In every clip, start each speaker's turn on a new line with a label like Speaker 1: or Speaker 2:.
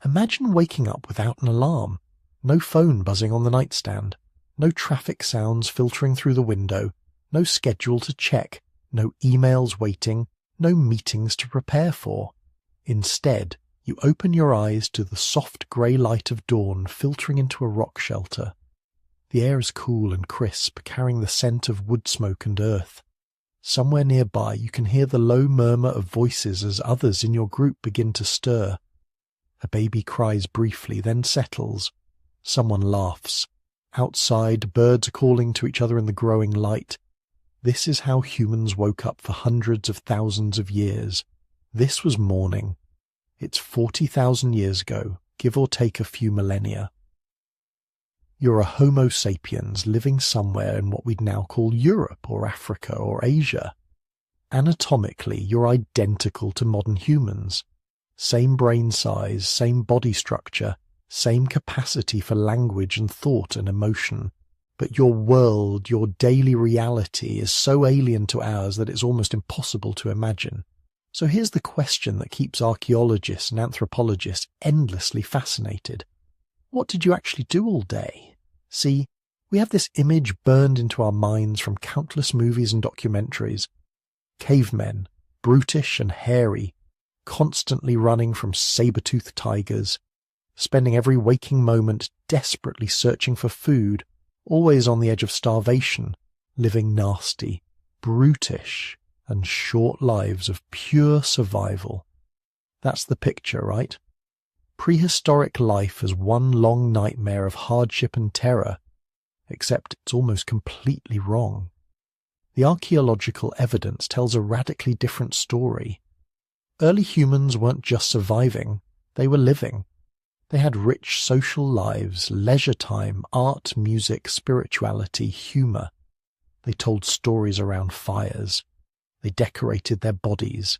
Speaker 1: Imagine waking up without an alarm, no phone buzzing on the nightstand, no traffic sounds filtering through the window, no schedule to check, no emails waiting, no meetings to prepare for. Instead, you open your eyes to the soft grey light of dawn filtering into a rock shelter. The air is cool and crisp, carrying the scent of wood smoke and earth. Somewhere nearby you can hear the low murmur of voices as others in your group begin to stir. A baby cries briefly, then settles. Someone laughs. Outside, birds are calling to each other in the growing light. This is how humans woke up for hundreds of thousands of years. This was morning. It's 40,000 years ago, give or take a few millennia. You're a Homo sapiens living somewhere in what we'd now call Europe or Africa or Asia. Anatomically, you're identical to modern humans. Same brain size, same body structure, same capacity for language and thought and emotion. But your world, your daily reality is so alien to ours that it's almost impossible to imagine. So here's the question that keeps archaeologists and anthropologists endlessly fascinated. What did you actually do all day? See, we have this image burned into our minds from countless movies and documentaries. Cavemen, brutish and hairy, constantly running from saber-toothed tigers, spending every waking moment desperately searching for food, always on the edge of starvation, living nasty, brutish, and short lives of pure survival. That's the picture, right? Prehistoric life as one long nightmare of hardship and terror, except it's almost completely wrong. The archaeological evidence tells a radically different story. Early humans weren't just surviving, they were living. They had rich social lives, leisure time, art, music, spirituality, humour. They told stories around fires. They decorated their bodies.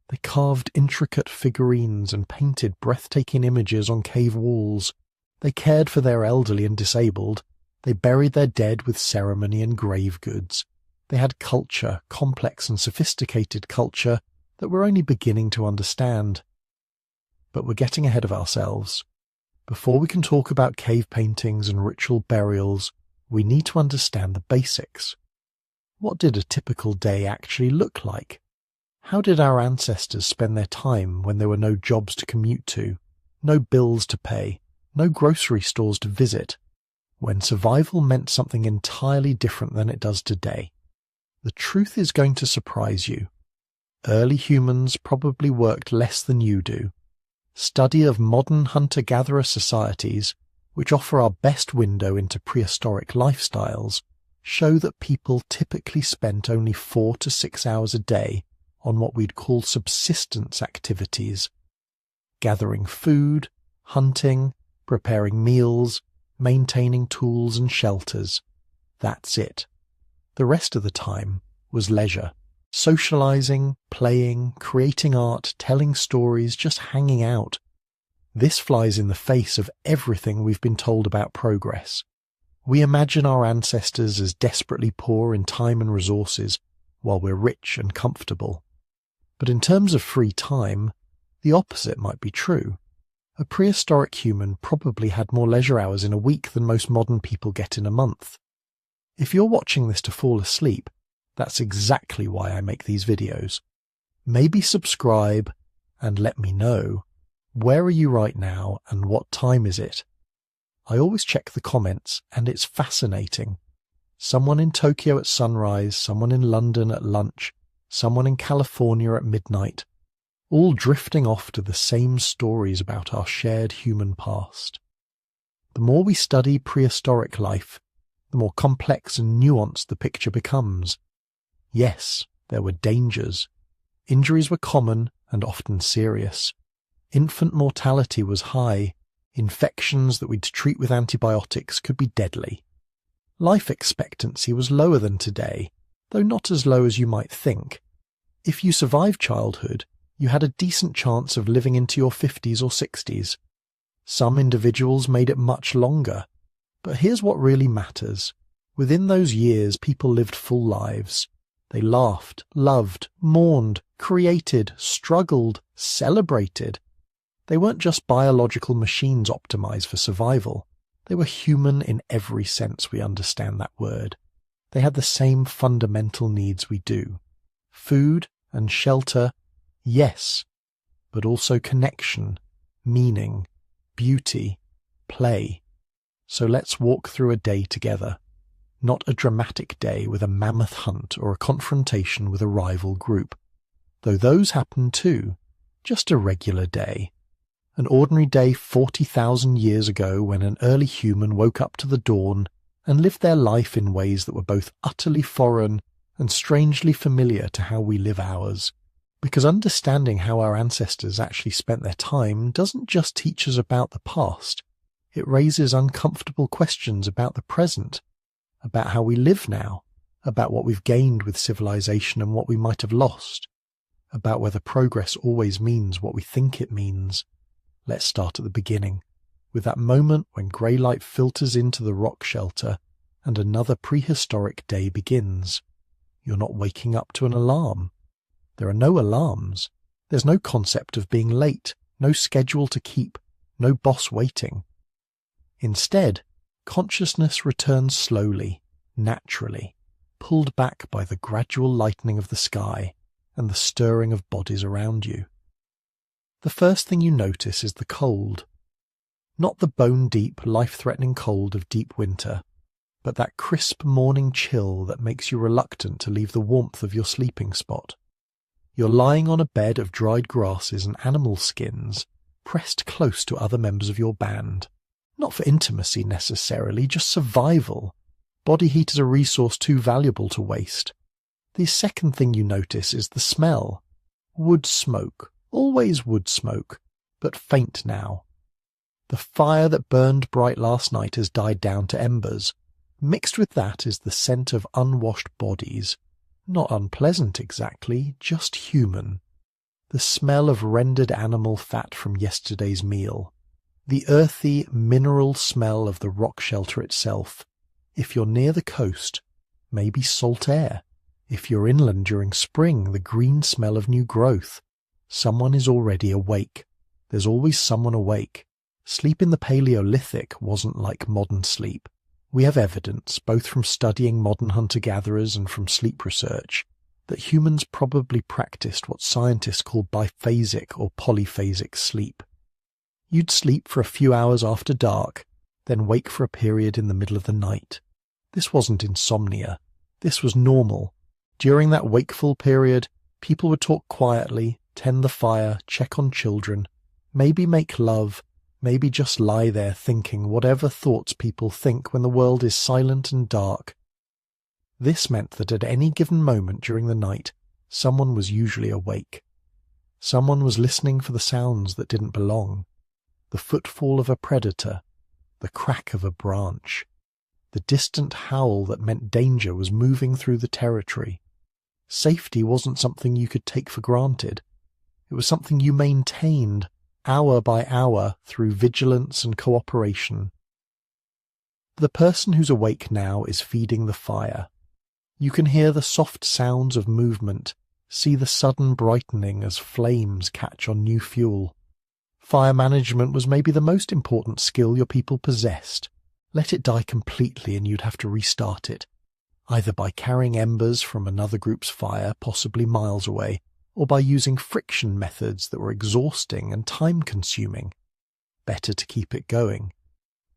Speaker 1: They carved intricate figurines and painted breathtaking images on cave walls. They cared for their elderly and disabled. They buried their dead with ceremony and grave goods. They had culture, complex and sophisticated culture, that we're only beginning to understand. But we're getting ahead of ourselves. Before we can talk about cave paintings and ritual burials, we need to understand the basics. What did a typical day actually look like? How did our ancestors spend their time when there were no jobs to commute to, no bills to pay, no grocery stores to visit, when survival meant something entirely different than it does today? The truth is going to surprise you. Early humans probably worked less than you do. Study of modern hunter-gatherer societies, which offer our best window into prehistoric lifestyles, show that people typically spent only 4 to 6 hours a day on what we'd call subsistence activities. Gathering food, hunting, preparing meals, maintaining tools and shelters. That's it. The rest of the time was leisure. Socializing, playing, creating art, telling stories, just hanging out. This flies in the face of everything we've been told about progress. We imagine our ancestors as desperately poor in time and resources, while we're rich and comfortable. But in terms of free time, the opposite might be true. A prehistoric human probably had more leisure hours in a week than most modern people get in a month. If you're watching this to fall asleep, that's exactly why I make these videos. Maybe subscribe and let me know, where are you right now and what time is it? I always check the comments and it's fascinating. Someone in Tokyo at sunrise, someone in London at lunch, someone in California at midnight, all drifting off to the same stories about our shared human past. The more we study prehistoric life, the more complex and nuanced the picture becomes. Yes, there were dangers. Injuries were common and often serious. Infant mortality was high. Infections that we'd treat with antibiotics could be deadly. Life expectancy was lower than today, though not as low as you might think. If you survived childhood, you had a decent chance of living into your 50s or 60s. Some individuals made it much longer. But here's what really matters. Within those years, people lived full lives. They laughed, loved, mourned, created, struggled, celebrated. They weren't just biological machines optimized for survival. They were human in every sense we understand that word. They had the same fundamental needs we do. Food and shelter, yes, but also connection, meaning, beauty, play. So let's walk through a day together. Not a dramatic day with a mammoth hunt or a confrontation with a rival group. Though those happen too, just a regular day. An ordinary day 40,000 years ago when an early human woke up to the dawn and lived their life in ways that were both utterly foreign and strangely familiar to how we live ours. Because understanding how our ancestors actually spent their time doesn't just teach us about the past, it raises uncomfortable questions about the present, about how we live now, about what we've gained with civilization and what we might have lost, about whether progress always means what we think it means. Let's start at the beginning, with that moment when grey light filters into the rock shelter and another prehistoric day begins. You're not waking up to an alarm. There are no alarms. There's no concept of being late, no schedule to keep, no boss waiting. Instead, consciousness returns slowly, naturally, pulled back by the gradual lightening of the sky and the stirring of bodies around you. The first thing you notice is the cold. Not the bone-deep, life-threatening cold of deep winter, but that crisp morning chill that makes you reluctant to leave the warmth of your sleeping spot. You're lying on a bed of dried grasses and animal skins, pressed close to other members of your band. Not for intimacy necessarily, just survival. Body heat is a resource too valuable to waste. The second thing you notice is the smell. Wood smoke. Always wood smoke, but faint now. The fire that burned bright last night has died down to embers. Mixed with that is the scent of unwashed bodies. Not unpleasant exactly, just human. The smell of rendered animal fat from yesterday's meal. The earthy, mineral smell of the rock shelter itself. If you're near the coast, maybe salt air. If you're inland during spring, the green smell of new growth. Someone is already awake. There's always someone awake. Sleep in the Paleolithic wasn't like modern sleep. We have evidence, both from studying modern hunter-gatherers and from sleep research, that humans probably practiced what scientists call biphasic or polyphasic sleep. You'd sleep for a few hours after dark, then wake for a period in the middle of the night. This wasn't insomnia. This was normal. During that wakeful period, people would talk quietly, tend the fire, check on children, maybe make love, maybe just lie there thinking whatever thoughts people think when the world is silent and dark. This meant that at any given moment during the night, someone was usually awake. Someone was listening for the sounds that didn't belong. The footfall of a predator, the crack of a branch, the distant howl that meant danger was moving through the territory. Safety wasn't something you could take for granted. It was something you maintained, hour by hour, through vigilance and cooperation. The person who's awake now is feeding the fire. You can hear the soft sounds of movement, see the sudden brightening as flames catch on new fuel. Fire management was maybe the most important skill your people possessed. Let it die completely and you'd have to restart it, either by carrying embers from another group's fire, possibly miles away, or by using friction methods that were exhausting and time-consuming. Better to keep it going.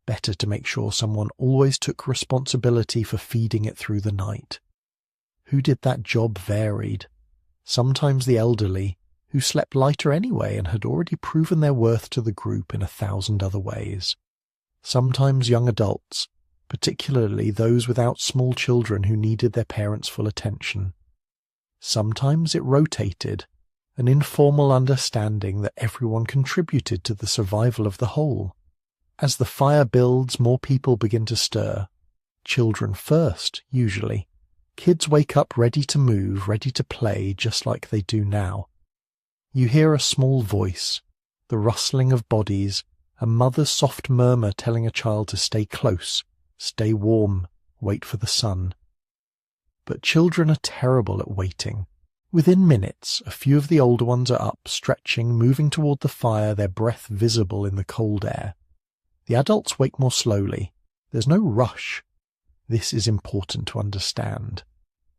Speaker 1: Better to make sure someone always took responsibility for feeding it through the night. Who did that job varied. Sometimes the elderly, who slept lighter anyway and had already proven their worth to the group in 1,000 other ways. Sometimes young adults, particularly those without small children who needed their parents' full attention. Sometimes it rotated, an informal understanding that everyone contributed to the survival of the whole. As the fire builds, more people begin to stir. Children first, usually. Kids wake up ready to move, ready to play, just like they do now. You hear a small voice, the rustling of bodies, a mother's soft murmur telling a child to stay close, stay warm, wait for the sun. But children are terrible at waiting. Within minutes, a few of the older ones are up, stretching, moving toward the fire, their breath visible in the cold air. The adults wake more slowly. There's no rush. This is important to understand.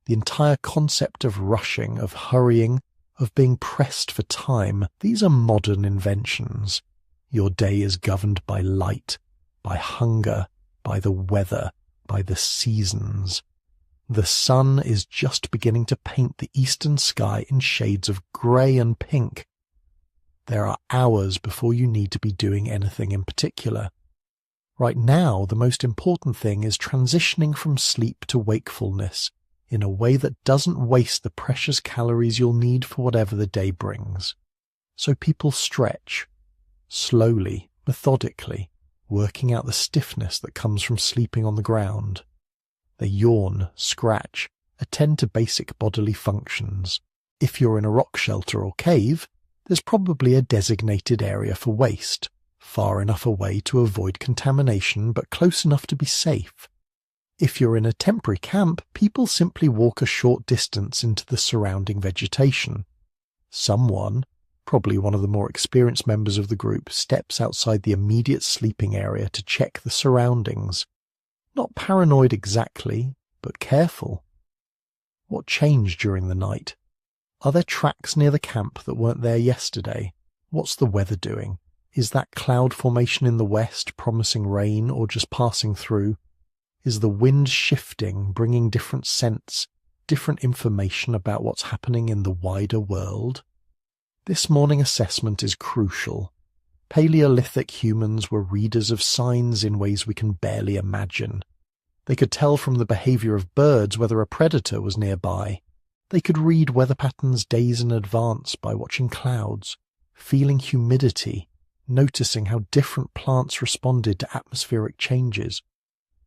Speaker 1: The entire concept of rushing, of hurrying, of being pressed for time, these are modern inventions. Your day is governed by light, by hunger, by the weather, by the seasons. The sun is just beginning to paint the eastern sky in shades of grey and pink. There are hours before you need to be doing anything in particular. Right now, the most important thing is transitioning from sleep to wakefulness in a way that doesn't waste the precious calories you'll need for whatever the day brings. So people stretch, slowly, methodically, working out the stiffness that comes from sleeping on the ground. They yawn, scratch, attend to basic bodily functions. If you're in a rock shelter or cave, there's probably a designated area for waste, far enough away to avoid contamination but close enough to be safe. If you're in a temporary camp, people simply walk a short distance into the surrounding vegetation. Someone, probably one of the more experienced members of the group, steps outside the immediate sleeping area to check the surroundings. Not paranoid exactly, but careful. What changed during the night? Are there tracks near the camp that weren't there yesterday? What's the weather doing? Is that cloud formation in the west promising rain or just passing through? Is the wind shifting, bringing different scents, different information about what's happening in the wider world? This morning assessment is crucial. Paleolithic humans were readers of signs in ways we can barely imagine. They could tell from the behavior of birds whether a predator was nearby. They could read weather patterns days in advance by watching clouds, feeling humidity, noticing how different plants responded to atmospheric changes.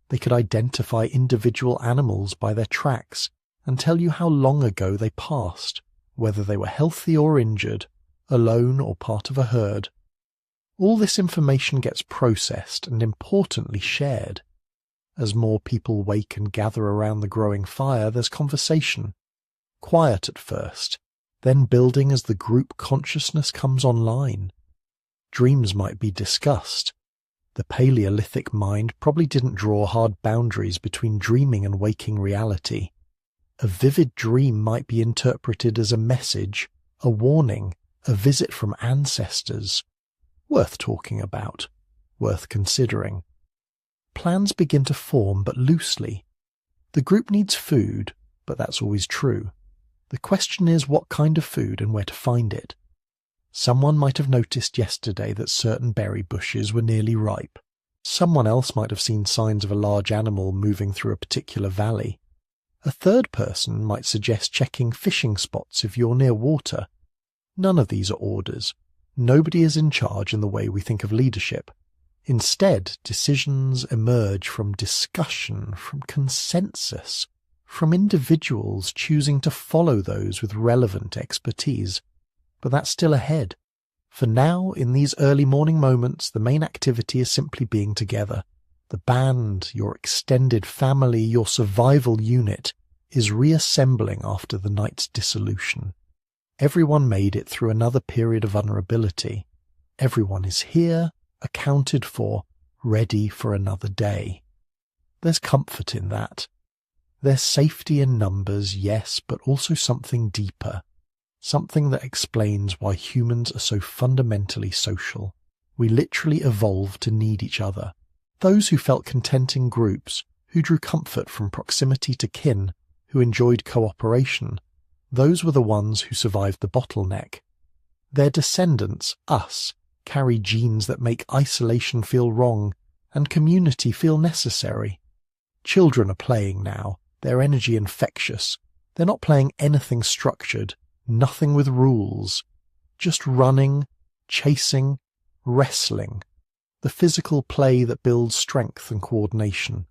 Speaker 1: They could identify individual animals by their tracks and tell you how long ago they passed, whether they were healthy or injured, alone or part of a herd. All this information gets processed and importantly shared. As more people wake and gather around the growing fire, there's conversation. Quiet at first, then building as the group consciousness comes online. Dreams might be discussed. The Paleolithic mind probably didn't draw hard boundaries between dreaming and waking reality. A vivid dream might be interpreted as a message, a warning, a visit from ancestors. Worth talking about, worth considering. Plans begin to form, but loosely. The group needs food, but that's always true. The question is what kind of food and where to find it. Someone might have noticed yesterday that certain berry bushes were nearly ripe. Someone else might have seen signs of a large animal moving through a particular valley. A third person might suggest checking fishing spots if you're near water. None of these are orders. Nobody is in charge in the way we think of leadership. Instead, decisions emerge from discussion, from consensus, from individuals choosing to follow those with relevant expertise. But that's still ahead. For now, in these early morning moments, the main activity is simply being together. The band, your extended family, your survival unit, is reassembling after the night's dissolution. Everyone made it through another period of vulnerability. Everyone is here, accounted for, ready for another day. There's comfort in that. There's safety in numbers, yes, but also something deeper. Something that explains why humans are so fundamentally social. We literally evolved to need each other. Those who felt content in groups, who drew comfort from proximity to kin, who enjoyed cooperation, those were the ones who survived the bottleneck. Their descendants, us, carry genes that make isolation feel wrong and community feel necessary. Children are playing now, their energy infectious. They're not playing anything structured, nothing with rules, just running, chasing, wrestling, the physical play that builds strength and coordination.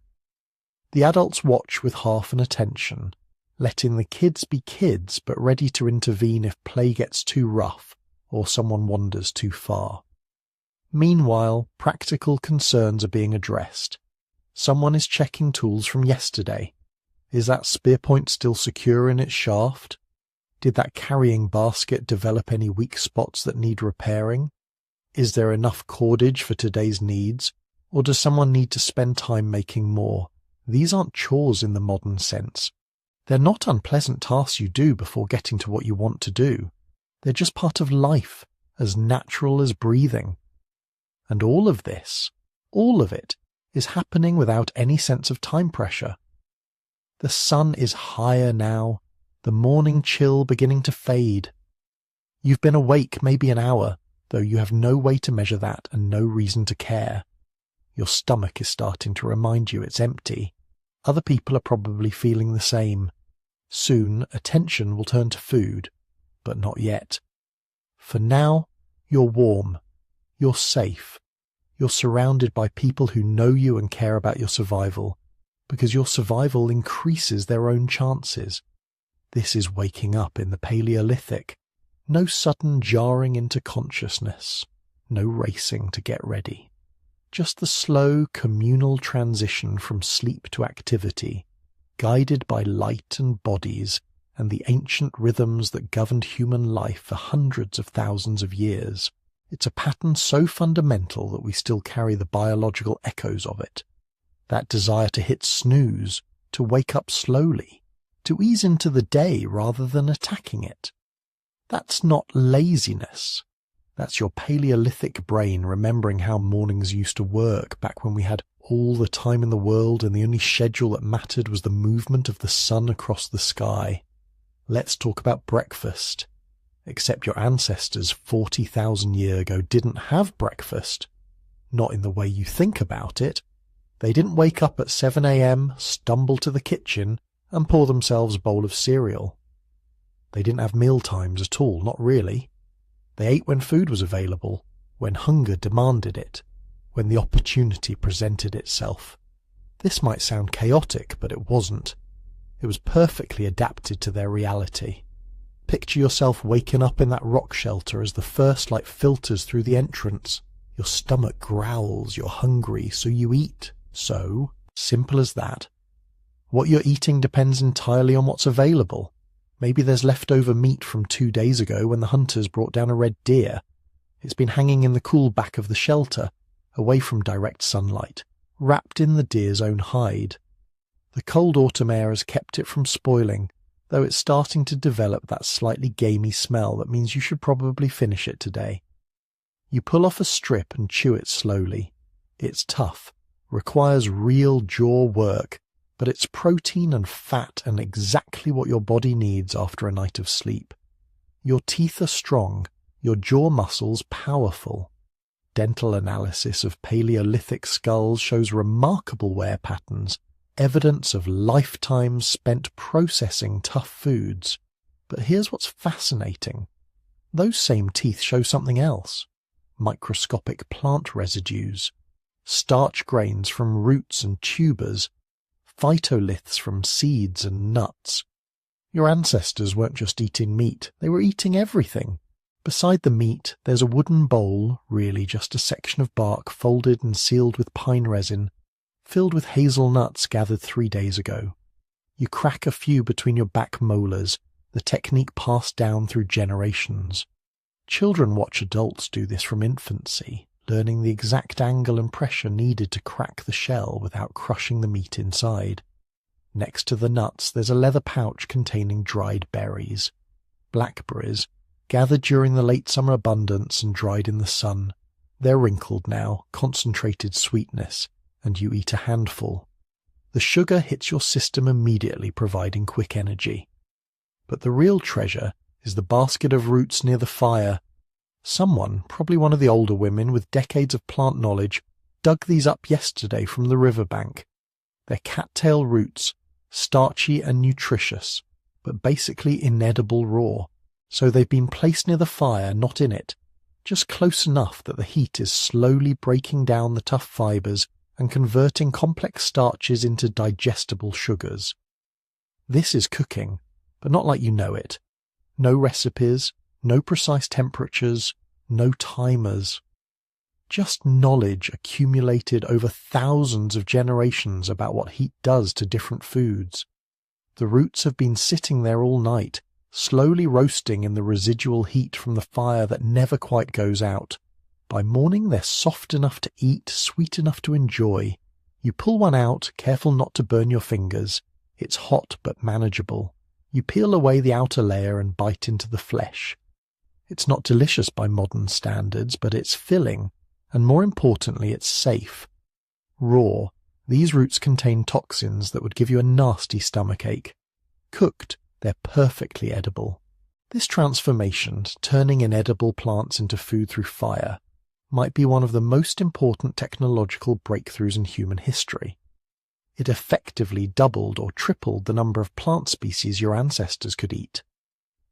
Speaker 1: The adults watch with half an attention, letting the kids be kids but ready to intervene if play gets too rough or someone wanders too far. Meanwhile, practical concerns are being addressed. Someone is checking tools from yesterday. Is that spear point still secure in its shaft? Did that carrying basket develop any weak spots that need repairing? Is there enough cordage for today's needs, or does someone need to spend time making more? These aren't chores in the modern sense. They're not unpleasant tasks you do before getting to what you want to do. They're just part of life, as natural as breathing. And all of this, all of it, is happening without any sense of time pressure. The sun is higher now, the morning chill beginning to fade. You've been awake maybe an hour, though you have no way to measure that and no reason to care. Your stomach is starting to remind you it's empty. Other people are probably feeling the same. Soon, attention will turn to food, but not yet. For now, you're warm. You're safe. You're surrounded by people who know you and care about your survival, because your survival increases their own chances. This is waking up in the Paleolithic. No sudden jarring into consciousness. No racing to get ready. Just the slow, communal transition from sleep to activity, guided by light and bodies and the ancient rhythms that governed human life for hundreds of thousands of years. It's a pattern so fundamental that we still carry the biological echoes of it. That desire to hit snooze, to wake up slowly, to ease into the day rather than attacking it. That's not laziness. That's your Paleolithic brain remembering how mornings used to work back when we had all the time in the world and the only schedule that mattered was the movement of the sun across the sky. Let's talk about breakfast. Except your ancestors 40,000 years ago didn't have breakfast. Not in the way you think about it. They didn't wake up at 7 a.m., stumble to the kitchen, and pour themselves a bowl of cereal. They didn't have meal times at all, not really. They ate when food was available, when hunger demanded it, when the opportunity presented itself. This might sound chaotic, but it wasn't. It was perfectly adapted to their reality. Picture yourself waking up in that rock shelter as the first light filters through the entrance. Your stomach growls, you're hungry, so you eat. So, simple as that. What you're eating depends entirely on what's available. Maybe there's leftover meat from 2 days ago when the hunters brought down a red deer. It's been hanging in the cool back of the shelter, away from direct sunlight, wrapped in the deer's own hide. The cold autumn air has kept it from spoiling, though it's starting to develop that slightly gamey smell that means you should probably finish it today. You pull off a strip and chew it slowly. It's tough, requires real jaw work, but it's protein and fat and exactly what your body needs after a night of sleep. Your teeth are strong, your jaw muscles powerful. Dental analysis of Paleolithic skulls shows remarkable wear patterns, evidence of lifetimes spent processing tough foods. But here's what's fascinating. Those same teeth show something else. Microscopic plant residues, starch grains from roots and tubers, phytoliths from seeds and nuts. Your ancestors weren't just eating meat, they were eating everything. Beside the meat, there's a wooden bowl, really just a section of bark folded and sealed with pine resin, filled with hazelnuts gathered 3 days ago. You crack a few between your back molars, the technique passed down through generations. Children watch adults do this from infancy, learning the exact angle and pressure needed to crack the shell without crushing the meat inside. Next to the nuts, there's a leather pouch containing dried berries. Blackberries, gathered during the late summer abundance and dried in the sun. They're wrinkled now, concentrated sweetness, and you eat a handful. The sugar hits your system immediately, providing quick energy. But the real treasure is the basket of roots near the fire. Someone, probably one of the older women with decades of plant knowledge, dug these up yesterday from the riverbank. They're cattail roots, starchy and nutritious, but basically inedible raw. So they've been placed near the fire, not in it, just close enough that the heat is slowly breaking down the tough fibers and converting complex starches into digestible sugars. This is cooking, but not like you know it. No recipes, no precise temperatures, no timers. Just knowledge accumulated over thousands of generations about what heat does to different foods. The roots have been sitting there all night, slowly roasting in the residual heat from the fire that never quite goes out. By morning they're soft enough to eat, sweet enough to enjoy. You pull one out, careful not to burn your fingers. It's hot but manageable. You peel away the outer layer and bite into the flesh. It's not delicious by modern standards, but it's filling, and more importantly, it's safe. Raw, these roots contain toxins that would give you a nasty stomachache. Cooked, they're perfectly edible. This transformation, turning inedible plants into food through fire, might be one of the most important technological breakthroughs in human history. It effectively doubled or tripled the number of plant species your ancestors could eat.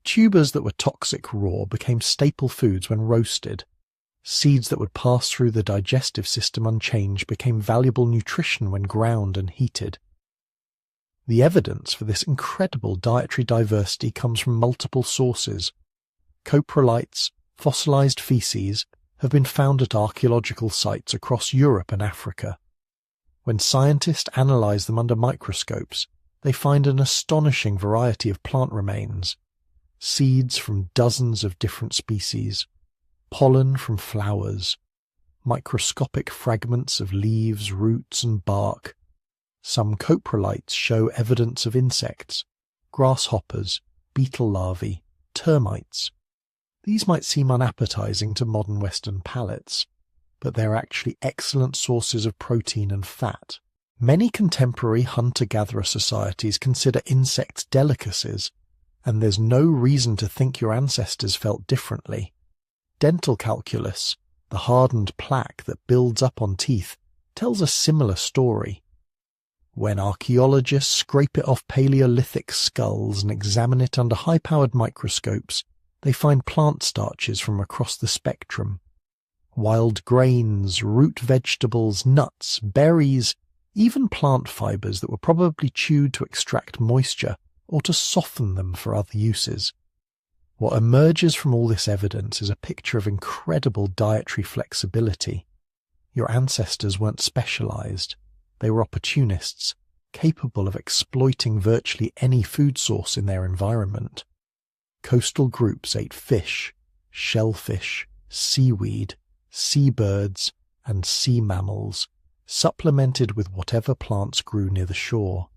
Speaker 1: Tubers that were toxic raw became staple foods when roasted. Seeds that would pass through the digestive system unchanged became valuable nutrition when ground and heated. The evidence for this incredible dietary diversity comes from multiple sources. Coprolites, fossilized feces, have been found at archaeological sites across Europe and Africa. When scientists analyze them under microscopes, they find an astonishing variety of plant remains. Seeds from dozens of different species, pollen from flowers, microscopic fragments of leaves, roots, and bark. Some coprolites show evidence of insects, grasshoppers, beetle larvae, termites. These might seem unappetizing to modern Western palates, but they're actually excellent sources of protein and fat. Many contemporary hunter-gatherer societies consider insects delicacies, and there's no reason to think your ancestors felt differently. Dental calculus, the hardened plaque that builds up on teeth, tells a similar story. When archaeologists scrape it off Paleolithic skulls and examine it under high-powered microscopes, they find plant starches from across the spectrum. Wild grains, root vegetables, nuts, berries, even plant fibers that were probably chewed to extract moisture or to soften them for other uses. What emerges from all this evidence is a picture of incredible dietary flexibility. Your ancestors weren't specialized. They were opportunists, capable of exploiting virtually any food source in their environment. Coastal groups ate fish, shellfish, seaweed, seabirds, and sea mammals, supplemented with whatever plants grew near the shore.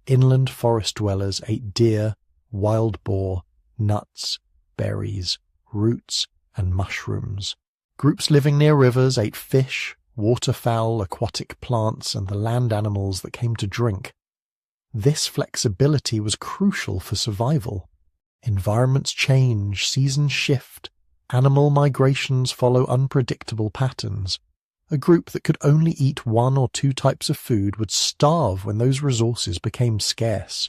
Speaker 1: Inland forest dwellers ate deer, wild boar, nuts, berries, roots, and mushrooms. Groups living near rivers ate fish, waterfowl, aquatic plants, and the land animals that came to drink. This flexibility was crucial for survival. Environments change, seasons shift, animal migrations follow unpredictable patterns. A group that could only eat one or two types of food would starve when those resources became scarce.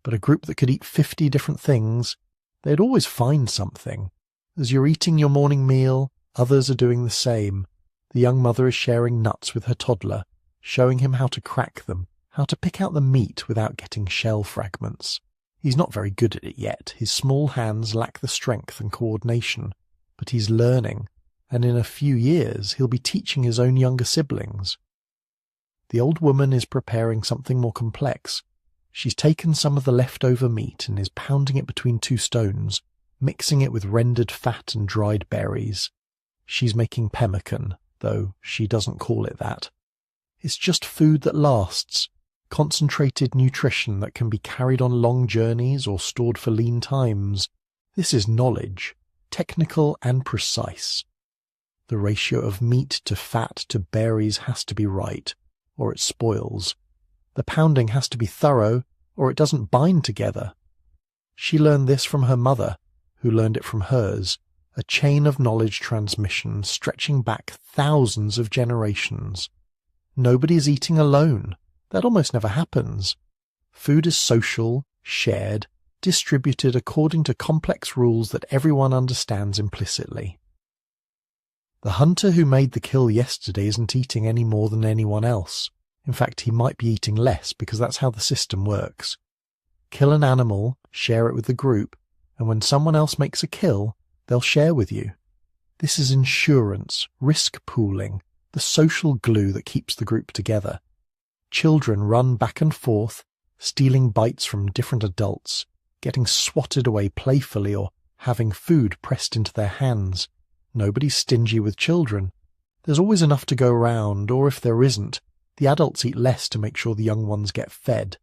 Speaker 1: But a group that could eat 50 different things, they'd always find something. As you're eating your morning meal, others are doing the same. The young mother is sharing nuts with her toddler, showing him how to crack them, how to pick out the meat without getting shell fragments. He's not very good at it yet. His small hands lack the strength and coordination, but he's learning, and in a few years he'll be teaching his own younger siblings. The old woman is preparing something more complex. She's taken some of the leftover meat and is pounding it between two stones, mixing it with rendered fat and dried berries. She's making pemmican, though she doesn't call it that. It's just food that lasts, concentrated nutrition that can be carried on long journeys or stored for lean times. This is knowledge, technical and precise. The ratio of meat to fat to berries has to be right, or it spoils. The pounding has to be thorough, or it doesn't bind together. She learned this from her mother, who learned it from hers, a chain of knowledge transmission stretching back thousands of generations. Nobody is eating alone. That almost never happens. Food is social, shared, distributed according to complex rules that everyone understands implicitly. The hunter who made the kill yesterday isn't eating any more than anyone else. In fact, he might be eating less because that's how the system works. Kill an animal, share it with the group, and when someone else makes a kill, they'll share with you. This is insurance, risk pooling, the social glue that keeps the group together. Children run back and forth, stealing bites from different adults, getting swatted away playfully or having food pressed into their hands. Nobody's stingy with children. There's always enough to go around, or if there isn't, the adults eat less to make sure the young ones get fed.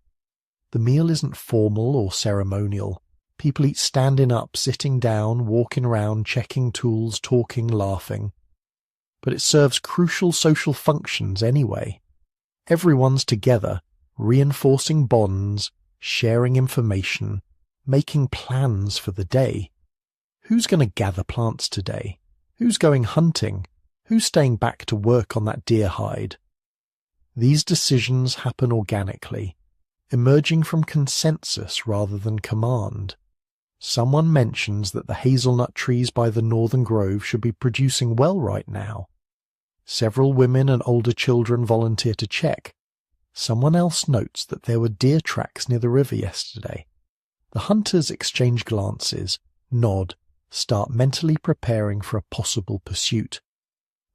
Speaker 1: The meal isn't formal or ceremonial. People eat standing up, sitting down, walking around, checking tools, talking, laughing. But it serves crucial social functions anyway. Everyone's together, reinforcing bonds, sharing information, making plans for the day. Who's going to gather plants today? Who's going hunting? Who's staying back to work on that deer hide? These decisions happen organically, emerging from consensus rather than command. Someone mentions that the hazelnut trees by the northern grove should be producing well right now. Several women and older children volunteer to check. Someone else notes that there were deer tracks near the river yesterday. The hunters exchange glances, nod, start mentally preparing for a possible pursuit.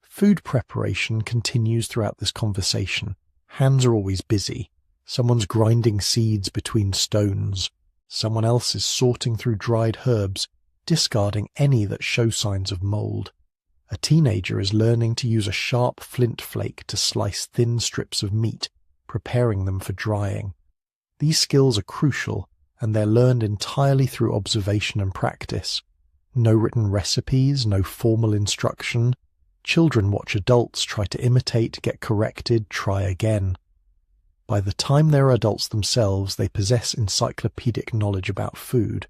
Speaker 1: Food preparation continues throughout this conversation. Hands are always busy. Someone's grinding seeds between stones. Someone else is sorting through dried herbs, discarding any that show signs of mold. A teenager is learning to use a sharp flint flake to slice thin strips of meat, preparing them for drying. These skills are crucial, and they're learned entirely through observation and practice. No written recipes, no formal instruction. Children watch adults try to imitate, get corrected, try again. By the time they're adults themselves, they possess encyclopedic knowledge about food,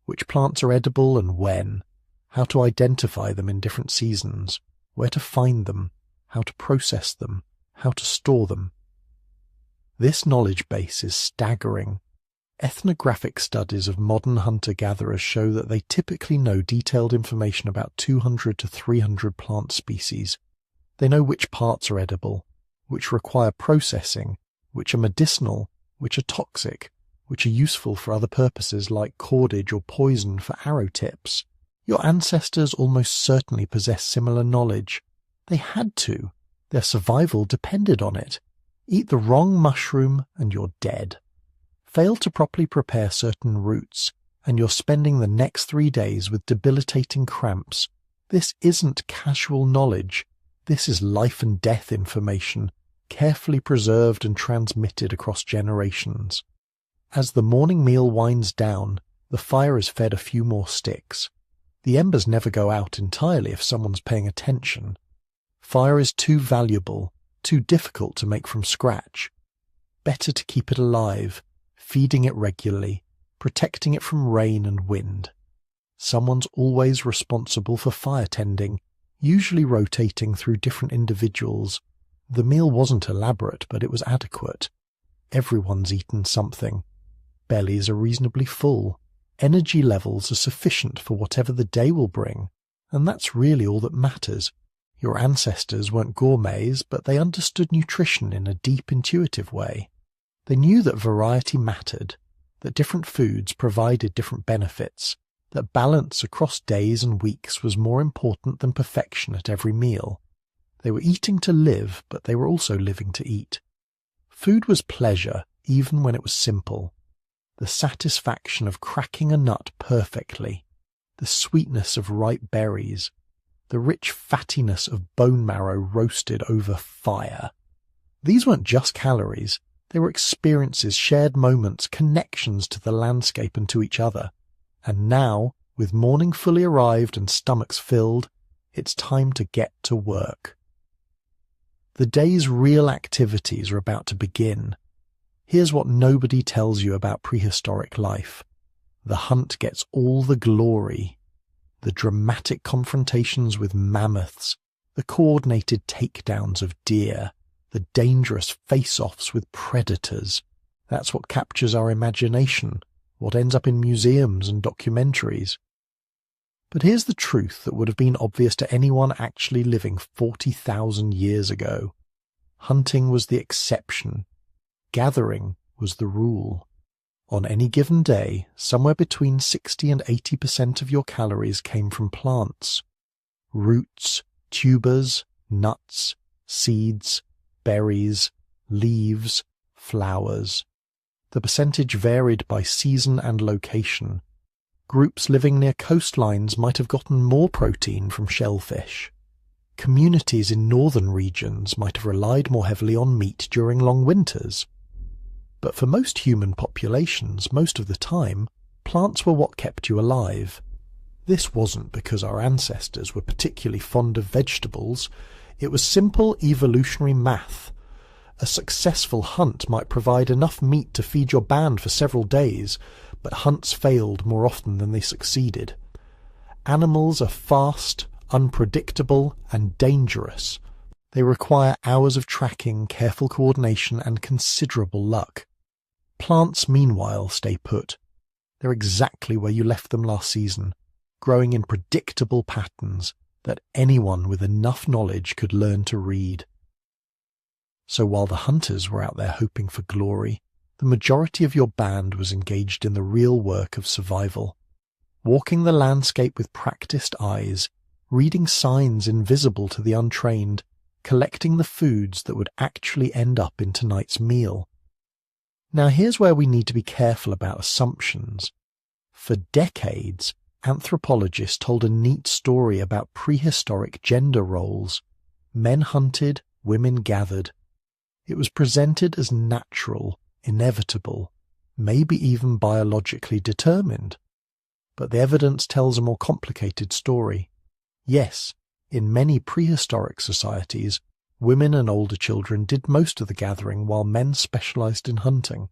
Speaker 1: which plants are edible and when, how to identify them in different seasons, where to find them, how to process them, how to store them. This knowledge base is staggering. Ethnographic studies of modern hunter-gatherers show that they typically know detailed information about 200 to 300 plant species. They know which parts are edible, which require processing, which are medicinal, which are toxic, which are useful for other purposes like cordage or poison for arrow tips. Your ancestors almost certainly possess similar knowledge. They had to. Their survival depended on it. Eat the wrong mushroom and you're dead. Fail to properly prepare certain roots, and you're spending the next 3 days with debilitating cramps. This isn't casual knowledge. This is life and death information, carefully preserved and transmitted across generations. As the morning meal winds down, the fire is fed a few more sticks. The embers never go out entirely if someone's paying attention. Fire is too valuable, too difficult to make from scratch. Better to keep it alive, feeding it regularly, protecting it from rain and wind. Someone's always responsible for fire tending, usually rotating through different individuals. The meal wasn't elaborate, but it was adequate. Everyone's eaten something. Bellies are reasonably full. Energy levels are sufficient for whatever the day will bring, and that's really all that matters. Your ancestors weren't gourmets, but they understood nutrition in a deep, intuitive way. They knew that variety mattered, that different foods provided different benefits, that balance across days and weeks was more important than perfection at every meal. They were eating to live, but they were also living to eat. Food was pleasure, even when it was simple. The satisfaction of cracking a nut perfectly, the sweetness of ripe berries, the rich fattiness of bone marrow roasted over fire. These weren't just calories. They were experiences, shared moments, connections to the landscape and to each other. And now, with morning fully arrived and stomachs filled, it's time to get to work. The day's real activities are about to begin. Here's what nobody tells you about prehistoric life. The hunt gets all the glory. The dramatic confrontations with mammoths, the coordinated takedowns of deer, the dangerous face-offs with predators. That's what captures our imagination, what ends up in museums and documentaries. But here's the truth that would have been obvious to anyone actually living 40,000 years ago. Hunting was the exception. Gathering was the rule. On any given day, somewhere between 60 and 80% of your calories came from plants. Roots, tubers, nuts, seeds, berries, leaves, flowers. The percentage varied by season and location. Groups living near coastlines might have gotten more protein from shellfish. Communities in northern regions might have relied more heavily on meat during long winters. But for most human populations, most of the time, plants were what kept you alive. This wasn't because our ancestors were particularly fond of vegetables. It was simple evolutionary math. A successful hunt might provide enough meat to feed your band for several days, but hunts failed more often than they succeeded. Animals are fast, unpredictable, and dangerous. They require hours of tracking, careful coordination, and considerable luck. Plants, meanwhile, stay put. They're exactly where you left them last season, growing in predictable patterns that anyone with enough knowledge could learn to read. So while the hunters were out there hoping for glory, the majority of your band was engaged in the real work of survival, walking the landscape with practiced eyes, reading signs invisible to the untrained, collecting the foods that would actually end up in tonight's meal. Now here's where we need to be careful about assumptions. For decades, anthropologists told a neat story about prehistoric gender roles. Men hunted, women gathered. It was presented as natural, inevitable, maybe even biologically determined. But the evidence tells a more complicated story. Yes, in many prehistoric societies, women and older children did most of the gathering while men specialized in hunting.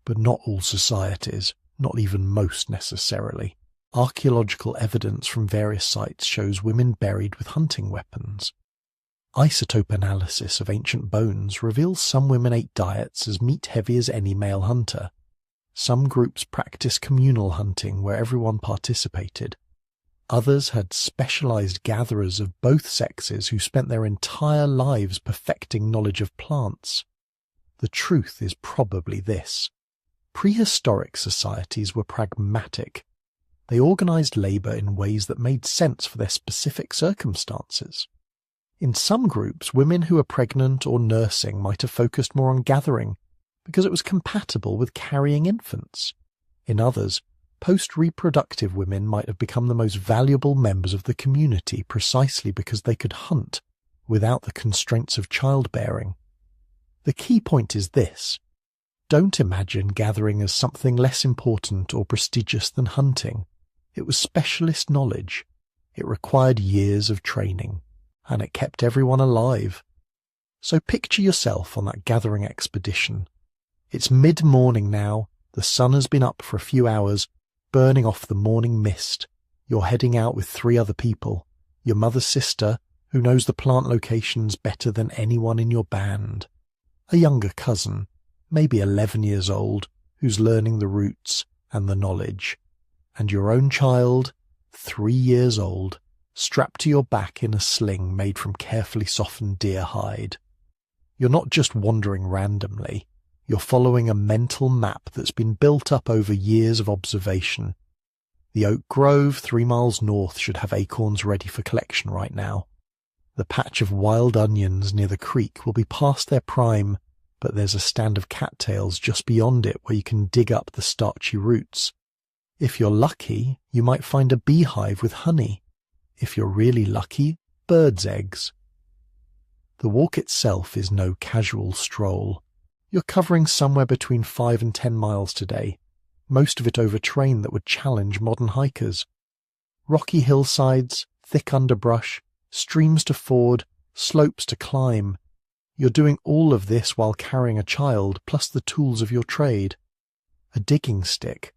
Speaker 1: But not all societies, not even most necessarily. Archaeological evidence from various sites shows women buried with hunting weapons. Isotope analysis of ancient bones reveals some women ate diets as meat-heavy as any male hunter. Some groups practiced communal hunting where everyone participated. Others had specialized gatherers of both sexes who spent their entire lives perfecting knowledge of plants. The truth is probably this. Prehistoric societies were pragmatic. They organized labor in ways that made sense for their specific circumstances. In some groups, women who were pregnant or nursing might have focused more on gathering because it was compatible with carrying infants. In others, post-reproductive women might have become the most valuable members of the community precisely because they could hunt without the constraints of childbearing. The key point is this. Don't imagine gathering as something less important or prestigious than hunting. It was specialist knowledge. It required years of training, and it kept everyone alive. So picture yourself on that gathering expedition. It's mid-morning now, the sun has been up for a few hours, burning off the morning mist. You're heading out with 3 other people, your mother's sister, who knows the plant locations better than anyone in your band, a younger cousin, maybe 11 years old, who's learning the routes and the knowledge, and your own child, 3 years old, strapped to your back in a sling made from carefully softened deer hide. You're not just wandering randomly. You're following a mental map that's been built up over years of observation. The oak grove 3 miles north should have acorns ready for collection right now. The patch of wild onions near the creek will be past their prime, but there's a stand of cattails just beyond it where you can dig up the starchy roots. If you're lucky, you might find a beehive with honey. If you're really lucky, birds' eggs. The walk itself is no casual stroll. You're covering somewhere between 5 and 10 miles today, most of it over terrain that would challenge modern hikers. Rocky hillsides, thick underbrush, streams to ford, slopes to climb. You're doing all of this while carrying a child plus the tools of your trade. A digging stick,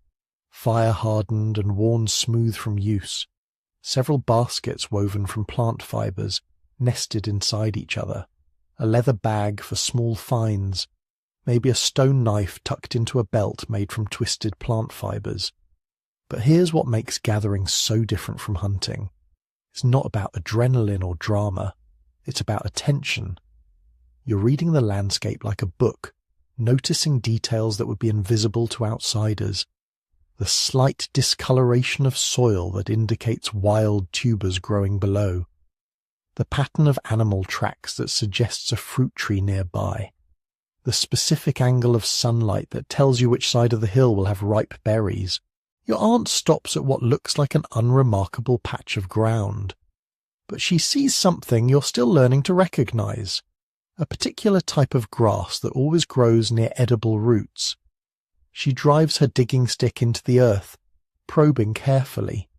Speaker 1: fire-hardened and worn smooth from use. Several baskets woven from plant fibers, nested inside each other. A leather bag for small finds. Maybe a stone knife tucked into a belt made from twisted plant fibers. But here's what makes gathering so different from hunting. It's not about adrenaline or drama. It's about attention. You're reading the landscape like a book, noticing details that would be invisible to outsiders. The slight discoloration of soil that indicates wild tubers growing below. The pattern of animal tracks that suggests a fruit tree nearby. The the specific angle of sunlight that tells you which side of the hill will have ripe berries. Your aunt stops at what looks like an unremarkable patch of ground. But she sees something you're still learning to recognize, a particular type of grass that always grows near edible roots. She drives her digging stick into the earth, probing carefully.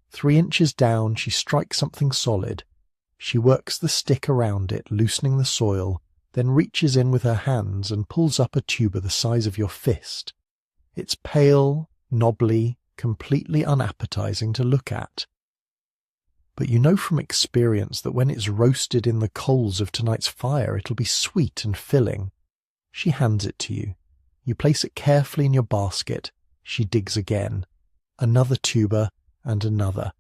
Speaker 1: 3 inches down, she strikes something solid. She works the stick around it, loosening the soil, then reaches in with her hands and pulls up a tuber the size of your fist. It's pale, knobbly, completely unappetizing to look at. But you know from experience that when it's roasted in the coals of tonight's fire, it'll be sweet and filling. She hands it to you. You place it carefully in your basket. She digs again. Another tuber and another.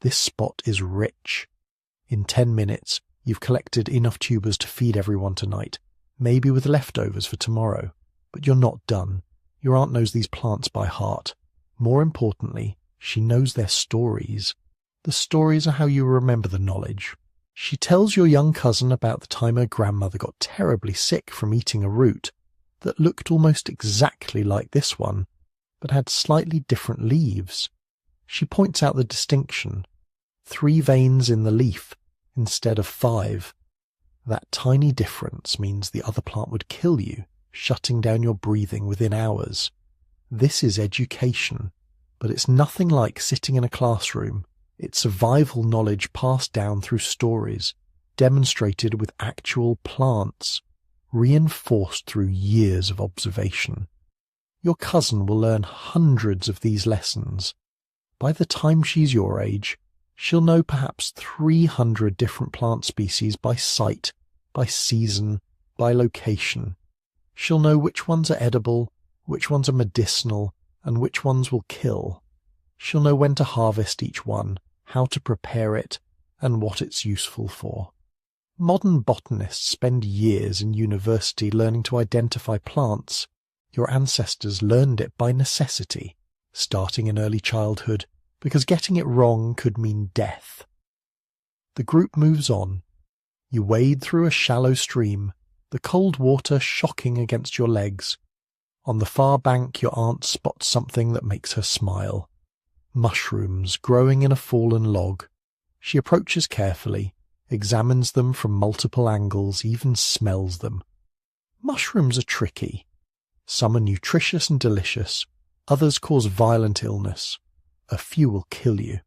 Speaker 1: This spot is rich. In 10 minutes, you've collected enough tubers to feed everyone tonight, maybe with leftovers for tomorrow. But you're not done. Your aunt knows these plants by heart. More importantly, she knows their stories. The stories are how you remember the knowledge. She tells your young cousin about the time her grandmother got terribly sick from eating a root that looked almost exactly like this one, but had slightly different leaves. She points out the distinction. 3 veins in the leaf instead of 5. That tiny difference means the other plant would kill you, shutting down your breathing within hours. This is education, but it's nothing like sitting in a classroom. It's survival knowledge passed down through stories, demonstrated with actual plants, reinforced through years of observation. Your cousin will learn hundreds of these lessons. By the time she's your age, she'll know perhaps 300 different plant species by sight, by season, by location. She'll know which ones are edible, which ones are medicinal, and which ones will kill. She'll know when to harvest each one, how to prepare it, and what it's useful for. Modern botanists spend years in university learning to identify plants. Your ancestors learned it by necessity, starting in early childhood, because getting it wrong could mean death. The group moves on. You wade through a shallow stream, the cold water shocking against your legs. On the far bank, your aunt spots something that makes her smile. Mushrooms growing in a fallen log. She approaches carefully, examines them from multiple angles, even smells them. Mushrooms are tricky. Some are nutritious and delicious, others cause violent illness. A few will kill you.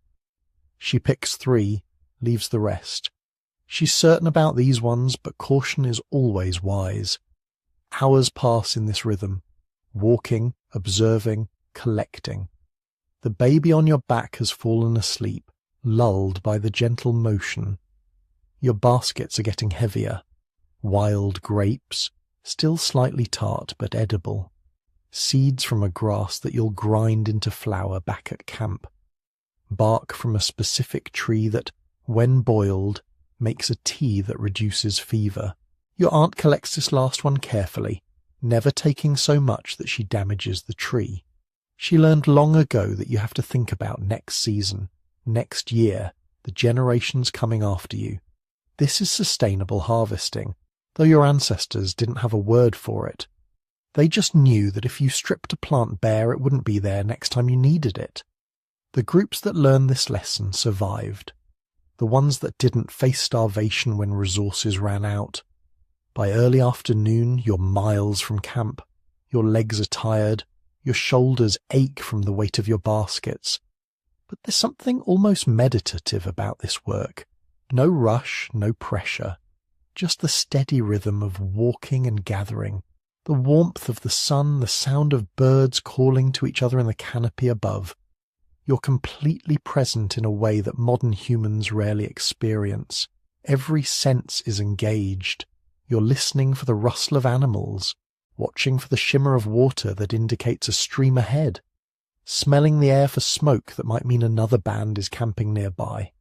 Speaker 1: She picks 3, leaves the rest. She's certain about these ones, but caution is always wise. Hours pass in this rhythm, walking, observing, collecting. The baby on your back has fallen asleep, lulled by the gentle motion. Your baskets are getting heavier. Wild grapes, still slightly tart but edible. Seeds from a grass that you'll grind into flour back at camp. Bark from a specific tree that, when boiled, makes a tea that reduces fever. Your aunt collects this last one carefully, never taking so much that she damages the tree. She learned long ago that you have to think about next season, next year, the generations coming after you. This is sustainable harvesting, though your ancestors didn't have a word for it. They just knew that if you stripped a plant bare, it wouldn't be there next time you needed it. The groups that learned this lesson survived. The ones that didn't face starvation when resources ran out. By early afternoon, you're miles from camp. Your legs are tired. Your shoulders ache from the weight of your baskets. But there's something almost meditative about this work. No rush, no pressure. Just the steady rhythm of walking and gathering. The warmth of the sun, the sound of birds calling to each other in the canopy above. You're completely present in a way that modern humans rarely experience. Every sense is engaged. You're listening for the rustle of animals, watching for the shimmer of water that indicates a stream ahead, smelling the air for smoke that might mean another band is camping nearby.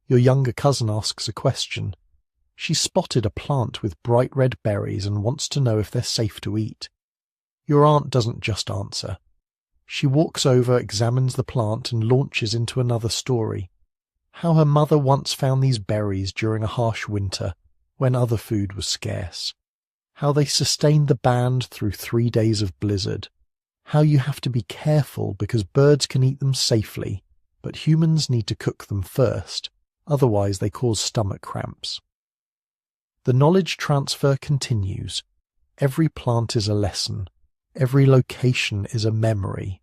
Speaker 1: Your younger cousin asks a question. She's spotted a plant with bright red berries and wants to know if they're safe to eat. Your aunt doesn't just answer. She walks over, examines the plant, and launches into another story. How her mother once found these berries during a harsh winter, when other food was scarce. how they sustained the band through 3 days of blizzard, how you have to be careful because birds can eat them safely, but humans need to cook them first, otherwise they cause stomach cramps. The knowledge transfer continues. Every plant is a lesson. Every location is a memory.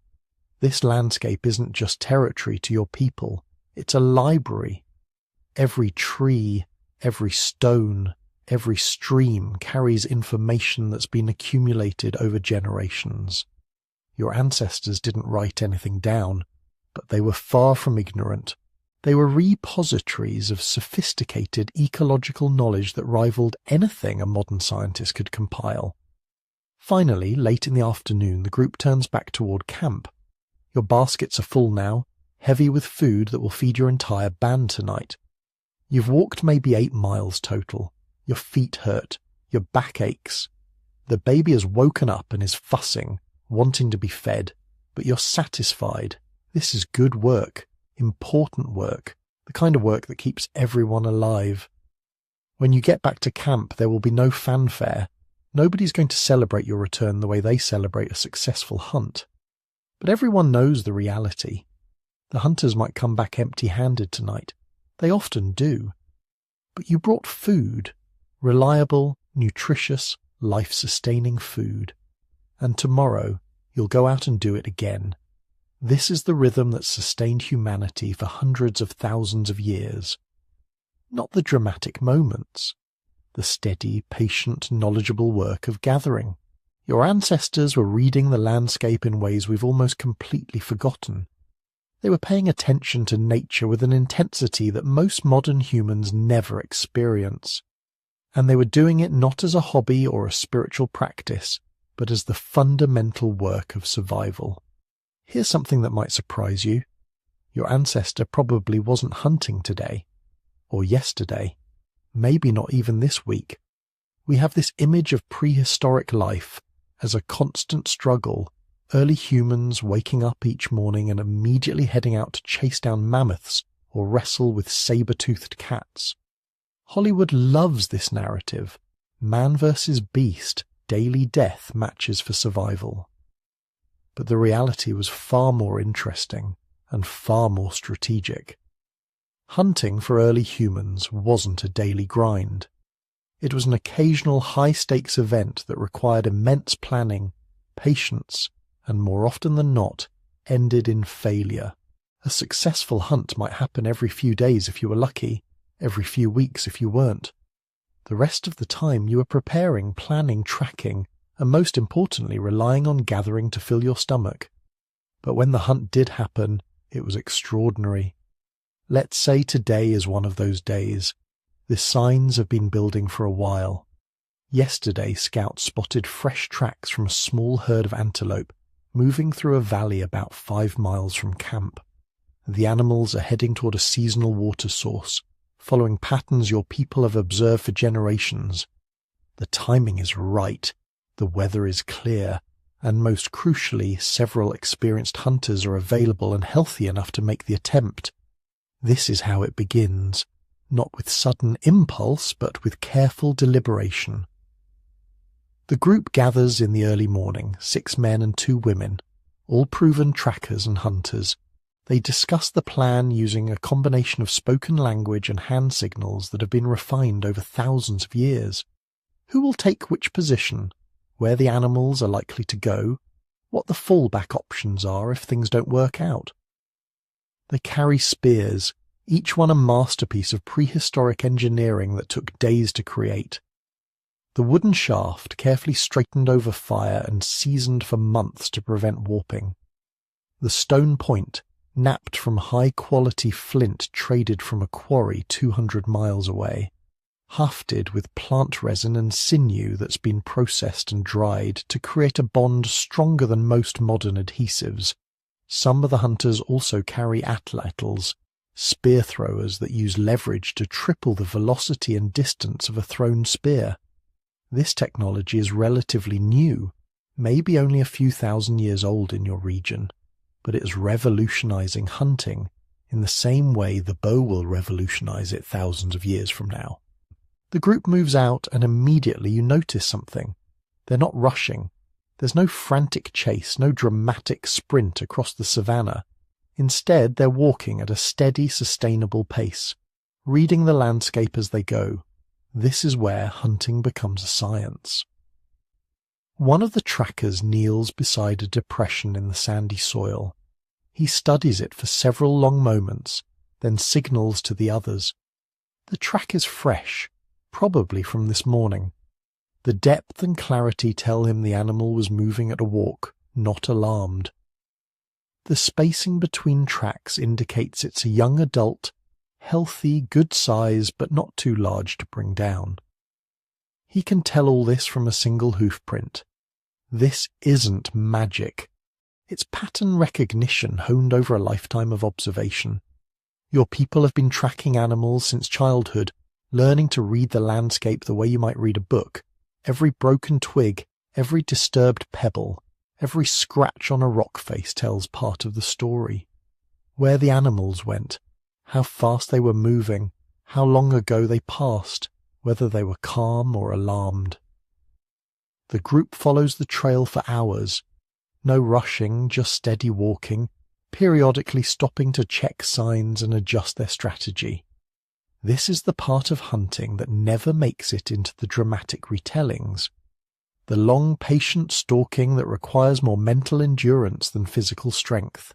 Speaker 1: This landscape isn't just territory to your people, it's a library. Every tree, every stone, every stream carries information that's been accumulated over generations. Your ancestors didn't write anything down, but they were far from ignorant. They were repositories of sophisticated ecological knowledge that rivaled anything a modern scientist could compile. Finally, late in the afternoon, the group turns back toward camp. Your baskets are full now, heavy with food that will feed your entire band tonight. You've walked maybe 8 miles total. Your feet hurt. Your back aches. The baby has woken up and is fussing, wanting to be fed, but you're satisfied. This is good work. Important work, the kind of work that keeps everyone alive. When you get back to camp, there will be no fanfare. Nobody's going to celebrate your return the way they celebrate a successful hunt. But everyone knows the reality. The hunters might come back empty-handed tonight. They often do. But you brought food, reliable, nutritious, life-sustaining food. And tomorrow, you'll go out and do it again. This is the rhythm that sustained humanity for hundreds of thousands of years. Not the dramatic moments, the steady, patient, knowledgeable work of gathering. Your ancestors were reading the landscape in ways we've almost completely forgotten. They were paying attention to nature with an intensity that most modern humans never experience. And they were doing it not as a hobby or a spiritual practice, but as the fundamental work of survival. Here's something that might surprise you. Your ancestor probably wasn't hunting today, or yesterday, maybe not even this week. We have this image of prehistoric life as a constant struggle, early humans waking up each morning and immediately heading out to chase down mammoths or wrestle with saber-toothed cats. Hollywood loves this narrative. Man versus beast, daily death matches for survival. But the reality was far more interesting and far more strategic. Hunting for early humans wasn't a daily grind. It was an occasional high-stakes event that required immense planning, patience, and more often than not, ended in failure. A successful hunt might happen every few days if you were lucky, every few weeks if you weren't. The rest of the time you were preparing, planning, tracking, and most importantly relying on gathering to fill your stomach. But when the hunt did happen, it was extraordinary. Let's say today is one of those days. The signs have been building for a while. Yesterday, scouts spotted fresh tracks from a small herd of antelope moving through a valley about 5 miles from camp. The animals are heading toward a seasonal water source, following patterns your people have observed for generations. The timing is right. The weather is clear, and most crucially, several experienced hunters are available and healthy enough to make the attempt. This is how it begins, not with sudden impulse, but with careful deliberation. The group gathers in the early morning, 6 men and 2 women, all proven trackers and hunters. They discuss the plan using a combination of spoken language and hand signals that have been refined over thousands of years. Who will take which position? Where the animals are likely to go, what the fallback options are if things don't work out. They carry spears, each one a masterpiece of prehistoric engineering that took days to create. The wooden shaft carefully straightened over fire and seasoned for months to prevent warping. The stone point, napped from high-quality flint traded from a quarry 200 miles away. Hafted with plant resin and sinew that's been processed and dried to create a bond stronger than most modern adhesives. Some of the hunters also carry atlatls, spear throwers that use leverage to triple the velocity and distance of a thrown spear. This technology is relatively new, maybe only a few thousand years old in your region, but it is revolutionizing hunting in the same way the bow will revolutionize it thousands of years from now. The group moves out and immediately you notice something. They're not rushing. There's no frantic chase, no dramatic sprint across the savannah. Instead, they're walking at a steady, sustainable pace, reading the landscape as they go. This is where hunting becomes a science. One of the trackers kneels beside a depression in the sandy soil. He studies it for several long moments, then signals to the others. The track is fresh, probably from this morning. The depth and clarity tell him the animal was moving at a walk, not alarmed. The spacing between tracks indicates it's a young adult, healthy, good size, but not too large to bring down. He can tell all this from a single hoof print. This isn't magic. It's pattern recognition honed over a lifetime of observation. Your people have been tracking animals since childhood, learning to read the landscape the way you might read a book. Every broken twig, every disturbed pebble, every scratch on a rock face tells part of the story. Where the animals went, how fast they were moving, how long ago they passed, whether they were calm or alarmed. The group follows the trail for hours. No rushing, just steady walking, periodically stopping to check signs and adjust their strategy. This is the part of hunting that never makes it into the dramatic retellings. The long, patient stalking that requires more mental endurance than physical strength.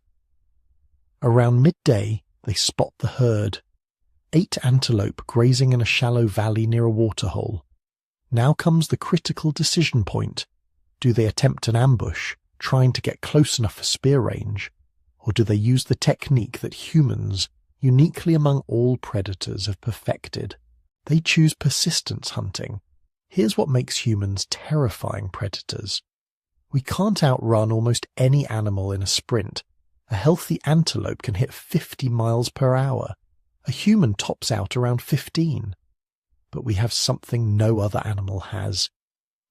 Speaker 1: Around midday, they spot the herd. 8 antelope grazing in a shallow valley near a waterhole. Now comes the critical decision point. Do they attempt an ambush, trying to get close enough for spear range? Or do they use the technique that humans, uniquely among all predators, have perfected? They choose persistence hunting. Here's what makes humans terrifying predators. We can't outrun almost any animal in a sprint. A healthy antelope can hit 50 miles per hour. A human tops out around 15. But we have something no other animal has.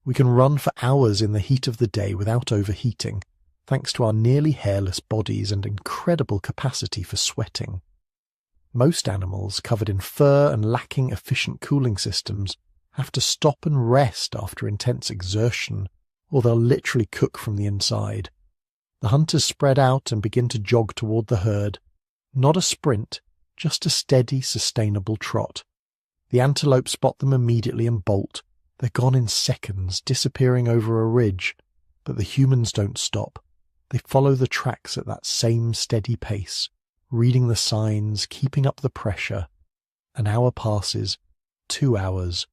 Speaker 1: We can run for hours in the heat of the day without overheating, thanks to our nearly hairless bodies and incredible capacity for sweating. Most animals, covered in fur and lacking efficient cooling systems, have to stop and rest after intense exertion, or they'll literally cook from the inside. The hunters spread out and begin to jog toward the herd. Not a sprint, just a steady, sustainable trot. The antelope spot them immediately and bolt. They're gone in seconds, disappearing over a ridge. But the humans don't stop. They follow the tracks at that same steady pace, reading the signs, keeping up the pressure. An hour passes, 2 hours.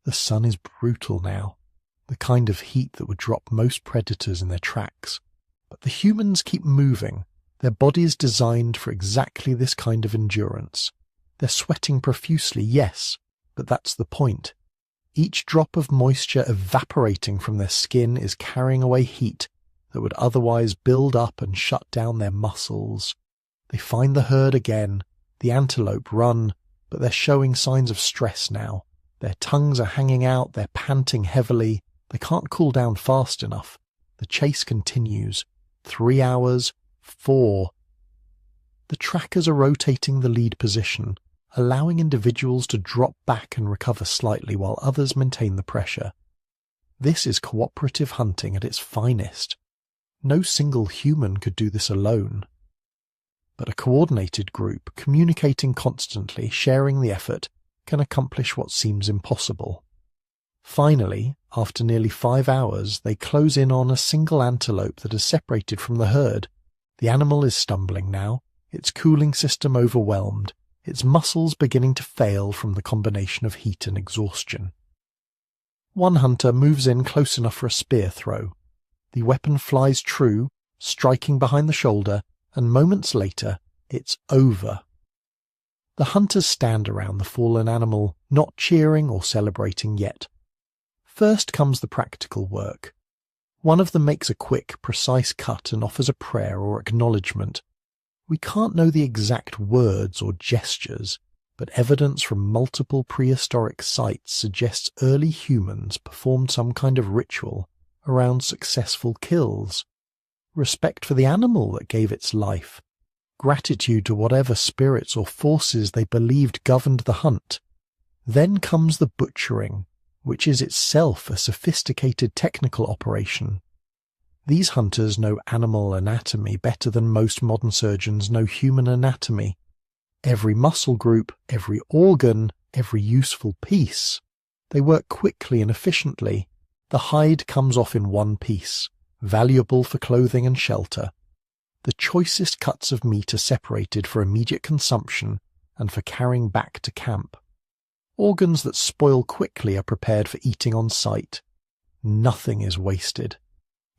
Speaker 1: The sun is brutal now, the kind of heat that would drop most predators in their tracks. But the humans keep moving. Their bodies designed for exactly this kind of endurance. They're sweating profusely, yes, but that's the point. Each drop of moisture evaporating from their skin is carrying away heat that would otherwise build up and shut down their muscles. They find the herd again. The antelope run, but they're showing signs of stress now. Their tongues are hanging out, they're panting heavily. They can't cool down fast enough. The chase continues. 3 hours, 4. The trackers are rotating the lead position, allowing individuals to drop back and recover slightly while others maintain the pressure. This is cooperative hunting at its finest. No single human could do this alone. But a coordinated group, communicating constantly, sharing the effort, can accomplish what seems impossible. Finally, after nearly 5 hours, they close in on a single antelope that is separated from the herd. The animal is stumbling now, its cooling system overwhelmed, its muscles beginning to fail from the combination of heat and exhaustion. One hunter moves in close enough for a spear throw. The weapon flies true, striking behind the shoulder, and moments later, it's over. The hunters stand around the fallen animal, not cheering or celebrating yet. First comes the practical work. One of them makes a quick, precise cut and offers a prayer or acknowledgement. We can't know the exact words or gestures, but evidence from multiple prehistoric sites suggests early humans performed some kind of ritual around successful kills. Respect for the animal that gave its life. Gratitude to whatever spirits or forces they believed governed the hunt. Then comes the butchering, which is itself a sophisticated technical operation. These hunters know animal anatomy better than most modern surgeons know human anatomy. Every muscle group, every organ, every useful piece. They work quickly and efficiently. The hide comes off in one piece, valuable for clothing and shelter. The choicest cuts of meat are separated for immediate consumption and for carrying back to camp. Organs that spoil quickly are prepared for eating on site. Nothing is wasted.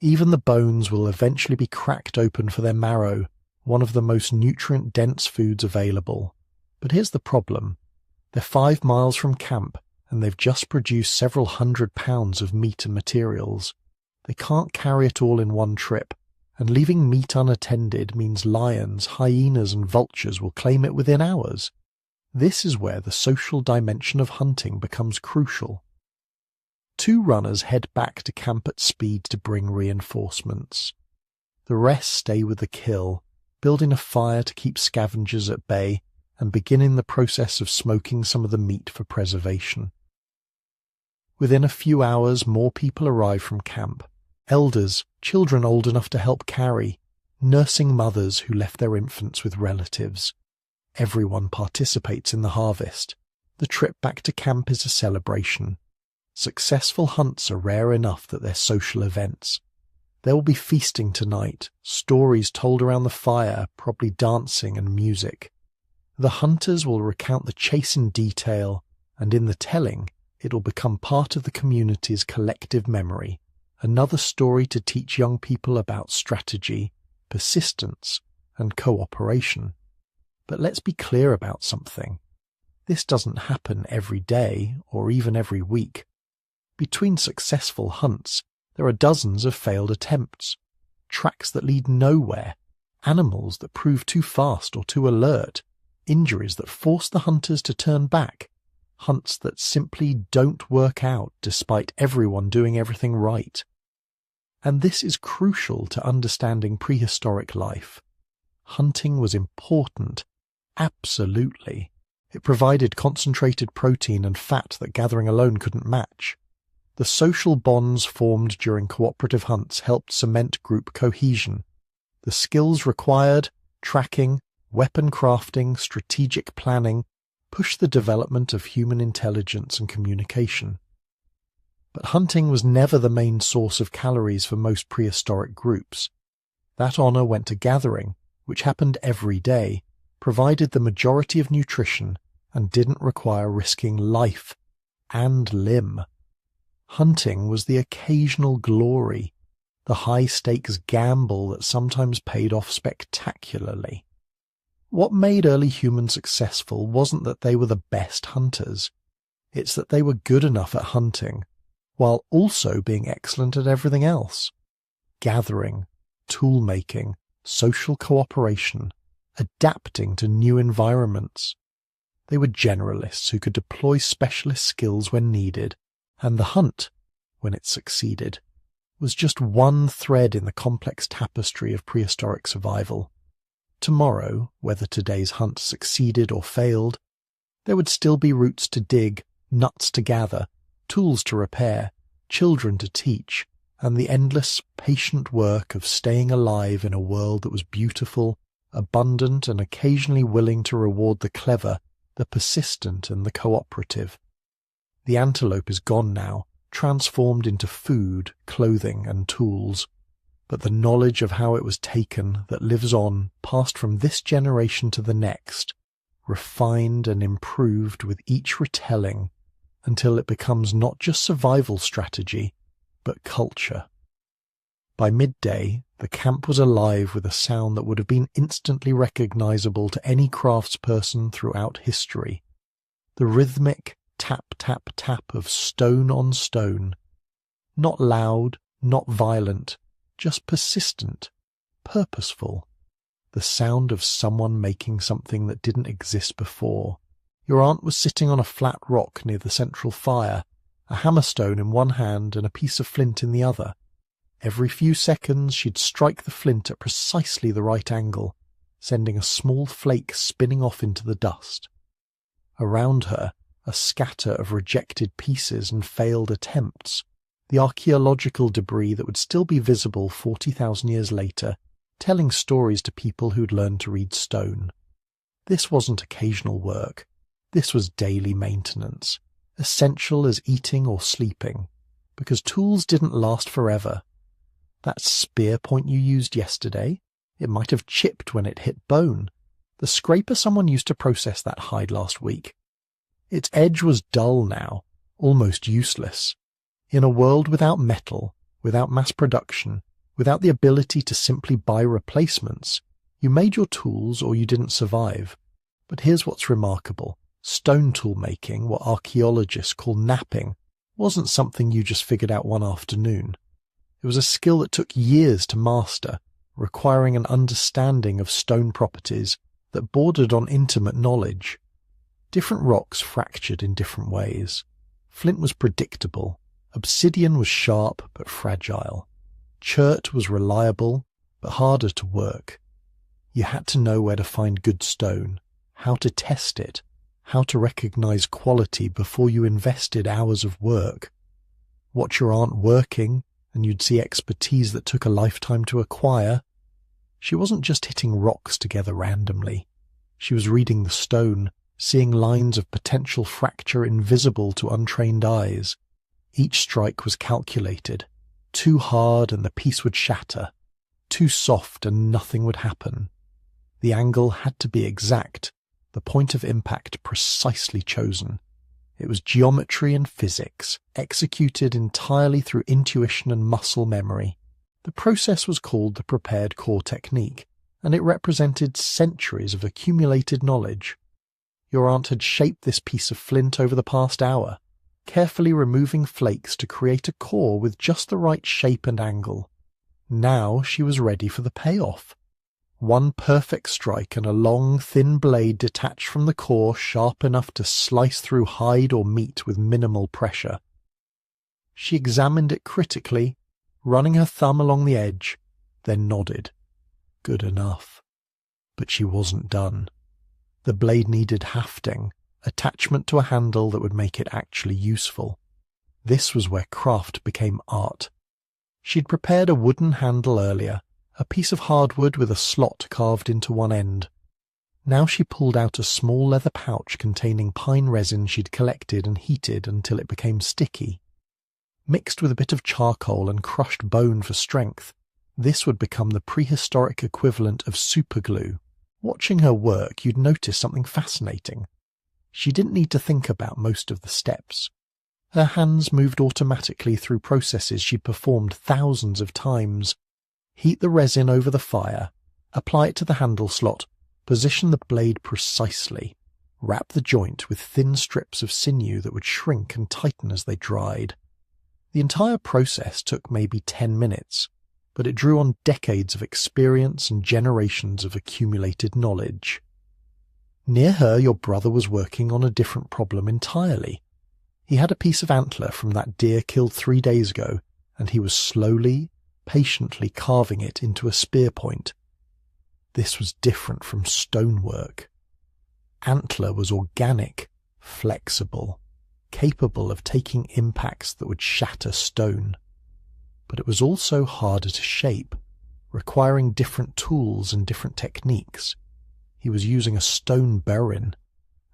Speaker 1: Even the bones will eventually be cracked open for their marrow, one of the most nutrient-dense foods available. But here's the problem. They're 5 miles from camp, and they've just produced several 100 pounds of meat and materials. They can't carry it all in one trip, and leaving meat unattended means lions, hyenas and vultures will claim it within hours. This is where the social dimension of hunting becomes crucial. 2 runners head back to camp at speed to bring reinforcements. The rest stay with the kill, building a fire to keep scavengers at bay and beginning the process of smoking some of the meat for preservation. Within a few hours, more people arrive from camp. Elders, children old enough to help carry, nursing mothers who left their infants with relatives. Everyone participates in the harvest. The trip back to camp is a celebration. Successful hunts are rare enough that they're social events. There will be feasting tonight, stories told around the fire, probably dancing and music. The hunters will recount the chase in detail, and in the telling, it will become part of the community's collective memory, another story to teach young people about strategy, persistence, and cooperation. But let's be clear about something. This doesn't happen every day or even every week. Between successful hunts, there are dozens of failed attempts, tracks that lead nowhere, animals that prove too fast or too alert, injuries that force the hunters to turn back, hunts that simply don't work out despite everyone doing everything right. And this is crucial to understanding prehistoric life. Hunting was important, absolutely. It provided concentrated protein and fat that gathering alone couldn't match. The social bonds formed during cooperative hunts helped cement group cohesion. The skills required, tracking, weapon crafting, strategic planning, pushed the development of human intelligence and communication. But hunting was never the main source of calories for most prehistoric groups. That honor went to gathering, which happened every day, provided the majority of nutrition, and didn't require risking life and limb. Hunting was the occasional glory, the high-stakes gamble that sometimes paid off spectacularly. What made early humans successful wasn't that they were the best hunters. It's that they were good enough at hunting, while also being excellent at everything else. Gathering, tool-making, social cooperation, adapting to new environments. They were generalists who could deploy specialist skills when needed, and the hunt, when it succeeded, was just one thread in the complex tapestry of prehistoric survival. Tomorrow, whether today's hunt succeeded or failed, there would still be roots to dig, nuts to gather, tools to repair, children to teach, and the endless, patient work of staying alive in a world that was beautiful, abundant, and occasionally willing to reward the clever, the persistent, and the cooperative. The antelope is gone now, transformed into food, clothing, and tools. But the knowledge of how it was taken that lives on, passed from this generation to the next, refined and improved with each retelling, until it becomes not just survival strategy, but culture. By midday, the camp was alive with a sound that would have been instantly recognizable to any craftsperson throughout history. The rhythmic tap, tap, tap of stone on stone. Not loud, not violent, just persistent, purposeful. The sound of someone making something that didn't exist before. Your aunt was sitting on a flat rock near the central fire, a hammerstone in one hand and a piece of flint in the other. Every few seconds she'd strike the flint at precisely the right angle, sending a small flake spinning off into the dust. Around her, a scatter of rejected pieces and failed attempts, the archaeological debris that would still be visible 40,000 years later, telling stories to people who'd learned to read stone. This wasn't occasional work. This was daily maintenance, essential as eating or sleeping, because tools didn't last forever. That spear point you used yesterday, it might have chipped when it hit bone. The scraper someone used to process that hide last week. Its edge was dull now, almost useless. In a world without metal, without mass production, without the ability to simply buy replacements, you made your tools or you didn't survive. But here's what's remarkable. Stone tool making, what archaeologists call knapping, wasn't something you just figured out one afternoon. It was a skill that took years to master, requiring an understanding of stone properties that bordered on intimate knowledge. Different rocks fractured in different ways. Flint was predictable. Obsidian was sharp but fragile. Chert was reliable but harder to work. You had to know where to find good stone, how to test it, how to recognize quality before you invested hours of work. Watch your aunt working, and you'd see expertise that took a lifetime to acquire. She wasn't just hitting rocks together randomly. She was reading the stone, seeing lines of potential fracture invisible to untrained eyes. Each strike was calculated. Too hard and the piece would shatter. Too soft and nothing would happen. The angle had to be exact, the point of impact precisely chosen. It was geometry and physics, executed entirely through intuition and muscle memory. The process was called the prepared core technique, and it represented centuries of accumulated knowledge. Your aunt had shaped this piece of flint over the past hour, carefully removing flakes to create a core with just the right shape and angle. Now she was ready for the payoff. One perfect strike and a long, thin blade detached from the core sharp enough to slice through hide or meat with minimal pressure. She examined it critically, running her thumb along the edge, then nodded. Good enough. But she wasn't done. The blade needed hafting, attachment to a handle that would make it actually useful. This was where craft became art. She'd prepared a wooden handle earlier, a piece of hardwood with a slot carved into one end. Now she pulled out a small leather pouch containing pine resin she'd collected and heated until it became sticky. Mixed with a bit of charcoal and crushed bone for strength, this would become the prehistoric equivalent of superglue. Watching her work, you'd notice something fascinating. She didn't need to think about most of the steps. Her hands moved automatically through processes she'd performed thousands of times. Heat the resin over the fire, apply it to the handle slot, position the blade precisely, wrap the joint with thin strips of sinew that would shrink and tighten as they dried. The entire process took maybe 10 minutes, but it drew on decades of experience and generations of accumulated knowledge. Near her, your brother was working on a different problem entirely. He had a piece of antler from that deer killed 3 days ago, and he was slowly, patiently carving it into a spear point. This was different from stonework. Antler was organic, flexible, capable of taking impacts that would shatter stone. But it was also harder to shape, requiring different tools and different techniques. He was using a stone burin,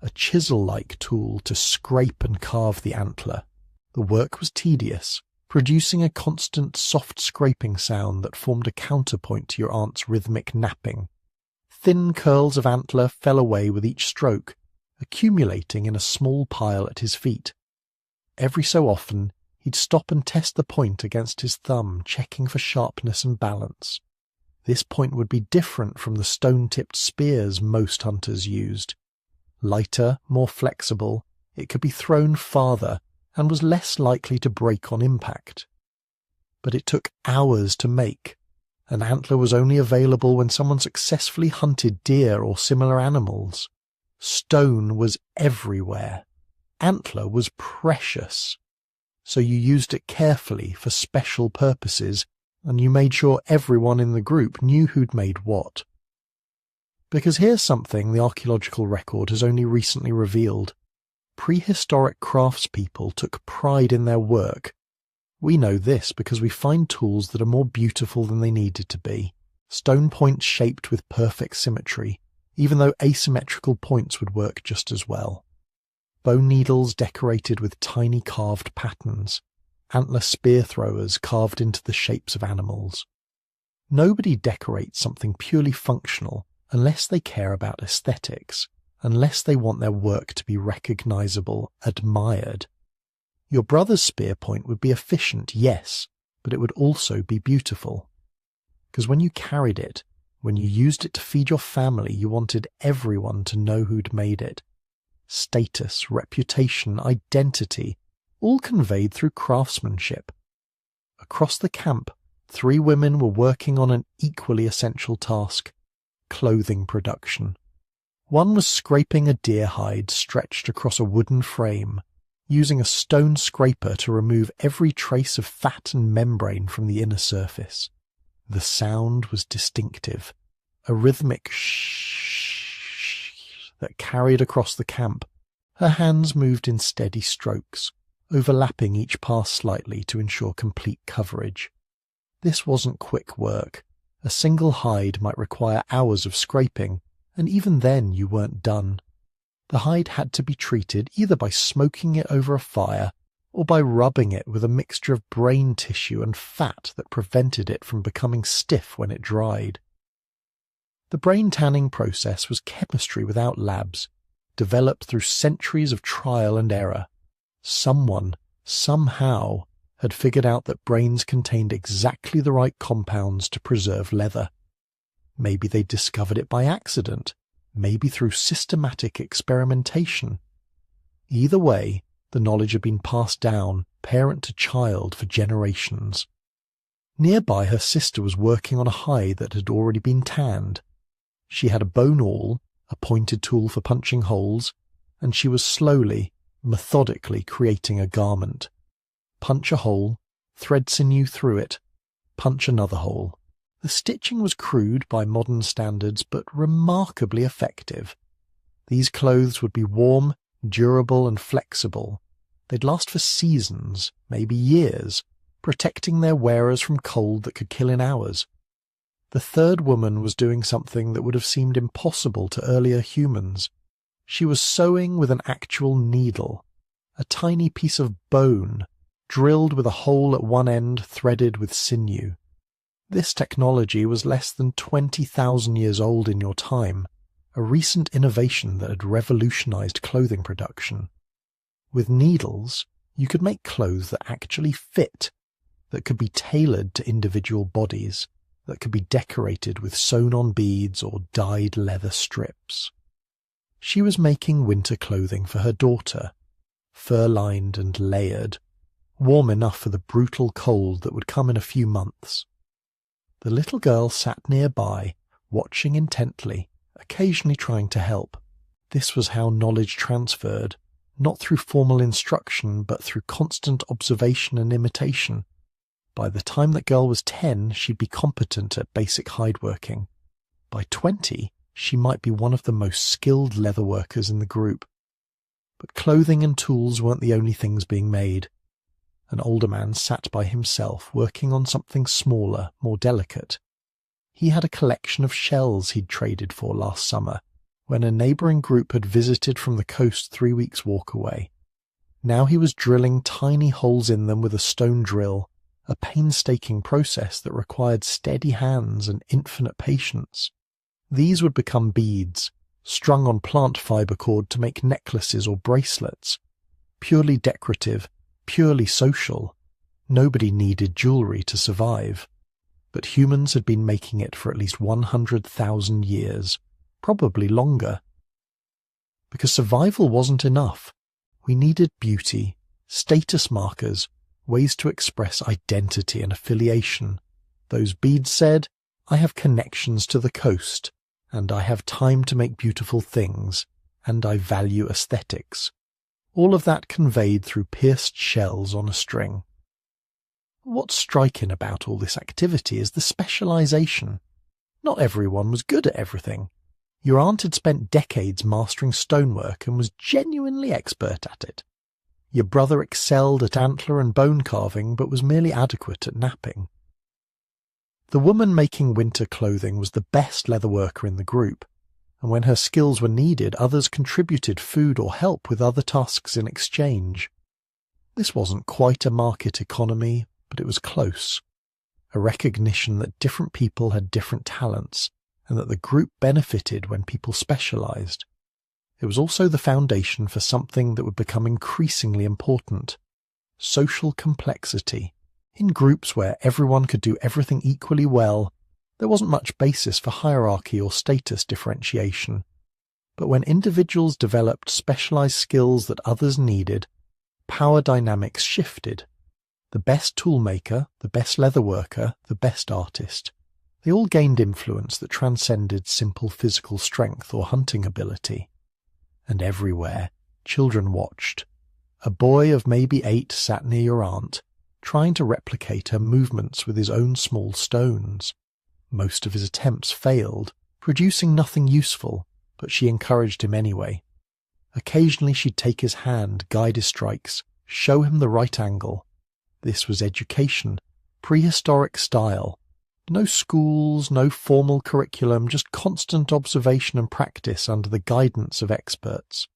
Speaker 1: a chisel-like tool to scrape and carve the antler. The work was tedious, producing a constant soft scraping sound that formed a counterpoint to your aunt's rhythmic napping. Thin curls of antler fell away with each stroke, accumulating in a small pile at his feet. Every so often, he'd stop and test the point against his thumb, checking for sharpness and balance. This point would be different from the stone-tipped spears most hunters used. Lighter, more flexible, it could be thrown farther and was less likely to break on impact. But it took hours to make. An antler was only available when someone successfully hunted deer or similar animals. Stone was everywhere. Antler was precious. So you used it carefully for special purposes, and you made sure everyone in the group knew who'd made what. Because here's something the archaeological record has only recently revealed. Prehistoric craftspeople took pride in their work. We know this because we find tools that are more beautiful than they needed to be. Stone points shaped with perfect symmetry, even though asymmetrical points would work just as well. Bone needles decorated with tiny carved patterns. Antler spear throwers carved into the shapes of animals. Nobody decorates something purely functional unless they care about aesthetics, unless they want their work to be recognizable, admired. Your brother's spear point would be efficient, yes, but it would also be beautiful. Because when you carried it, when you used it to feed your family, you wanted everyone to know who'd made it. Status, reputation, identity, all conveyed through craftsmanship. Across the camp, 3 women were working on an equally essential task: clothing production. One was scraping a deer hide stretched across a wooden frame, using a stone scraper to remove every trace of fat and membrane from the inner surface. The sound was distinctive, a rhythmic shh that carried across the camp. Her hands moved in steady strokes, overlapping each pass slightly to ensure complete coverage. This wasn't quick work. A single hide might require hours of scraping, and even then you weren't done. The hide had to be treated either by smoking it over a fire or by rubbing it with a mixture of brain tissue and fat that prevented it from becoming stiff when it dried. The brain tanning process was chemistry without labs, developed through centuries of trial and error. Someone, somehow, had figured out that brains contained exactly the right compounds to preserve leather. Maybe they discovered it by accident, maybe through systematic experimentation. Either way, the knowledge had been passed down, parent to child, for generations. Nearby, her sister was working on a hide that had already been tanned. She had a bone awl, a pointed tool for punching holes, and she was slowly, methodically creating a garment. Punch a hole, thread sinew through it, punch another hole. The stitching was crude by modern standards, but remarkably effective. These clothes would be warm, durable and flexible. They'd last for seasons, maybe years, protecting their wearers from cold that could kill in hours. The third woman was doing something that would have seemed impossible to earlier humans. She was sewing with an actual needle, a tiny piece of bone, drilled with a hole at one end threaded with sinew. This technology was less than 20,000 years old in your time, a recent innovation that had revolutionized clothing production. With needles, you could make clothes that actually fit, that could be tailored to individual bodies, that could be decorated with sewn-on beads or dyed leather strips. She was making winter clothing for her daughter, fur-lined and layered, warm enough for the brutal cold that would come in a few months. The little girl sat nearby, watching intently, occasionally trying to help. This was how knowledge transferred, not through formal instruction, but through constant observation and imitation. By the time that girl was 10, she'd be competent at basic hideworking. By 20, she might be one of the most skilled leatherworkers in the group. But clothing and tools weren't the only things being made. An older man sat by himself, working on something smaller, more delicate. He had a collection of shells he'd traded for last summer, when a neighbouring group had visited from the coast 3 weeks' walk away. Now he was drilling tiny holes in them with a stone drill, a painstaking process that required steady hands and infinite patience. These would become beads, strung on plant fibre cord to make necklaces or bracelets. Purely decorative, purely social. Nobody needed jewellery to survive. But humans had been making it for at least 100,000 years, probably longer. Because survival wasn't enough. We needed beauty, status markers, ways to express identity and affiliation. Those beads said, I have connections to the coast, and I have time to make beautiful things, and I value aesthetics. All of that conveyed through pierced shells on a string. What's striking about all this activity is the specialization. Not everyone was good at everything. Your aunt had spent decades mastering stonework and was genuinely expert at it. Your brother excelled at antler and bone carving but was merely adequate at napping. The woman making winter clothing was the best leatherworker in the group, and when her skills were needed, others contributed food or help with other tasks in exchange. This wasn't quite a market economy, but it was close. A recognition that different people had different talents, and that the group benefited when people specialized. It was also the foundation for something that would become increasingly important: social complexity. In groups where everyone could do everything equally well, there wasn't much basis for hierarchy or status differentiation. But when individuals developed specialized skills that others needed, power dynamics shifted. The best toolmaker, the best leatherworker, the best artist. They all gained influence that transcended simple physical strength or hunting ability. And everywhere, children watched. A boy of maybe 8 sat near your aunt, trying to replicate her movements with his own small stones. Most of his attempts failed, producing nothing useful, but she encouraged him anyway. Occasionally she'd take his hand, guide his strikes, show him the right angle. This was education, prehistoric style. No schools, no formal curriculum, just constant observation and practice under the guidance of experts.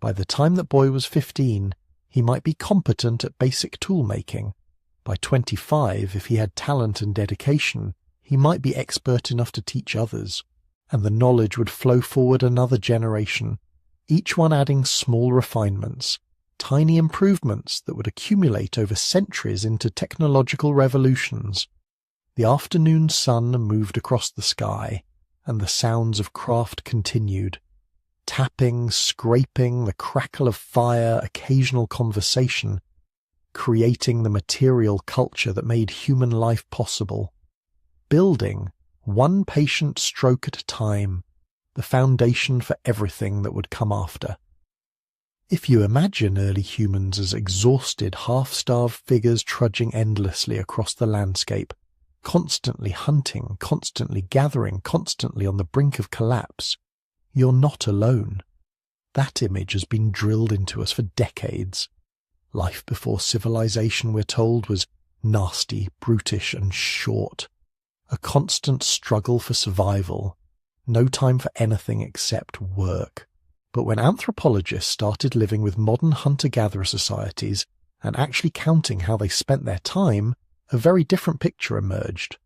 Speaker 1: By the time that boy was 15, he might be competent at basic tool making. By 25, if he had talent and dedication, he might be expert enough to teach others, and the knowledge would flow forward another generation, each one adding small refinements, tiny improvements that would accumulate over centuries into technological revolutions. The afternoon sun moved across the sky, and the sounds of craft continued. Tapping, scraping, the crackle of fire, occasional conversation, creating the material culture that made human life possible. Building, one patient stroke at a time, the foundation for everything that would come after. If you imagine early humans as exhausted, half-starved figures trudging endlessly across the landscape, constantly hunting, constantly gathering, constantly on the brink of collapse, you're not alone. That image has been drilled into us for decades. Life before civilization, we're told, was nasty, brutish, and short. A constant struggle for survival. No time for anything except work. But when anthropologists started living with modern hunter-gatherer societies and actually counting how they spent their time, a very different picture emerged.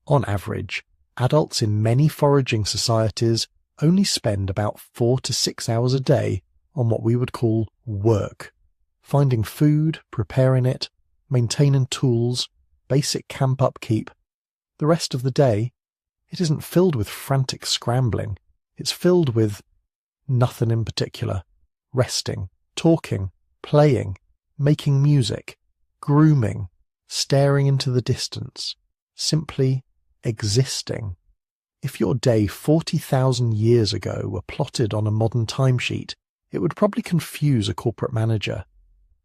Speaker 1: On average, adults in many foraging societies only spend about 4 to 6 hours a day on what we would call work. Finding food, preparing it, maintaining tools, basic camp upkeep. The rest of the day, it isn't filled with frantic scrambling. It's filled with nothing in particular. Resting, talking, playing, making music, grooming, staring into the distance, simply existing. If your day 40,000 years ago were plotted on a modern timesheet, it would probably confuse a corporate manager.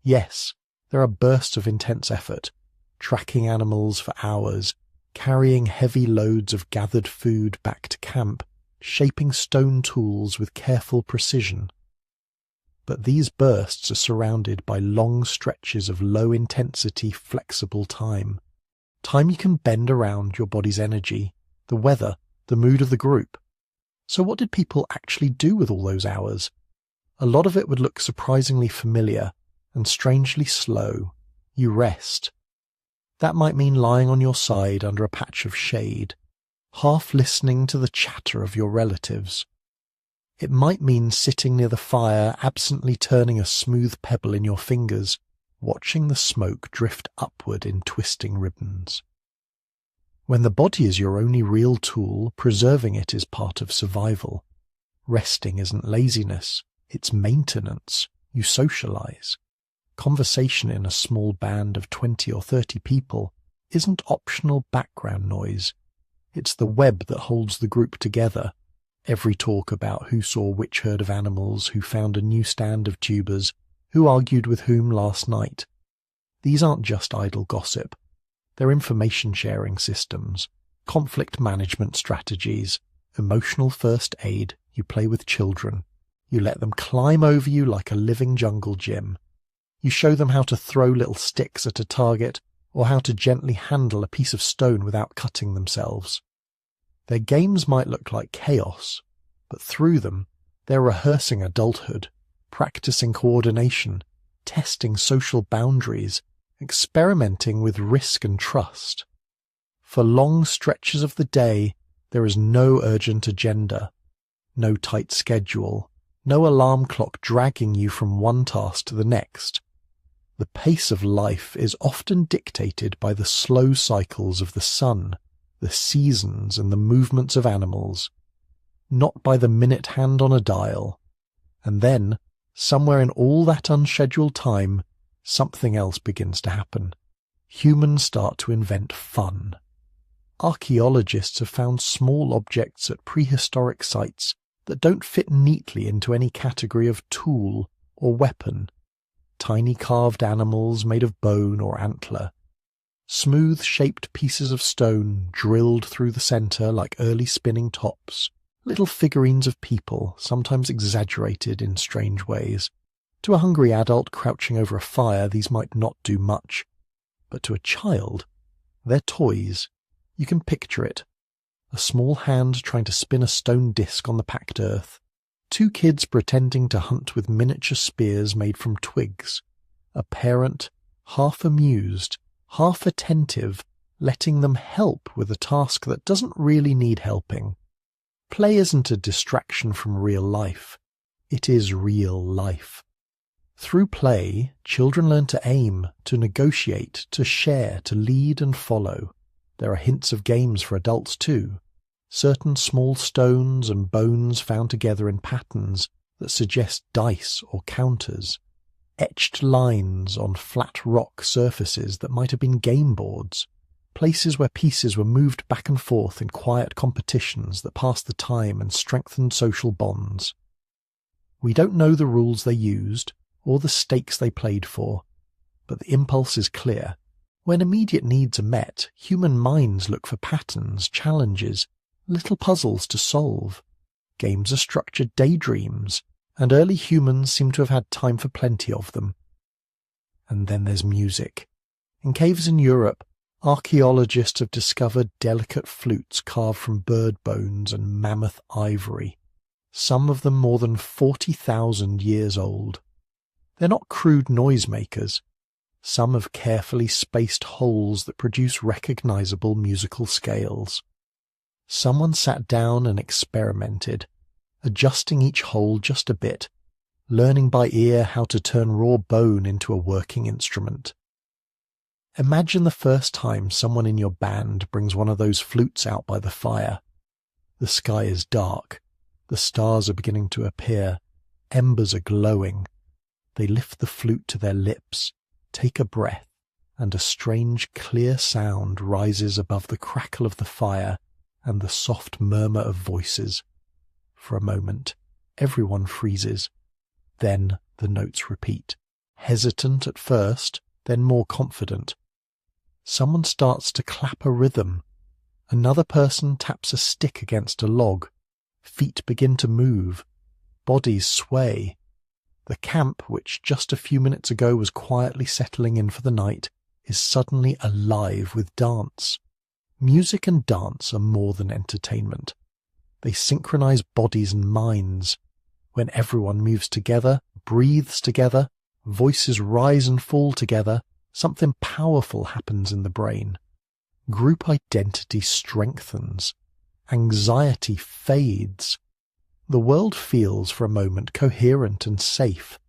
Speaker 1: Yes, there are bursts of intense effort, tracking animals for hours, carrying heavy loads of gathered food back to camp, shaping stone tools with careful precision. But these bursts are surrounded by long stretches of low-intensity, flexible time. Time you can bend around your body's energy, the weather, the mood of the group. So what did people actually do with all those hours? A lot of it would look surprisingly familiar and strangely slow. You rest. That might mean lying on your side under a patch of shade, half listening to the chatter of your relatives. It might mean sitting near the fire, absently turning a smooth pebble in your fingers, watching the smoke drift upward in twisting ribbons. When the body is your only real tool, preserving it is part of survival. Resting isn't laziness, it's maintenance. You socialize. Conversation in a small band of 20 or 30 people isn't optional background noise. It's the web that holds the group together. Every talk about who saw which herd of animals, who found a new stand of tubers, who argued with whom last night. These aren't just idle gossip. They're information-sharing systems, conflict management strategies, Emotional first aid. You play with children. You let them climb over you like a living jungle gym. You show them how to throw little sticks at a target or how to gently handle a piece of stone without cutting themselves. Their games might look like chaos, but through them, they're rehearsing adulthood, practicing coordination, testing social boundaries, experimenting with risk and trust. For long stretches of the day, there is no urgent agenda, no tight schedule, no alarm clock dragging you from one task to the next. The pace of life is often dictated by the slow cycles of the sun, the seasons and the movements of animals, not by the minute hand on a dial. And then, somewhere in all that unscheduled time, something else begins to happen. Humans start to invent fun. Archaeologists have found small objects at prehistoric sites that don't fit neatly into any category of tool or weapon. Tiny carved animals made of bone or antler. Smooth-shaped pieces of stone drilled through the centre like early spinning tops. Little figurines of people, sometimes exaggerated in strange ways. To a hungry adult crouching over a fire, these might not do much. But to a child, they're toys. You can picture it. A small hand trying to spin a stone disc on the packed earth. Two kids pretending to hunt with miniature spears made from twigs. A parent, half amused, half attentive, letting them help with a task that doesn't really need helping. Play isn't a distraction from real life. It is real life. Through play, children learn to aim, to negotiate, to share, to lead and follow. There are hints of games for adults too. Certain small stones and bones found together in patterns that suggest dice or counters. Etched lines on flat rock surfaces that might have been game boards. Places where pieces were moved back and forth in quiet competitions that passed the time and strengthened social bonds. We don't know the rules they used or the stakes they played for, but the impulse is clear. When immediate needs are met, human minds look for patterns, challenges, little puzzles to solve. Games are structured daydreams, and early humans seem to have had time for plenty of them. And then there's music. In caves in Europe, archaeologists have discovered delicate flutes carved from bird bones and mammoth ivory, some of them more than 40,000 years old. They're not crude noisemakers. Some have carefully spaced holes that produce recognizable musical scales. Someone sat down and experimented, adjusting each hole just a bit, learning by ear how to turn raw bone into a working instrument. Imagine the first time someone in your band brings one of those flutes out by the fire. The sky is dark. The stars are beginning to appear. Embers are glowing. They lift the flute to their lips, take a breath, and a strange, clear sound rises above the crackle of the fire and the soft murmur of voices. For a moment, everyone freezes. Then the notes repeat, hesitant at first, then more confident. Someone starts to clap a rhythm. Another person taps a stick against a log. Feet begin to move. Bodies sway. The camp, which just a few minutes ago was quietly settling in for the night, is suddenly alive with dance. Music and dance are more than entertainment. They synchronize bodies and minds. When everyone moves together, breathes together, voices rise and fall together, something powerful happens in the brain. Group identity strengthens. Anxiety fades. The world feels for a moment coherent and safe.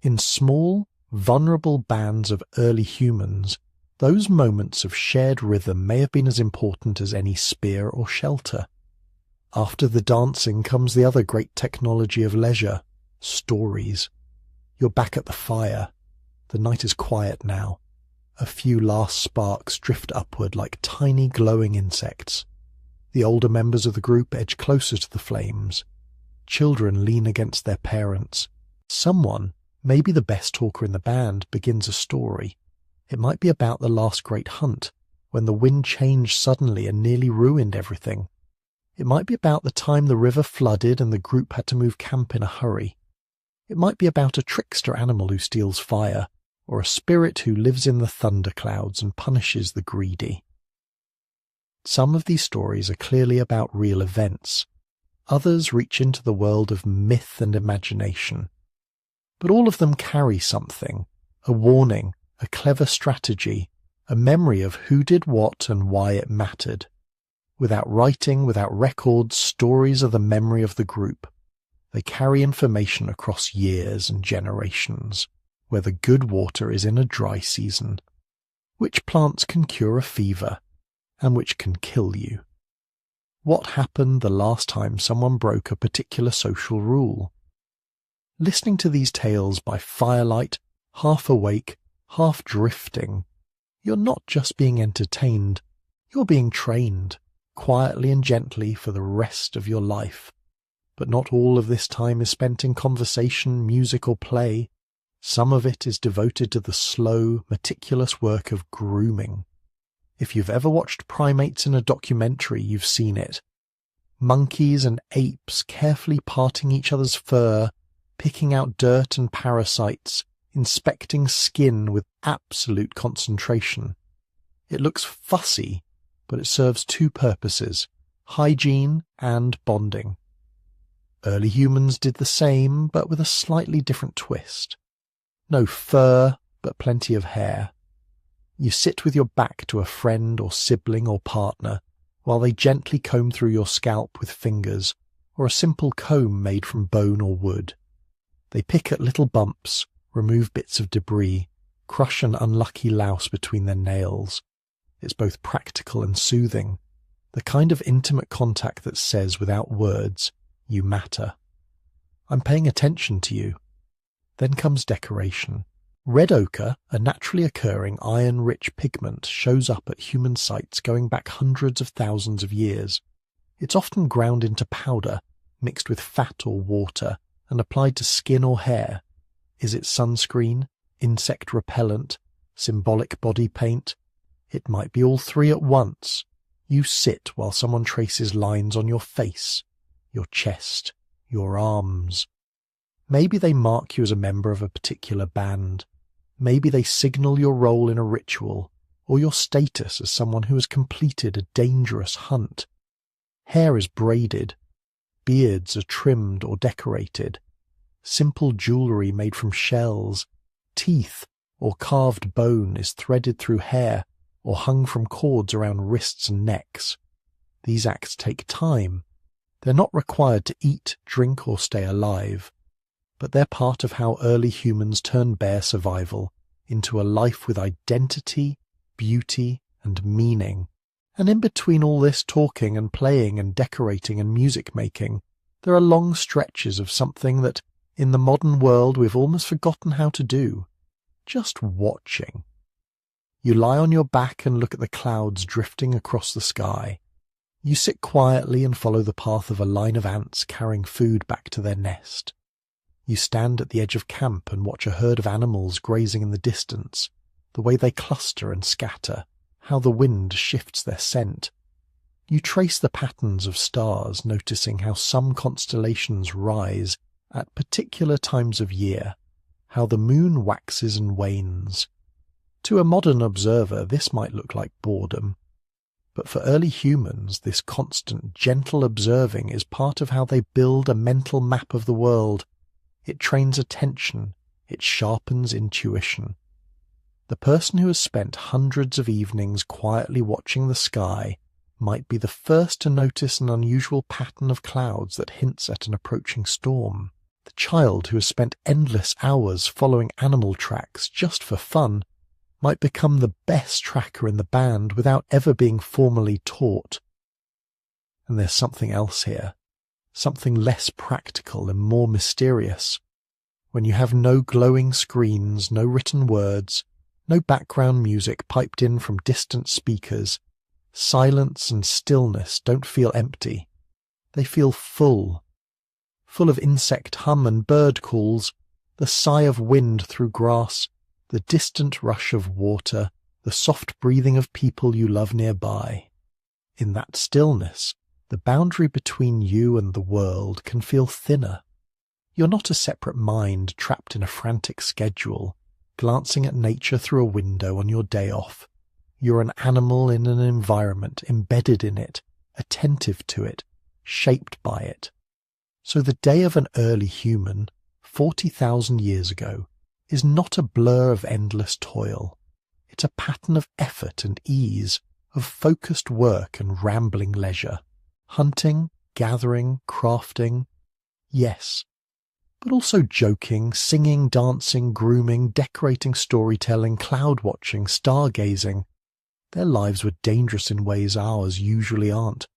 Speaker 1: In small, vulnerable bands of early humans, those moments of shared rhythm may have been as important as any spear or shelter. After the dancing comes the other great technology of leisure, stories. You're back at the fire. The night is quiet now. A few last sparks drift upward like tiny glowing insects. The older members of the group edge closer to the flames. Children lean against their parents. Someone, maybe the best talker in the band, begins a story. It might be about the last great hunt, when the wind changed suddenly and nearly ruined everything. It might be about the time the river flooded and the group had to move camp in a hurry. It might be about a trickster animal who steals fire, or a spirit who lives in the thunderclouds and punishes the greedy. Some of these stories are clearly about real events. Others reach into the world of myth and imagination. But all of them carry something, a warning, a clever strategy, a memory of who did what and why it mattered. Without writing, without records, stories are the memory of the group. They carry information across years and generations, where the good water is in a dry season, which plants can cure a fever, and which can kill you. What happened the last time someone broke a particular social rule? Listening to these tales by firelight, half awake, half drifting, you're not just being entertained, you're being trained, quietly and gently for the rest of your life. But not all of this time is spent in conversation, music, or play. Some of it is devoted to the slow, meticulous work of grooming. If you've ever watched primates in a documentary, you've seen it. Monkeys and apes carefully parting each other's fur, picking out dirt and parasites, inspecting skin with absolute concentration. It looks fussy, but it serves two purposes, hygiene and bonding. Early humans did the same, but with a slightly different twist. No fur, but plenty of hair. You sit with your back to a friend or sibling or partner, while they gently comb through your scalp with fingers, or a simple comb made from bone or wood. They pick at little bumps, remove bits of debris, crush an unlucky louse between their nails. It's both practical and soothing, the kind of intimate contact that says without words, you matter. I'm paying attention to you. Then comes decoration. Red ochre, a naturally occurring iron-rich pigment, shows up at human sites going back hundreds of thousands of years. It's often ground into powder, mixed with fat or water, and applied to skin or hair. Is it sunscreen, insect repellent, symbolic body paint? It might be all three at once. You sit while someone traces lines on your face, your chest, your arms. Maybe they mark you as a member of a particular band. Maybe they signal your role in a ritual, or your status as someone who has completed a dangerous hunt. Hair is braided. Beards are trimmed or decorated. Simple jewellery made from shells. Teeth or carved bone is threaded through hair or hung from cords around wrists and necks. These acts take time. They're not required to eat, drink, or stay alive, but they're part of how early humans turned bare survival into a life with identity, beauty, and meaning. And in between all this talking and playing and decorating and music making, there are long stretches of something that, in the modern world, we've almost forgotten how to do. Just watching. You lie on your back and look at the clouds drifting across the sky. You sit quietly and follow the path of a line of ants carrying food back to their nest. You stand at the edge of camp and watch a herd of animals grazing in the distance, the way they cluster and scatter, how the wind shifts their scent. You trace the patterns of stars, noticing how some constellations rise at particular times of year, how the moon waxes and wanes. To a modern observer, this might look like boredom. But for early humans, this constant, gentle observing is part of how they build a mental map of the world. It trains attention. It sharpens intuition. The person who has spent hundreds of evenings quietly watching the sky might be the first to notice an unusual pattern of clouds that hints at an approaching storm. The child who has spent endless hours following animal tracks just for fun might become the best tracker in the band without ever being formally taught. And there's something else here, something less practical and more mysterious. When you have no glowing screens, no written words, no background music piped in from distant speakers, silence and stillness don't feel empty. They feel full of insect hum and bird calls, the sigh of wind through grass, the distant rush of water, the soft breathing of people you love nearby. In that stillness, the boundary between you and the world can feel thinner. You're not a separate mind trapped in a frantic schedule, glancing at nature through a window on your day off. You're an animal in an environment, embedded in it, attentive to it, shaped by it. So the day of an early human, 40,000 years ago, is not a blur of endless toil. It's a pattern of effort and ease, of focused work and rambling leisure. Hunting, gathering, crafting. Yes. But also joking, singing, dancing, grooming, decorating, storytelling, cloud-watching, stargazing. Their lives were dangerous in ways ours usually aren't.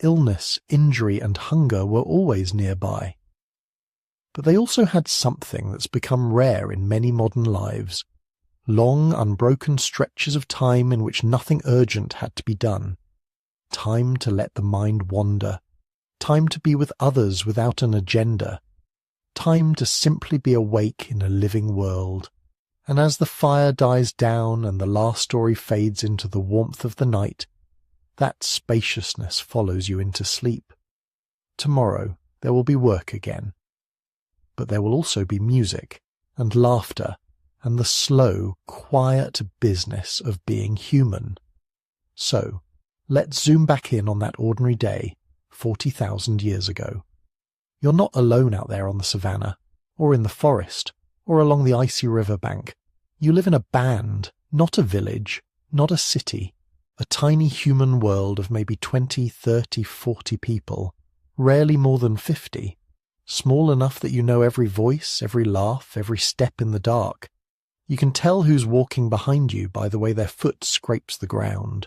Speaker 1: Illness, injury, and hunger were always nearby. But they also had something that's become rare in many modern lives. Long, unbroken stretches of time in which nothing urgent had to be done. Time to let the mind wander. Time to be with others without an agenda. Time to simply be awake in a living world. And as the fire dies down and the last story fades into the warmth of the night, that spaciousness follows you into sleep. Tomorrow there will be work again. But there will also be music and laughter and the slow, quiet business of being human. So, let's zoom back in on that ordinary day, 40,000 years ago. You're not alone out there on the savannah, or in the forest, or along the icy riverbank. You live in a band, not a village, not a city, a tiny human world of maybe 20, 30, 40 people, rarely more than 50, small enough that you know every voice, every laugh, every step in the dark. You can tell who's walking behind you by the way their foot scrapes the ground.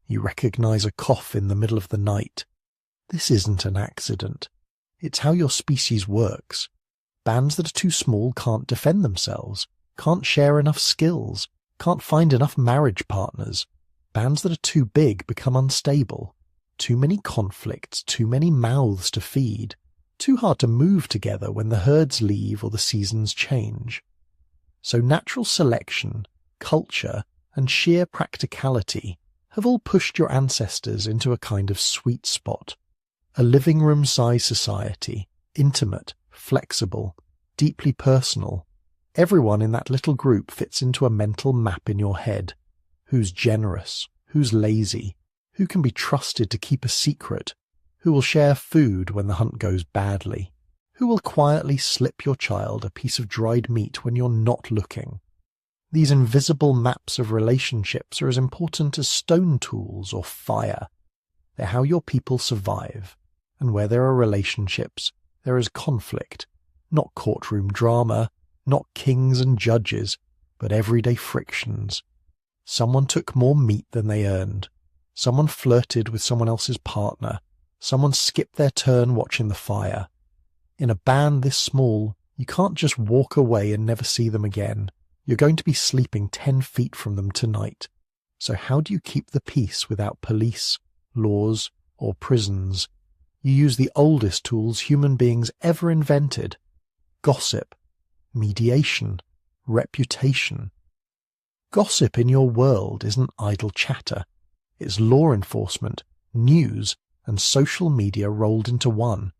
Speaker 1: You recognize a cough in the middle of the night. This isn't an accident. It's how your species works. Bands that are too small can't defend themselves, can't share enough skills, can't find enough marriage partners. Bands that are too big become unstable. Too many conflicts, too many mouths to feed. Too hard to move together when the herds leave or the seasons change. So natural selection, culture, and sheer practicality have all pushed your ancestors into a kind of sweet spot. A living room-size society, intimate, flexible, deeply personal. Everyone in that little group fits into a mental map in your head. Who's generous? Who's lazy? Who can be trusted to keep a secret? Who will share food when the hunt goes badly? Who will quietly slip your child a piece of dried meat when you're not looking? These invisible maps of relationships are as important as stone tools or fire. They're how your people survive. And where there are relationships, there is conflict. Not courtroom drama, not kings and judges, but everyday frictions. Someone took more meat than they earned. Someone flirted with someone else's partner. Someone skipped their turn watching the fire. In a band this small, you can't just walk away and never see them again. You're going to be sleeping 10 feet from them tonight. So how do you keep the peace without police, laws, or prisons? You use the oldest tools human beings ever invented. Gossip, mediation, reputation. Gossip in your world isn't idle chatter. It's law enforcement, news, and social media rolled into one.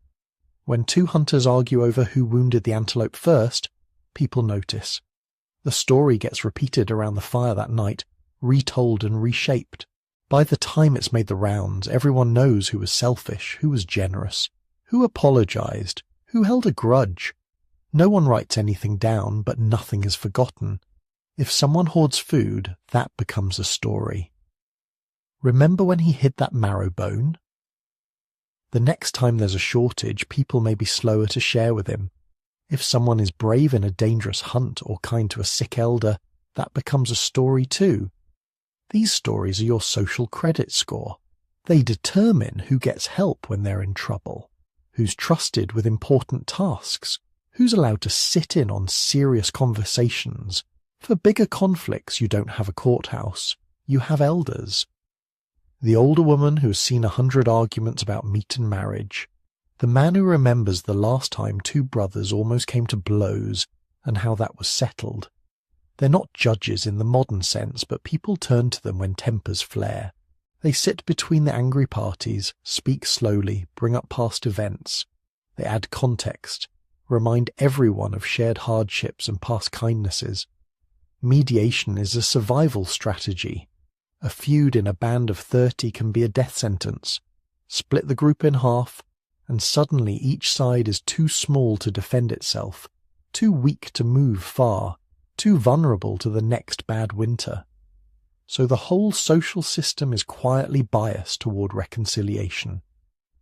Speaker 1: When two hunters argue over who wounded the antelope first, people notice. The story gets repeated around the fire that night, retold and reshaped. By the time it's made the rounds, everyone knows who was selfish, who was generous, who apologized, who held a grudge. No one writes anything down, but nothing is forgotten. If someone hoards food, that becomes a story. Remember when he hid that marrow bone? The next time there's a shortage, people may be slower to share with him. If someone is brave in a dangerous hunt or kind to a sick elder, that becomes a story too. These stories are your social credit score. They determine who gets help when they're in trouble, who's trusted with important tasks, who's allowed to sit in on serious conversations. For bigger conflicts, you don't have a courthouse. You have elders. The older woman who has seen 100 arguments about meat and marriage. The man who remembers the last time two brothers almost came to blows and how that was settled. They're not judges in the modern sense, but people turn to them when tempers flare. They sit between the angry parties, speak slowly, bring up past events. They add context, remind everyone of shared hardships and past kindnesses. Mediation is a survival strategy. A feud in a band of 30 can be a death sentence. Split the group in half, and suddenly each side is too small to defend itself, too weak to move far, too vulnerable to the next bad winter. So the whole social system is quietly biased toward reconciliation.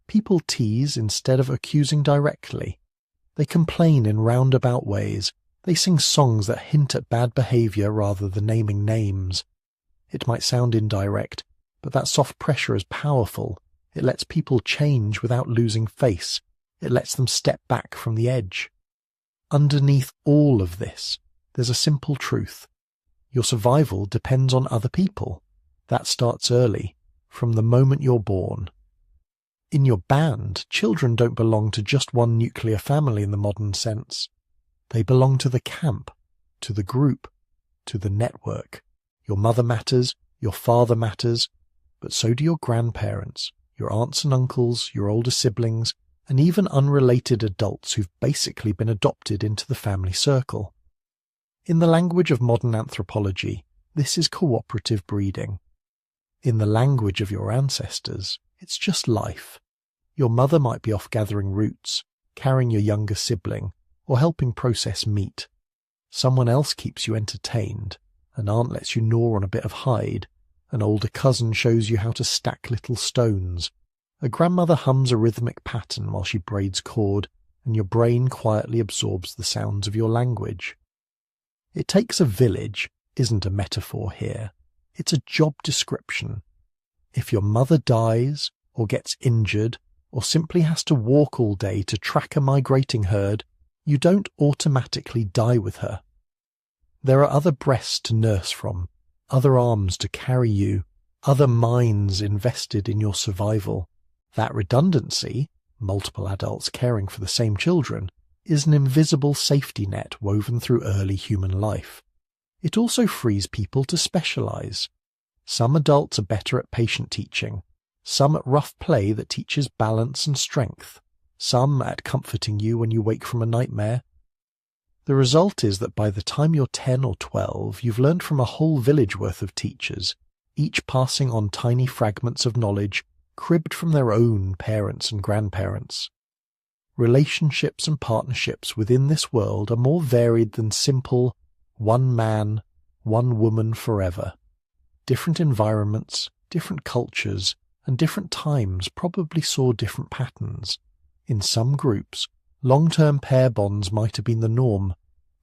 Speaker 1: People tease instead of accusing directly. They complain in roundabout ways. They sing songs that hint at bad behavior rather than naming names. It might sound indirect, but that soft pressure is powerful. It lets people change without losing face. It lets them step back from the edge. Underneath all of this, there's a simple truth. Your survival depends on other people. That starts early, from the moment you're born. In your band, children don't belong to just one nuclear family in the modern sense. They belong to the camp, to the group, to the network. Your mother matters, your father matters, but so do your grandparents, your aunts and uncles, your older siblings, and even unrelated adults who've basically been adopted into the family circle. In the language of modern anthropology, this is cooperative breeding. In the language of your ancestors, it's just life. Your mother might be off gathering roots, carrying your younger sibling, or helping process meat. Someone else keeps you entertained. An aunt lets you gnaw on a bit of hide. An older cousin shows you how to stack little stones. A grandmother hums a rhythmic pattern while she braids cord, and your brain quietly absorbs the sounds of your language. It takes a village isn't a metaphor here. It's a job description. If your mother dies, or gets injured, or simply has to walk all day to track a migrating herd, you don't automatically die with her. There are other breasts to nurse from, other arms to carry you, other minds invested in your survival. That redundancy, multiple adults caring for the same children, is an invisible safety net woven through early human life. It also frees people to specialize. Some adults are better at patient teaching, some at rough play that teaches balance and strength, some at comforting you when you wake from a nightmare. The result is that by the time you're 10 or 12, you've learned from a whole village worth of teachers, each passing on tiny fragments of knowledge cribbed from their own parents and grandparents. Relationships and partnerships within this world are more varied than simple one man, one woman forever. Different environments, different cultures, and different times probably saw different patterns. In some groups, long-term pair bonds might have been the norm,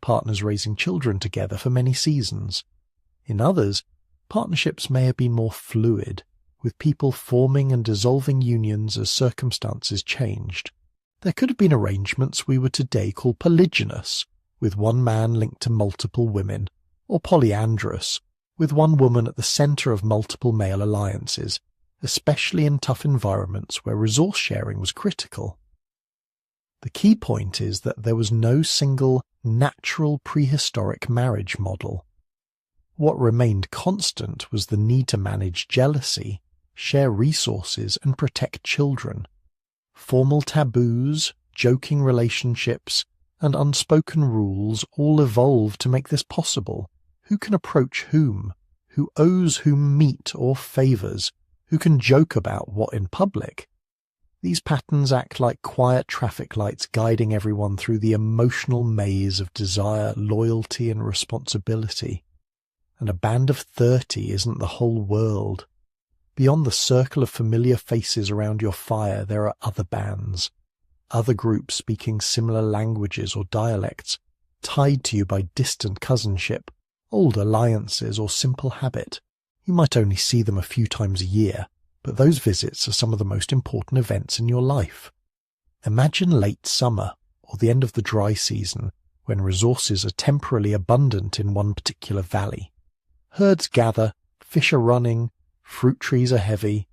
Speaker 1: partners raising children together for many seasons. In others, partnerships may have been more fluid, with people forming and dissolving unions as circumstances changed. There could have been arrangements we would today call polygynous, with one man linked to multiple women, or polyandrous, with one woman at the centre of multiple male alliances, especially in tough environments where resource sharing was critical. The key point is that there was no single natural prehistoric marriage model. What remained constant was the need to manage jealousy, share resources, and protect children. Formal taboos, joking relationships, and unspoken rules all evolved to make this possible. Who can approach whom? Who owes whom meat or favours? Who can joke about what in public? These patterns act like quiet traffic lights guiding everyone through the emotional maze of desire, loyalty, and responsibility. And a band of 30 isn't the whole world. Beyond the circle of familiar faces around your fire, there are other bands, other groups speaking similar languages or dialects, tied to you by distant cousinship, old alliances, or simple habit. You might only see them a few times a year, but those visits are some of the most important events in your life. Imagine late summer, or the end of the dry season, when resources are temporarily abundant in one particular valley. Herds gather, fish are running, fruit trees are heavy.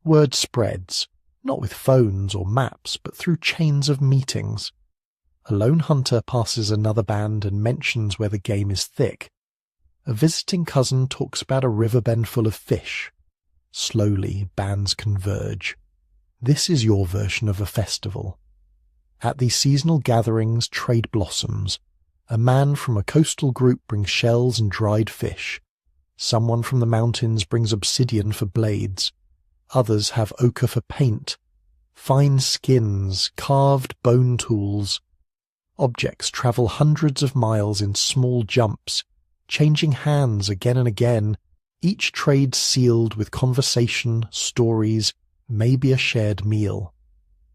Speaker 1: Word spreads, not with phones or maps, but through chains of meetings. A lone hunter passes another band and mentions where the game is thick. A visiting cousin talks about a riverbend full of fish. Slowly, bands converge. This is your version of a festival. At these seasonal gatherings, trade blossoms. A man from a coastal group brings shells and dried fish. Someone from the mountains brings obsidian for blades. Others have ochre for paint. Fine skins, carved bone tools. Objects travel hundreds of miles in small jumps, changing hands again and again, each trade sealed with conversation, stories, maybe a shared meal.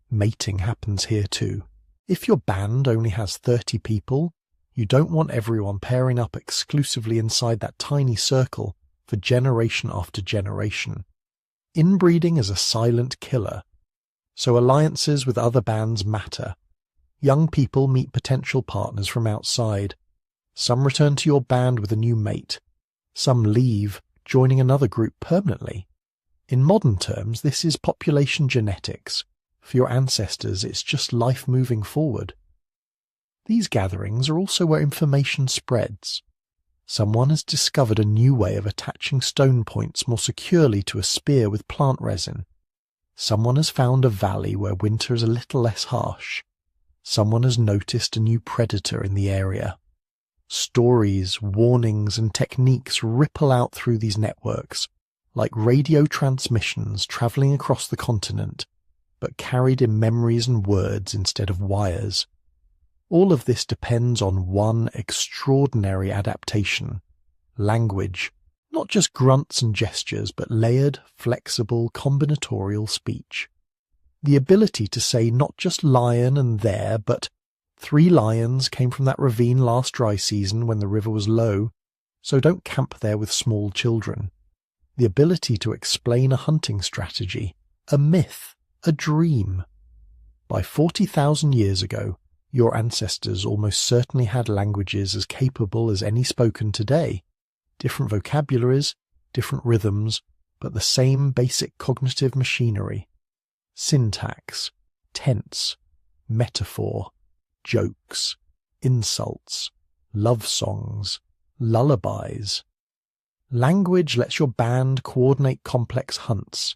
Speaker 1: Mating happens here too. If your band only has 30 people, you don't want everyone pairing up exclusively inside that tiny circle for generation after generation. Inbreeding is a silent killer, so alliances with other bands matter. Young people meet potential partners from outside. Some return to your band with a new mate. Some leave, joining another group permanently. In modern terms, this is population genetics. For your ancestors, it's just life moving forward. These gatherings are also where information spreads. Someone has discovered a new way of attaching stone points more securely to a spear with plant resin. Someone has found a valley where winter is a little less harsh. Someone has noticed a new predator in the area. Stories, warnings, and techniques ripple out through these networks, like radio transmissions travelling across the continent, but carried in memories and words instead of wires. All of this depends on one extraordinary adaptation: language, not just grunts and gestures, but layered, flexible, combinatorial speech. The ability to say not just lion and there, but 3 lions came from that ravine last dry season when the river was low, so don't camp there with small children. The ability to explain a hunting strategy, a myth, a dream. By 40,000 years ago, your ancestors almost certainly had languages as capable as any spoken today. Different vocabularies, different rhythms, but the same basic cognitive machinery. Syntax, tense, metaphor, jokes, insults, love songs, lullabies. Language lets your band coordinate complex hunts.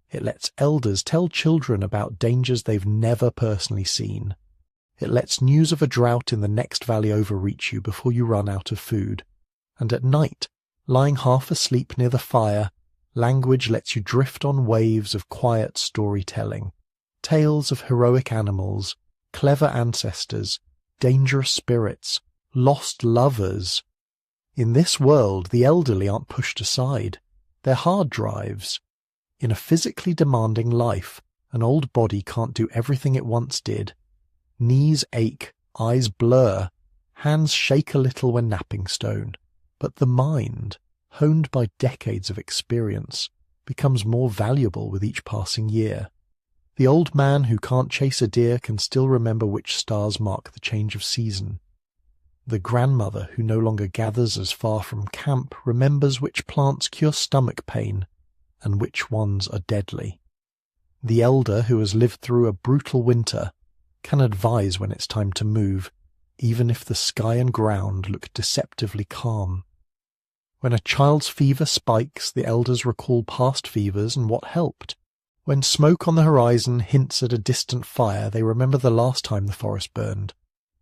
Speaker 1: It lets elders tell children about dangers they've never personally seen. It lets news of a drought in the next valley over reach you before you run out of food. And at night, lying half asleep near the fire, language lets you drift on waves of quiet storytelling, tales of heroic animals, clever ancestors, dangerous spirits, lost lovers. In this world, the elderly aren't pushed aside. They're hard drives. In a physically demanding life, an old body can't do everything it once did. Knees ache, eyes blur, hands shake a little when napping stone. But the mind, honed by decades of experience, becomes more valuable with each passing year. The old man who can't chase a deer can still remember which stars mark the change of season. The grandmother who no longer gathers as far from camp remembers which plants cure stomach pain and which ones are deadly. The elder who has lived through a brutal winter can advise when it's time to move, even if the sky and ground look deceptively calm. When a child's fever spikes, the elders recall past fevers and what helped. When smoke on the horizon hints at a distant fire, they remember the last time the forest burned,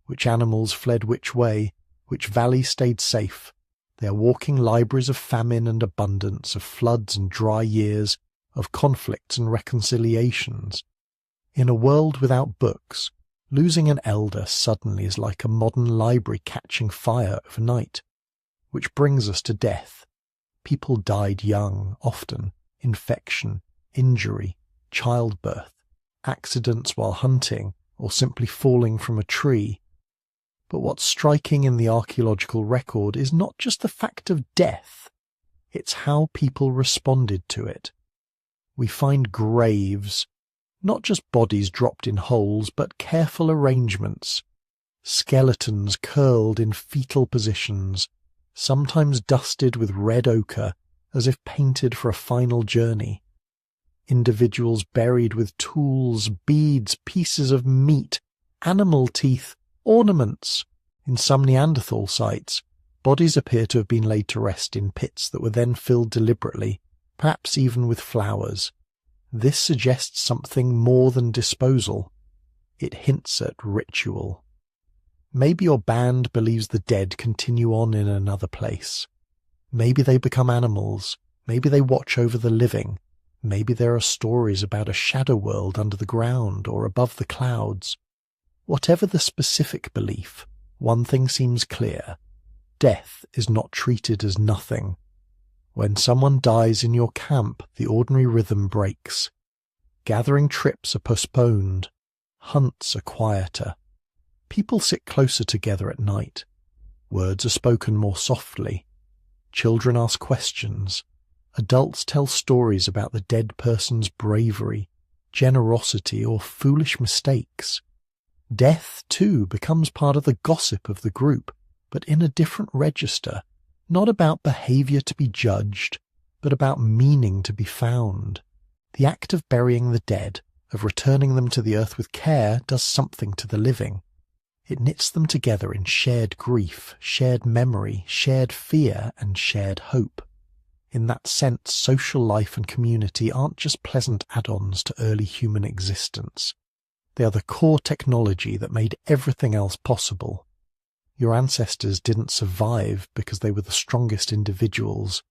Speaker 1: which animals fled which way, which valley stayed safe. They are walking libraries of famine and abundance, of floods and dry years, of conflicts and reconciliations. In a world without books, losing an elder suddenly is like a modern library catching fire overnight. Which brings us to death. People died young, often. Infection, injury, childbirth, accidents while hunting, or simply falling from a tree. But what's striking in the archaeological record is not just the fact of death, it's how people responded to it. We find graves, not just bodies dropped in holes, but careful arrangements, skeletons curled in fetal positions, sometimes dusted with red ochre as if painted for a final journey. Individuals buried with tools, beads, pieces of meat, animal teeth, ornaments. In some Neanderthal sites, bodies appear to have been laid to rest in pits that were then filled deliberately, perhaps even with flowers. This suggests something more than disposal. It hints at ritual. Maybe your band believes the dead continue on in another place. Maybe they become animals. Maybe they watch over the living. Maybe there are stories about a shadow world under the ground or above the clouds. Whatever the specific belief, one thing seems clear. Death is not treated as nothing. When someone dies in your camp, the ordinary rhythm breaks. Gathering trips are postponed. Hunts are quieter. People sit closer together at night. Words are spoken more softly. Children ask questions. Adults tell stories about the dead person's bravery, generosity, or foolish mistakes. Death, too, becomes part of the gossip of the group, but in a different register, not about behavior to be judged, but about meaning to be found. The act of burying the dead, of returning them to the earth with care, does something to the living. It knits them together in shared grief, shared memory, shared fear, and shared hope. In that sense, social life and community aren't just pleasant add-ons to early human existence. They are the core technology that made everything else possible. Your ancestors didn't survive because they were the strongest individuals.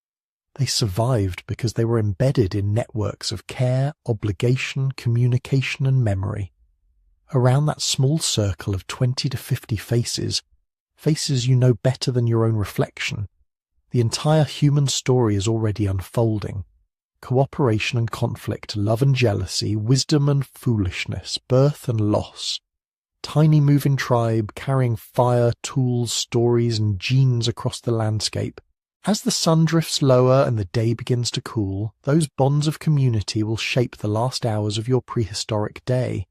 Speaker 1: They survived because they were embedded in networks of care, obligation, communication, and memory. Around that small circle of 20 to 50 faces, faces you know better than your own reflection, the entire human story is already unfolding. Cooperation and conflict, love and jealousy, wisdom and foolishness, birth and loss. Tiny moving tribe carrying fire, tools, stories, and genes across the landscape. As the sun drifts lower and the day begins to cool, those bonds of community will shape the last hours of your prehistoric day.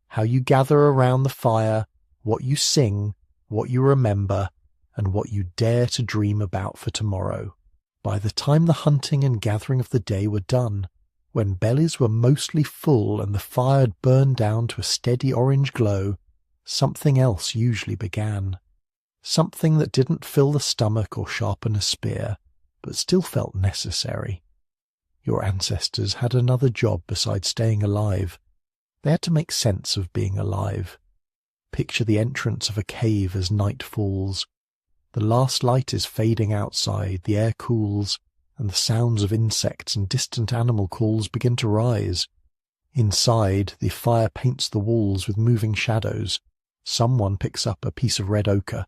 Speaker 1: How you gather around the fire, what you sing, what you remember, and what you dare to dream about for tomorrow. By the time the hunting and gathering of the day were done, when bellies were mostly full and the fire had burned down to a steady orange glow, something else usually began. Something that didn't fill the stomach or sharpen a spear, but still felt necessary. Your ancestors had another job besides staying alive. They had to make sense of being alive. Picture the entrance of a cave as night falls. The last light is fading outside, the air cools, and the sounds of insects and distant animal calls begin to rise. Inside, the fire paints the walls with moving shadows. Someone picks up a piece of red ochre.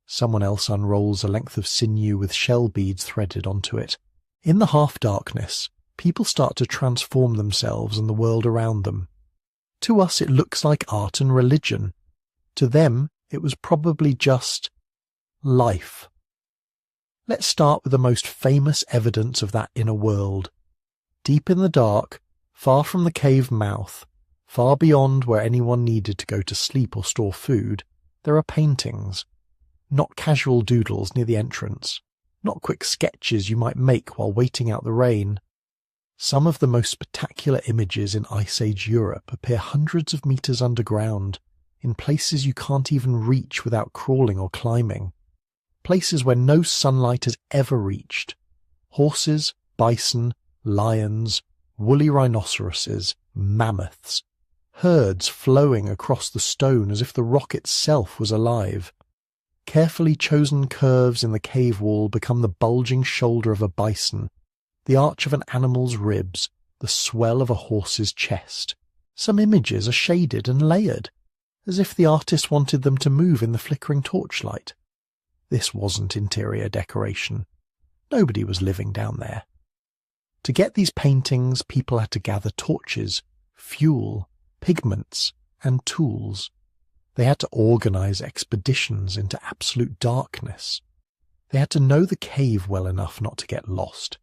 Speaker 1: Someone else unrolls a length of sinew with shell beads threaded onto it. In the half-darkness, people start to transform themselves and the world around them. To us it looks like art and religion. To them it was probably just life. Let's start with the most famous evidence of that inner world. Deep in the dark, far from the cave mouth, far beyond where anyone needed to go to sleep or store food, there are paintings. Not casual doodles near the entrance, not quick sketches you might make while waiting out the rain. Some of the most spectacular images in Ice Age Europe appear hundreds of meters underground, in places you can't even reach without crawling or climbing. Places where no sunlight has ever reached. Horses, bison, lions, woolly rhinoceroses, mammoths, herds flowing across the stone as if the rock itself was alive. Carefully chosen curves in the cave wall become the bulging shoulder of a bison, the arch of an animal's ribs, the swell of a horse's chest. Some images are shaded and layered, as if the artist wanted them to move in the flickering torchlight. This wasn't interior decoration. Nobody was living down there. To get these paintings, people had to gather torches, fuel, pigments, and tools. They had to organize expeditions into absolute darkness. They had to know the cave well enough not to get lost.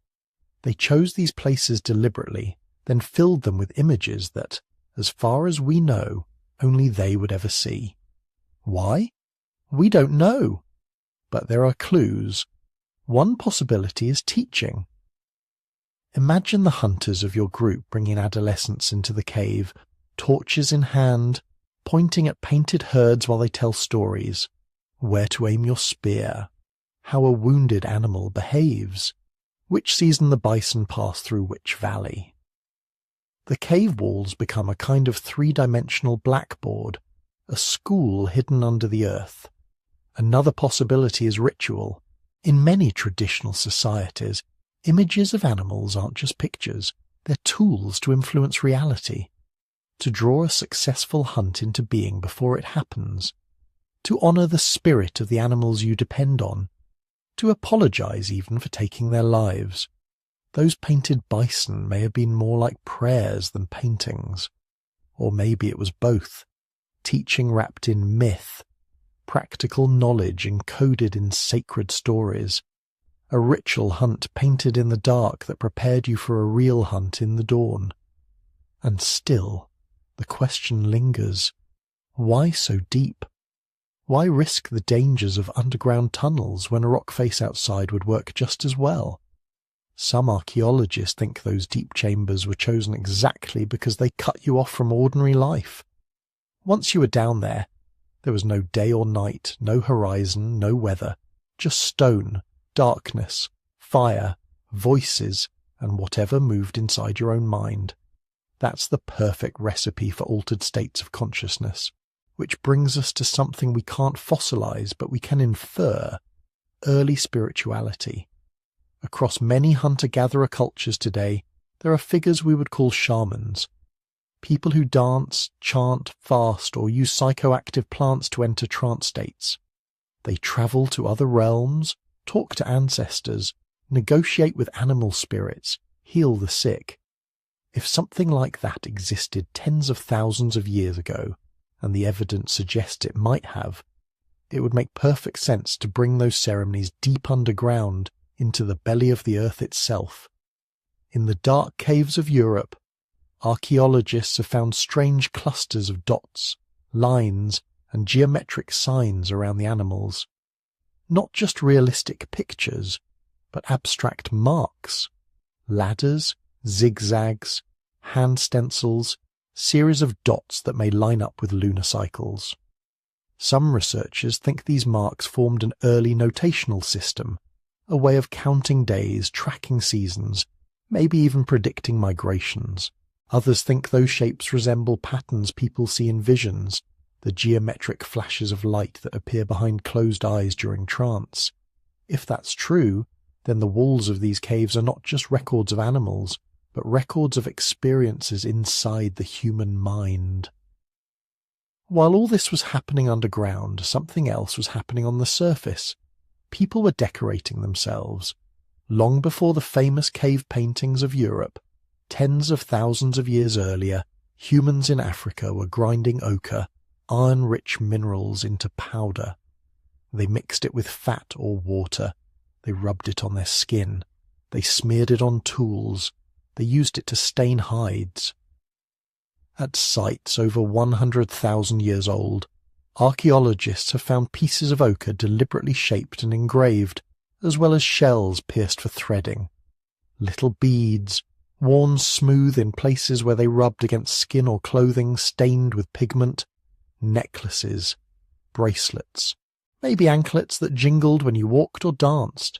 Speaker 1: They chose these places deliberately, then filled them with images that, as far as we know, only they would ever see. Why? We don't know. But there are clues. One possibility is teaching. Imagine the hunters of your group bringing adolescents into the cave, torches in hand, pointing at painted herds while they tell stories, where to aim your spear, how a wounded animal behaves, which season the bison pass through which valley. The cave walls become a kind of three-dimensional blackboard, a school hidden under the earth. Another possibility is ritual. In many traditional societies, images of animals aren't just pictures, they're tools to influence reality, to draw a successful hunt into being before it happens, to honour the spirit of the animals you depend on, to apologise even for taking their lives. Those painted bison may have been more like prayers than paintings. Or maybe it was both, teaching wrapped in myth, practical knowledge encoded in sacred stories, a ritual hunt painted in the dark that prepared you for a real hunt in the dawn. And still, the question lingers, why so deep? Why risk the dangers of underground tunnels when a rock face outside would work just as well? Some archaeologists think those deep chambers were chosen exactly because they cut you off from ordinary life. Once you were down there, there was no day or night, no horizon, no weather, just stone, darkness, fire, voices, and whatever moved inside your own mind. That's the perfect recipe for altered states of consciousness, which brings us to something we can't fossilize but we can infer, early spirituality. Across many hunter-gatherer cultures today, there are figures we would call shamans, people who dance, chant, fast, or use psychoactive plants to enter trance states. They travel to other realms, talk to ancestors, negotiate with animal spirits, heal the sick. If something like that existed tens of thousands of years ago, and the evidence suggests it might have, it would make perfect sense to bring those ceremonies deep underground into the belly of the earth itself. In the dark caves of Europe, archaeologists have found strange clusters of dots, lines, and geometric signs around the animals. Not just realistic pictures, but abstract marks, ladders, zigzags, hand stencils, series of dots that may line up with lunar cycles. Some researchers think these marks formed an early notational system, a way of counting days, tracking seasons, maybe even predicting migrations. Others think those shapes resemble patterns people see in visions, the geometric flashes of light that appear behind closed eyes during trance. If that's true, then the walls of these caves are not just records of animals, but records of experiences inside the human mind. While all this was happening underground, something else was happening on the surface. People were decorating themselves. Long before the famous cave paintings of Europe, tens of thousands of years earlier, humans in Africa were grinding ochre, iron-rich minerals, into powder. They mixed it with fat or water. They rubbed it on their skin. They smeared it on tools. They used it to stain hides. At sites over 100,000 years old, archaeologists have found pieces of ochre deliberately shaped and engraved, as well as shells pierced for threading. Little beads, worn smooth in places where they rubbed against skin or clothing stained with pigment, necklaces, bracelets, maybe anklets that jingled when you walked or danced.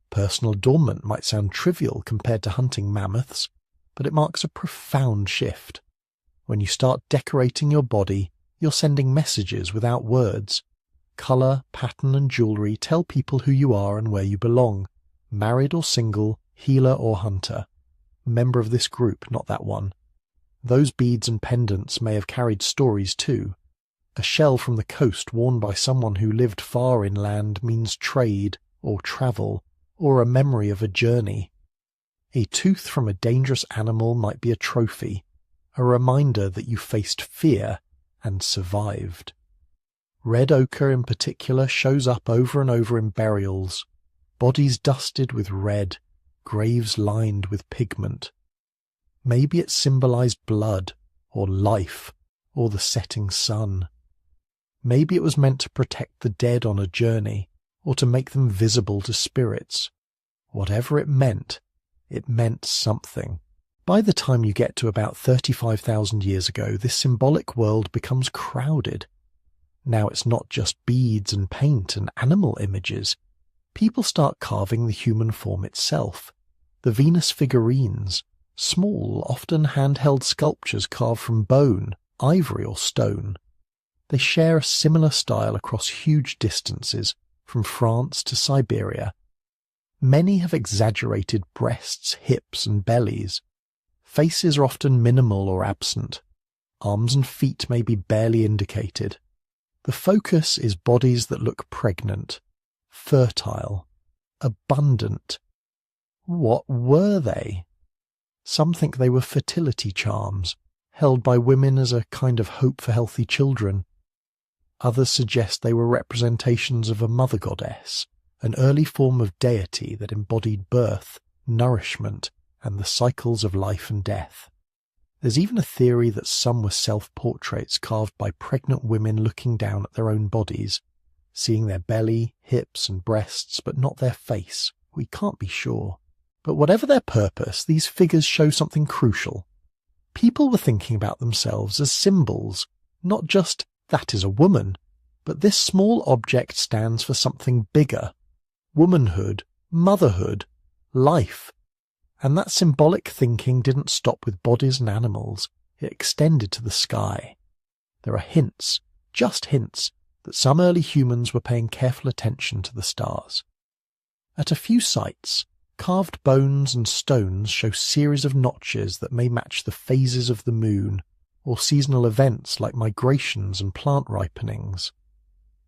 Speaker 1: Personal adornment might sound trivial compared to hunting mammoths, but it marks a profound shift. When you start decorating your body, you're sending messages without words. Colour, pattern and jewellery tell people who you are and where you belong, married or single, healer or hunter. Member of this group, not that one. Those beads and pendants may have carried stories too. A shell from the coast worn by someone who lived far inland means trade or travel, or a memory of a journey. A tooth from a dangerous animal might be a trophy, a reminder that you faced fear and survived. Red ochre in particular shows up over and over in burials, bodies dusted with red, graves lined with pigment. Maybe it symbolized blood, or life, or the setting sun. Maybe it was meant to protect the dead on a journey, or to make them visible to spirits. Whatever it meant something. By the time you get to about 35,000 years ago, this symbolic world becomes crowded. Now it's not just beads and paint and animal images. People start carving the human form itself, The Venus figurines, small, often handheld sculptures carved from bone, ivory or stone. They share a similar style across huge distances, from France to Siberia. Many have exaggerated breasts, hips and bellies. Faces are often minimal or absent. Arms and feet may be barely indicated. The focus is bodies that look pregnant, fertile, abundant. What were they? Some think they were fertility charms, held by women as a kind of hope for healthy children. Others suggest they were representations of a mother goddess, an early form of deity that embodied birth, nourishment, and the cycles of life and death. There's even a theory that some were self-portraits carved by pregnant women looking down at their own bodies, seeing their belly, hips and breasts, but not their face. We can't be sure. But whatever their purpose, these figures show something crucial. People were thinking about themselves as symbols, not just, that is a woman, but this small object stands for something bigger. Womanhood, motherhood, life. And that symbolic thinking didn't stop with bodies and animals, it extended to the sky. There are hints, just hints, that some early humans were paying careful attention to the stars. At a few sites, carved bones and stones show series of notches that may match the phases of the moon, or seasonal events like migrations and plant ripenings.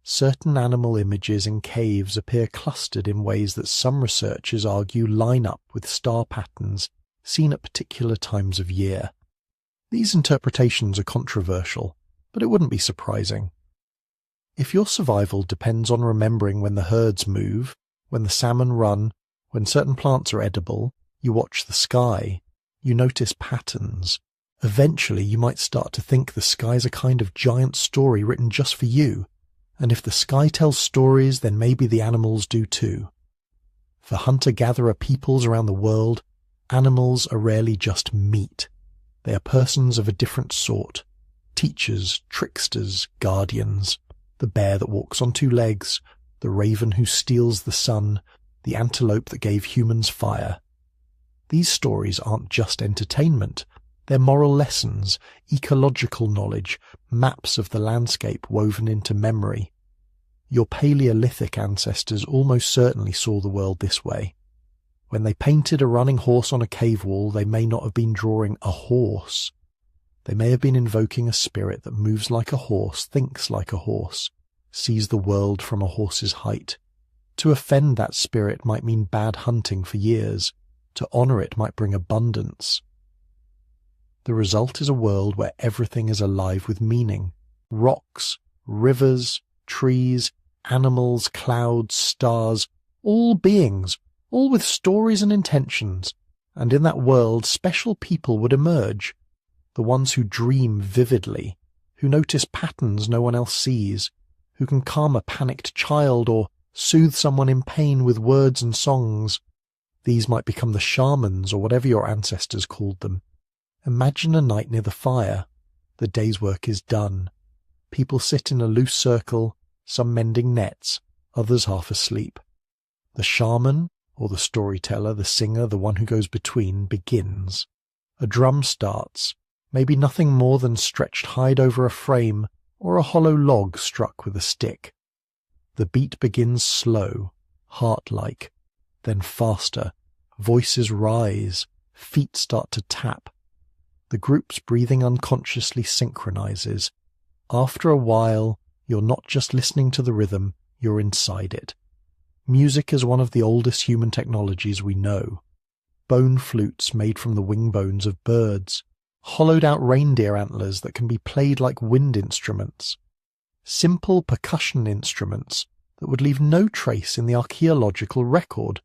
Speaker 1: Certain animal images in caves appear clustered in ways that some researchers argue line up with star patterns seen at particular times of year. These interpretations are controversial, but it wouldn't be surprising. If your survival depends on remembering when the herds move, when the salmon run, when certain plants are edible, you watch the sky, you notice patterns. Eventually you might start to think the sky's a kind of giant story written just for you. And if the sky tells stories, then maybe the animals do too. For hunter-gatherer peoples around the world, animals are rarely just meat. They are persons of a different sort. Teachers, tricksters, guardians. The bear that walks on two legs, the raven who steals the sun, the antelope that gave humans fire. These stories aren't just entertainment. They're moral lessons, ecological knowledge, maps of the landscape woven into memory. Your Paleolithic ancestors almost certainly saw the world this way. When they painted a running horse on a cave wall, they may not have been drawing a horse. They may have been invoking a spirit that moves like a horse, thinks like a horse, sees the world from a horse's height. To offend that spirit might mean bad hunting for years. To honor it might bring abundance. The result is a world where everything is alive with meaning. Rocks, rivers, trees, animals, clouds, stars, all beings, all with stories and intentions. And in that world, special people would emerge. The ones who dream vividly, who notice patterns no one else sees, who can calm a panicked child or soothe someone in pain with words and songs. These might become the shamans or whatever your ancestors called them. Imagine a night near the fire. The day's work is done. People sit in a loose circle, some mending nets, others half asleep. The shaman, or the storyteller, the singer, the one who goes between, begins. A drum starts, maybe nothing more than stretched hide over a frame or a hollow log struck with a stick. The beat begins slow, heart-like, then faster. Voices rise, feet start to tap. The group's breathing unconsciously synchronizes. After a while, you're not just listening to the rhythm, you're inside it. Music is one of the oldest human technologies we know. Bone flutes made from the wing bones of birds, hollowed-out reindeer antlers that can be played like wind instruments. Simple percussion instruments that would leave no trace in the archaeological record,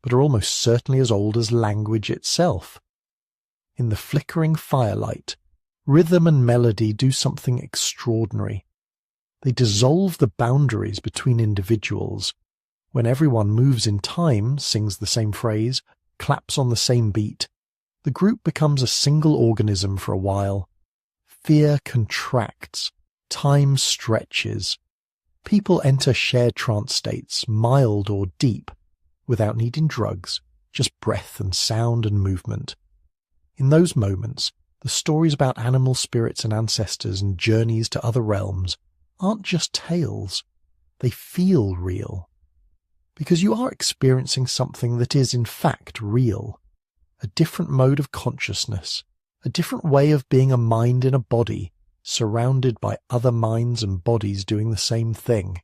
Speaker 1: but are almost certainly as old as language itself. In the flickering firelight, rhythm and melody do something extraordinary. They dissolve the boundaries between individuals. When everyone moves in time, sings the same phrase, claps on the same beat, the group becomes a single organism for a while. Fear contracts, time stretches. People enter shared trance states, mild or deep, without needing drugs, just breath and sound and movement. In those moments, the stories about animal spirits and ancestors and journeys to other realms aren't just tales. They feel real. Because you are experiencing something that is in fact real. A different mode of consciousness, a different way of being a mind in a body, surrounded by other minds and bodies doing the same thing.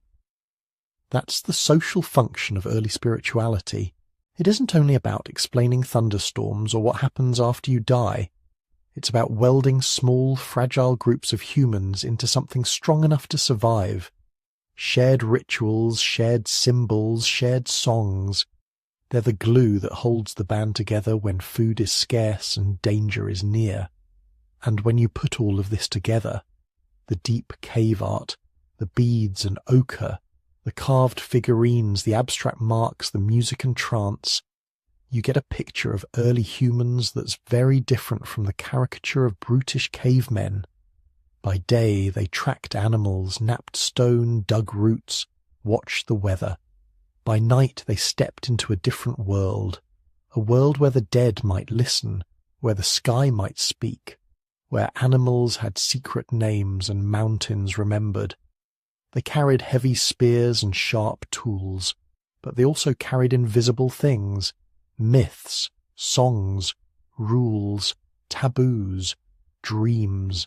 Speaker 1: That's the social function of early spirituality. It isn't only about explaining thunderstorms or what happens after you die. It's about welding small, fragile groups of humans into something strong enough to survive. Shared rituals, shared symbols, shared songs. They're the glue that holds the band together when food is scarce and danger is near. And when you put all of this together, the deep cave art, the beads and ochre, the carved figurines, the abstract marks, the music and trance, you get a picture of early humans that's very different from the caricature of brutish cavemen. By day they tracked animals, napped stone, dug roots, watched the weather. By night they stepped into a different world, a world where the dead might listen, where the sky might speak, where animals had secret names and mountains remembered. They carried heavy spears and sharp tools, but they also carried invisible things, myths, songs, rules, taboos, dreams.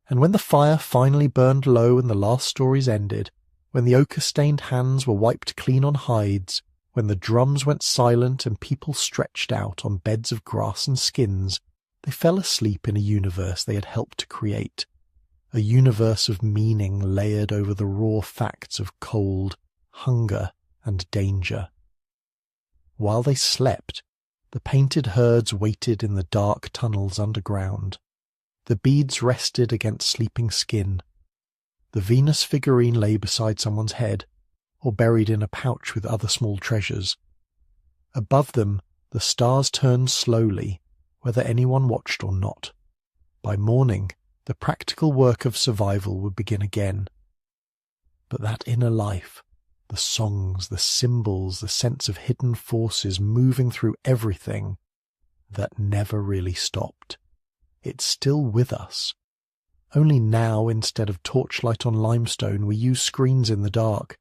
Speaker 1: And when the fire finally burned low and the last stories ended, when the ochre-stained hands were wiped clean on hides, when the drums went silent and people stretched out on beds of grass and skins, they fell asleep in a universe they had helped to create, a universe of meaning layered over the raw facts of cold, hunger, and danger. While they slept, the painted herds waited in the dark tunnels underground. The beads rested against sleeping skin. The Venus figurine lay beside someone's head, or buried in a pouch with other small treasures. Above them, the stars turned slowly, whether anyone watched or not. By morning, the practical work of survival would begin again. But that inner life, the songs, the symbols, the sense of hidden forces moving through everything, that never really stopped. It's still with us. Only now, instead of torchlight on limestone, we use screens in the dark.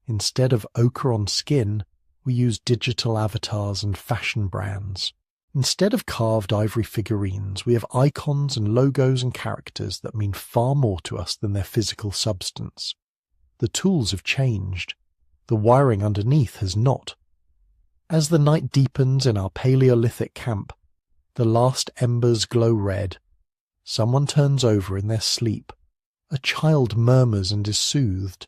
Speaker 1: Instead of ochre on skin, we use digital avatars and fashion brands. Instead of carved ivory figurines, we have icons and logos and characters that mean far more to us than their physical substance. The tools have changed. The wiring underneath has not. As the night deepens in our Paleolithic camp, the last embers glow red. Someone turns over in their sleep. A child murmurs and is soothed.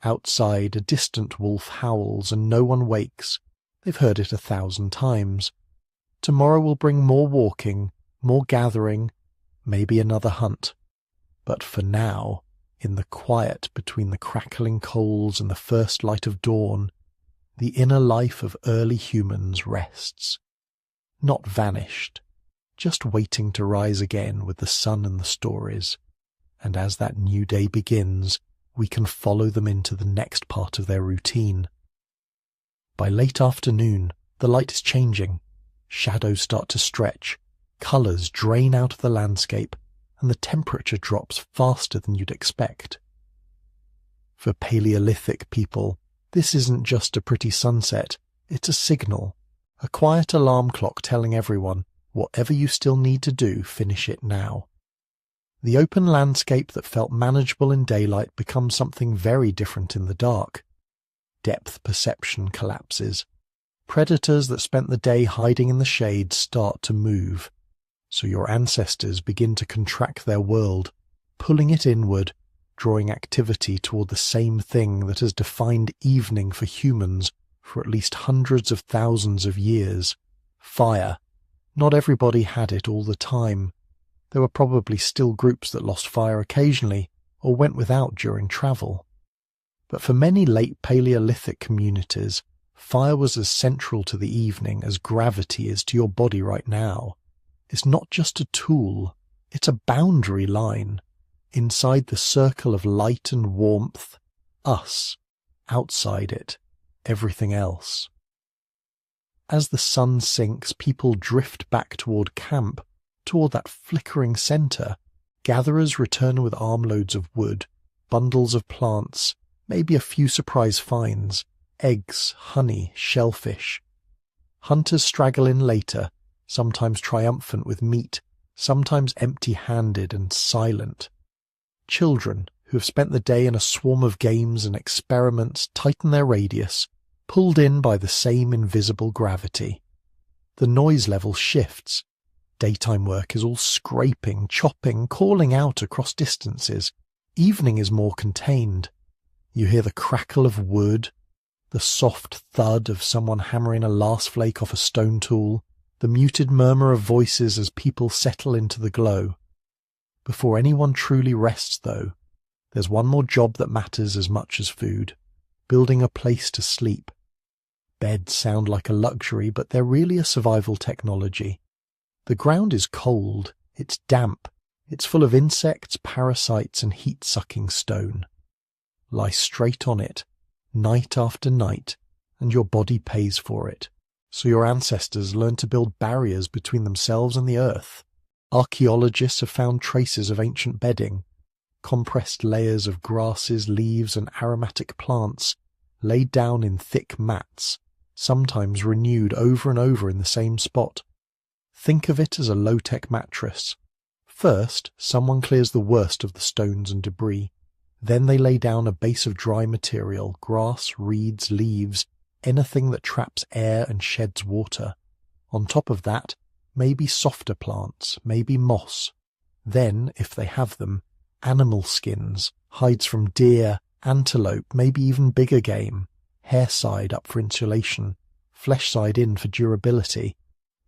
Speaker 1: Outside, a distant wolf howls and no one wakes. They've heard it 1,000 times. Tomorrow will bring more walking, more gathering, maybe another hunt. But for now, in the quiet between the crackling coals and the first light of dawn, the inner life of early humans rests. Not vanished, just waiting to rise again with the sun and the stories. And as that new day begins, we can follow them into the next part of their routine. By late afternoon, the light is changing. Shadows start to stretch, colours drain out of the landscape, and the temperature drops faster than you'd expect. For Paleolithic people, this isn't just a pretty sunset, it's a signal, a quiet alarm clock telling everyone, whatever you still need to do, finish it now. The open landscape that felt manageable in daylight becomes something very different in the dark. Depth perception collapses. Predators that spent the day hiding in the shade start to move. So your ancestors begin to contract their world, pulling it inward, drawing activity toward the same thing that has defined evening for humans for at least hundreds of thousands of years. Fire. Not everybody had it all the time. There were probably still groups that lost fire occasionally or went without during travel. But for many late Paleolithic communities, fire was as central to the evening as gravity is to your body right now. It's not just a tool, it's a boundary line. Inside the circle of light and warmth, us. Outside it, everything else. As the sun sinks, people drift back toward camp, toward that flickering center. Gatherers return with armloads of wood, bundles of plants, maybe a few surprise finds, eggs, honey, shellfish. Hunters straggle in later, sometimes triumphant with meat, sometimes empty-handed and silent. Children, who have spent the day in a swarm of games and experiments, tighten their radius, pulled in by the same invisible gravity. The noise level shifts. Daytime work is all scraping, chopping, calling out across distances. Evening is more contained. You hear the crackle of wood, the soft thud of someone hammering a last flake off a stone tool, the muted murmur of voices as people settle into the glow. Before anyone truly rests, though, there's one more job that matters as much as food: building a place to sleep. Beds sound like a luxury, but they're really a survival technology. The ground is cold, it's damp, it's full of insects, parasites, and heat-sucking stone. Lie straight on it, night after night, and your body pays for it. So your ancestors learned to build barriers between themselves and the earth. Archaeologists have found traces of ancient bedding, compressed layers of grasses, leaves, and aromatic plants, laid down in thick mats, sometimes renewed over and over in the same spot. Think of it as a low-tech mattress. First, someone clears the worst of the stones and debris. Then they lay down a base of dry material, grass, reeds, leaves, anything that traps air and sheds water. On top of that, maybe softer plants, maybe moss. Then, if they have them, animal skins, hides from deer, antelope, maybe even bigger game, hair side up for insulation, flesh side in for durability.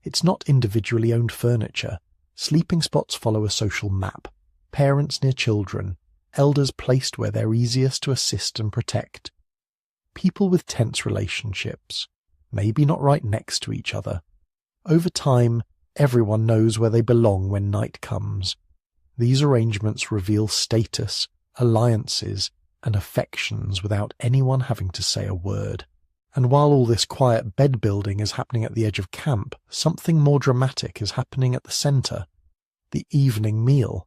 Speaker 1: It's not individually owned furniture. Sleeping spots follow a social map. Parents near children, elders placed where they're easiest to assist and protect. People with tense relationships, maybe not right next to each other. Over time, everyone knows where they belong when night comes. These arrangements reveal status, alliances, and affections without anyone having to say a word. And while all this quiet bed building is happening at the edge of camp, something more dramatic is happening at the center: the evening meal.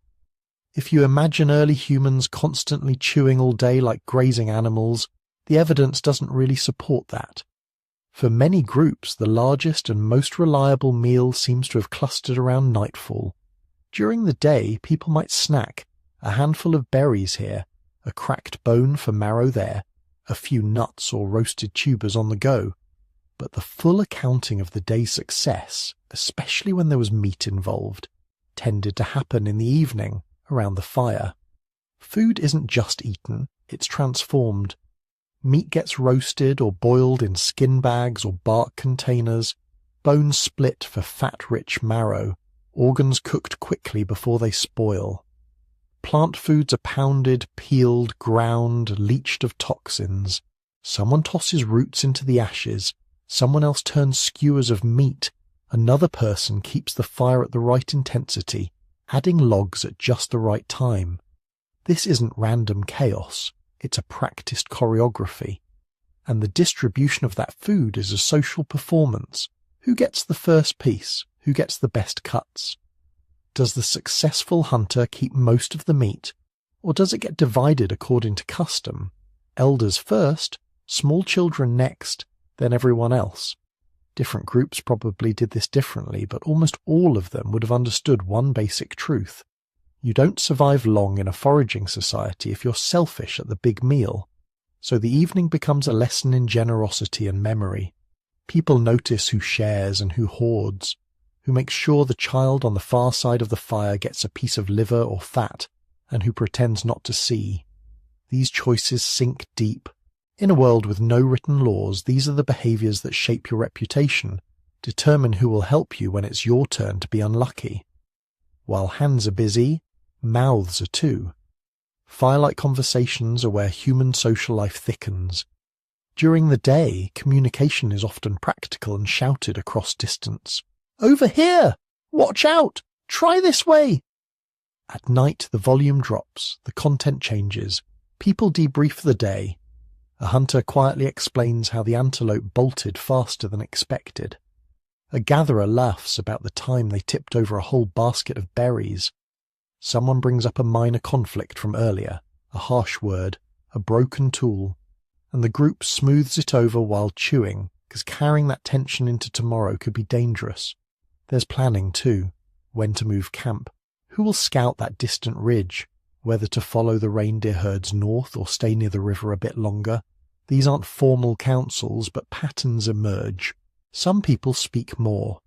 Speaker 1: If you imagine early humans constantly chewing all day like grazing animals, the evidence doesn't really support that. For many groups, the largest and most reliable meal seems to have clustered around nightfall. During the day, people might snack, a handful of berries here, a cracked bone for marrow there, a few nuts or roasted tubers on the go. But the full accounting of the day's success, especially when there was meat involved, tended to happen in the evening, around the fire. Food isn't just eaten, it's transformed. Meat gets roasted or boiled in skin bags or bark containers, bones split for fat-rich marrow, organs cooked quickly before they spoil. Plant foods are pounded, peeled, ground, leached of toxins. Someone tosses roots into the ashes, someone else turns skewers of meat, another person keeps the fire at the right intensity, adding logs at just the right time. This isn't random chaos, it's a practiced choreography. And the distribution of that food is a social performance. Who gets the first piece? Who gets the best cuts? Does the successful hunter keep most of the meat, or does it get divided according to custom? Elders first, small children next, then everyone else. Different groups probably did this differently, but almost all of them would have understood one basic truth. You don't survive long in a foraging society if you're selfish at the big meal. So the evening becomes a lesson in generosity and memory. People notice who shares and who hoards, who makes sure the child on the far side of the fire gets a piece of liver or fat, and who pretends not to see. These choices sink deep. In a world with no written laws, these are the behaviors that shape your reputation, determine who will help you when it's your turn to be unlucky. While hands are busy, mouths are too. Firelight conversations are where human social life thickens. During the day, communication is often practical and shouted across distance. "Over here! Watch out! Try this way!" At night, the volume drops, the content changes, people debrief the day. A hunter quietly explains how the antelope bolted faster than expected. A gatherer laughs about the time they tipped over a whole basket of berries. Someone brings up a minor conflict from earlier, a harsh word, a broken tool, and the group smooths it over while chewing, because carrying that tension into tomorrow could be dangerous. There's planning too. When to move camp, who will scout that distant ridge, whether to follow the reindeer herds north or stay near the river a bit longer. These aren't formal counsels, but patterns emerge. Some people speak more.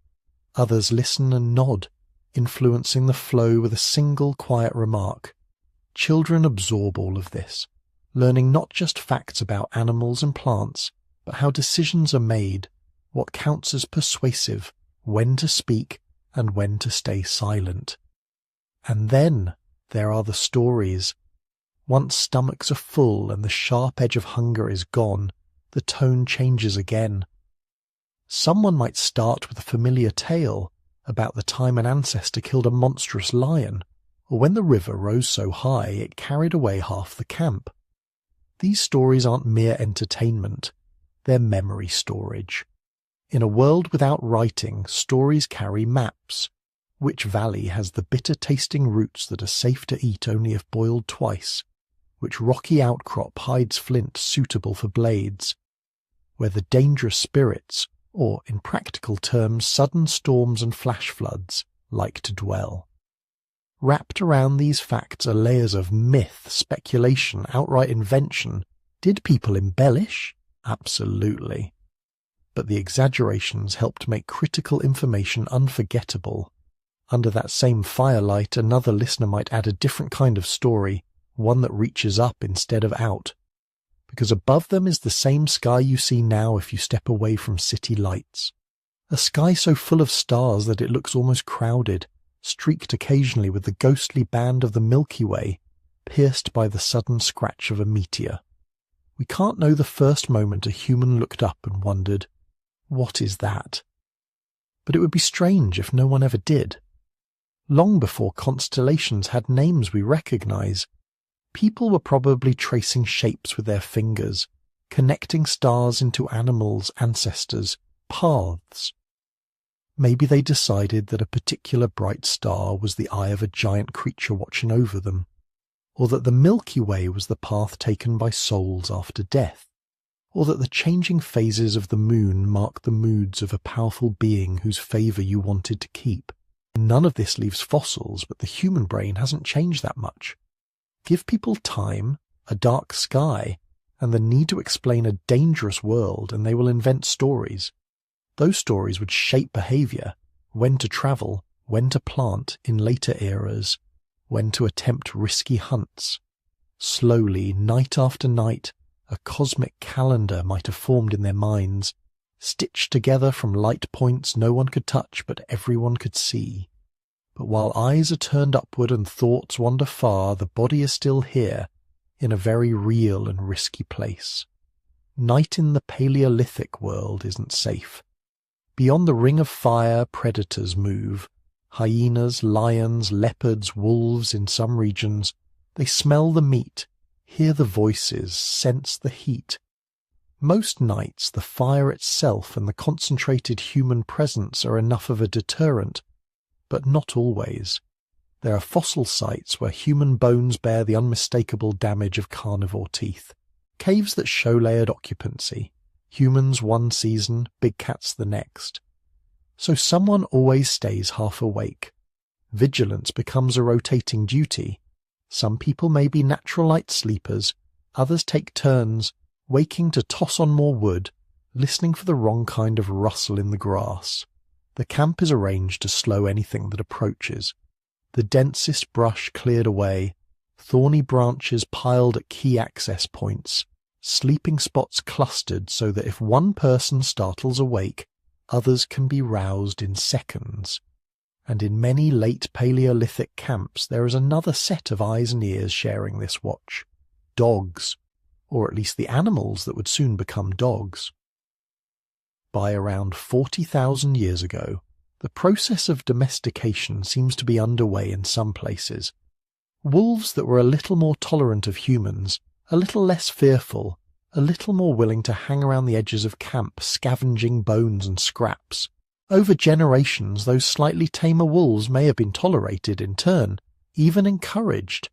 Speaker 1: Others listen and nod, influencing the flow with a single quiet remark. Children absorb all of this, learning not just facts about animals and plants, but how decisions are made, what counts as persuasive, when to speak, and when to stay silent. And then there are the stories. Once stomachs are full and the sharp edge of hunger is gone, the tone changes again. Someone might start with a familiar tale about the time an ancestor killed a monstrous lion, or when the river rose so high it carried away half the camp. These stories aren't mere entertainment, they're memory storage. In a world without writing, stories carry maps. Which valley has the bitter-tasting roots that are safe to eat only if boiled twice? Which rocky outcrop hides flint suitable for blades? Where the dangerous spirits, or, in practical terms, sudden storms and flash floods, like to dwell. Wrapped around these facts are layers of myth, speculation, outright invention. Did people embellish? Absolutely. But the exaggerations helped make critical information unforgettable. Under that same firelight, another listener might add a different kind of story, one that reaches up instead of out. Because above them is the same sky you see now if you step away from city lights. A sky so full of stars that it looks almost crowded, streaked occasionally with the ghostly band of the Milky Way, pierced by the sudden scratch of a meteor. We can't know the first moment a human looked up and wondered, "What is that?" But it would be strange if no one ever did. Long before constellations had names we recognize, people were probably tracing shapes with their fingers, connecting stars into animals, ancestors, paths. Maybe they decided that a particular bright star was the eye of a giant creature watching over them, or that the Milky Way was the path taken by souls after death, or that the changing phases of the moon mark the moods of a powerful being whose favor you wanted to keep. None of this leaves fossils, but the human brain hasn't changed that much. Give people time, a dark sky, and the need to explain a dangerous world, and they will invent stories. Those stories would shape behavior, when to travel, when to plant in later eras, when to attempt risky hunts. Slowly, night after night, a cosmic calendar might have formed in their minds, stitched together from light points no one could touch but everyone could see. But while eyes are turned upward and thoughts wander far, the body is still here, in a very real and risky place. Night in the Paleolithic world isn't safe. Beyond the ring of fire, predators move. Hyenas, lions, leopards, wolves in some regions. They smell the meat, hear the voices, sense the heat. Most nights, the fire itself and the concentrated human presence are enough of a deterrent, but not always. There are fossil sites where human bones bear the unmistakable damage of carnivore teeth. Caves that show layered occupancy. Humans one season, big cats the next. So someone always stays half awake. Vigilance becomes a rotating duty. Some people may be natural light sleepers, others take turns, waking to toss on more wood, listening for the wrong kind of rustle in the grass. The camp is arranged to slow anything that approaches. The densest brush cleared away, thorny branches piled at key access points, sleeping spots clustered so that if one person startles awake, others can be roused in seconds. And in many late Paleolithic camps there is another set of eyes and ears sharing this watch. Dogs, or at least the animals that would soon become dogs. By around 40,000 years ago, the process of domestication seems to be underway in some places. Wolves that were a little more tolerant of humans, a little less fearful, a little more willing to hang around the edges of camp, scavenging bones and scraps. Over generations, those slightly tamer wolves may have been tolerated in turn, even encouraged.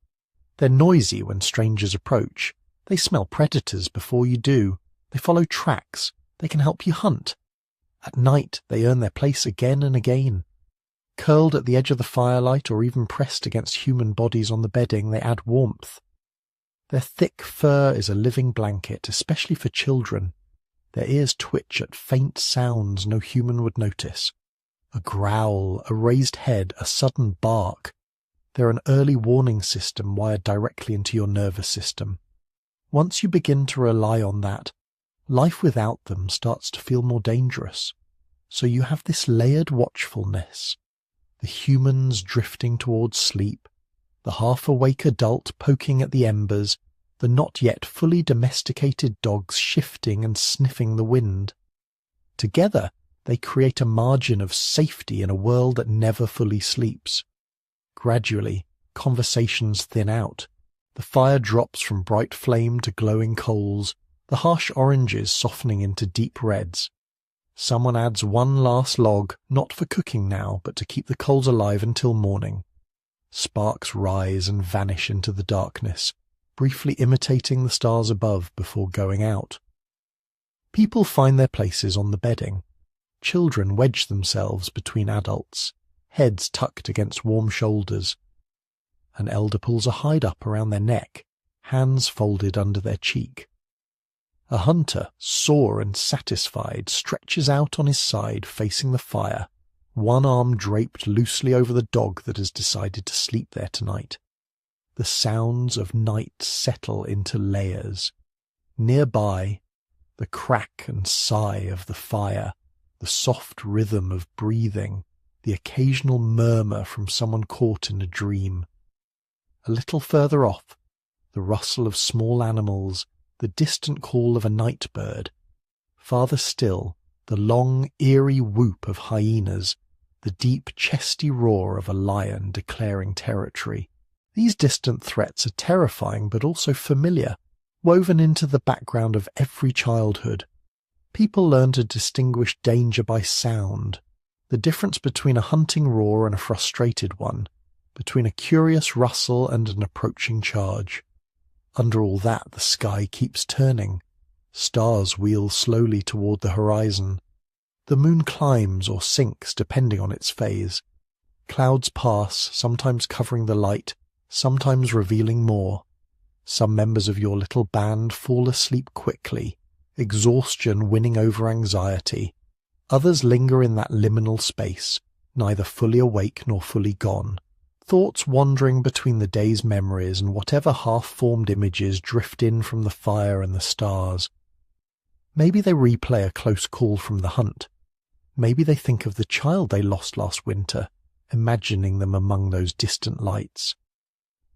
Speaker 1: They're noisy when strangers approach. They smell predators before you do. They follow tracks. They can help you hunt. At night, they earn their place again and again. Curled at the edge of the firelight or even pressed against human bodies on the bedding, they add warmth. Their thick fur is a living blanket, especially for children. Their ears twitch at faint sounds no human would notice. A growl, a raised head, a sudden bark. They're an early warning system wired directly into your nervous system. Once you begin to rely on that, life without them starts to feel more dangerous. So you have this layered watchfulness. The humans drifting towards sleep, the half-awake adult poking at the embers, the not yet fully domesticated dogs shifting and sniffing the wind. Together, they create a margin of safety in a world that never fully sleeps. Gradually, conversations thin out. The fire drops from bright flame to glowing coals, the harsh oranges softening into deep reds. Someone adds one last log, not for cooking now, but to keep the coals alive until morning. Sparks rise and vanish into the darkness, briefly imitating the stars above before going out. People find their places on the bedding. Children wedge themselves between adults, heads tucked against warm shoulders. An elder pulls a hide up around their neck, hands folded under their cheek. A hunter, sore and satisfied, stretches out on his side facing the fire, one arm draped loosely over the dog that has decided to sleep there tonight. The sounds of night settle into layers. Nearby, the crack and sigh of the fire, the soft rhythm of breathing, the occasional murmur from someone caught in a dream. A little further off, the rustle of small animals, the distant call of a night bird. Farther still, the long, eerie whoop of hyenas, the deep, chesty roar of a lion declaring territory. These distant threats are terrifying but also familiar, woven into the background of every childhood. People learn to distinguish danger by sound, the difference between a hunting roar and a frustrated one, between a curious rustle and an approaching charge. Under all that, the sky keeps turning. Stars wheel slowly toward the horizon. The moon climbs or sinks depending on its phase. Clouds pass, sometimes covering the light, sometimes revealing more. Some members of your little band fall asleep quickly, exhaustion winning over anxiety. Others linger in that liminal space, neither fully awake nor fully gone, thoughts wandering between the day's memories and whatever half-formed images drift in from the fire and the stars. Maybe they replay a close call from the hunt. Maybe they think of the child they lost last winter, imagining them among those distant lights.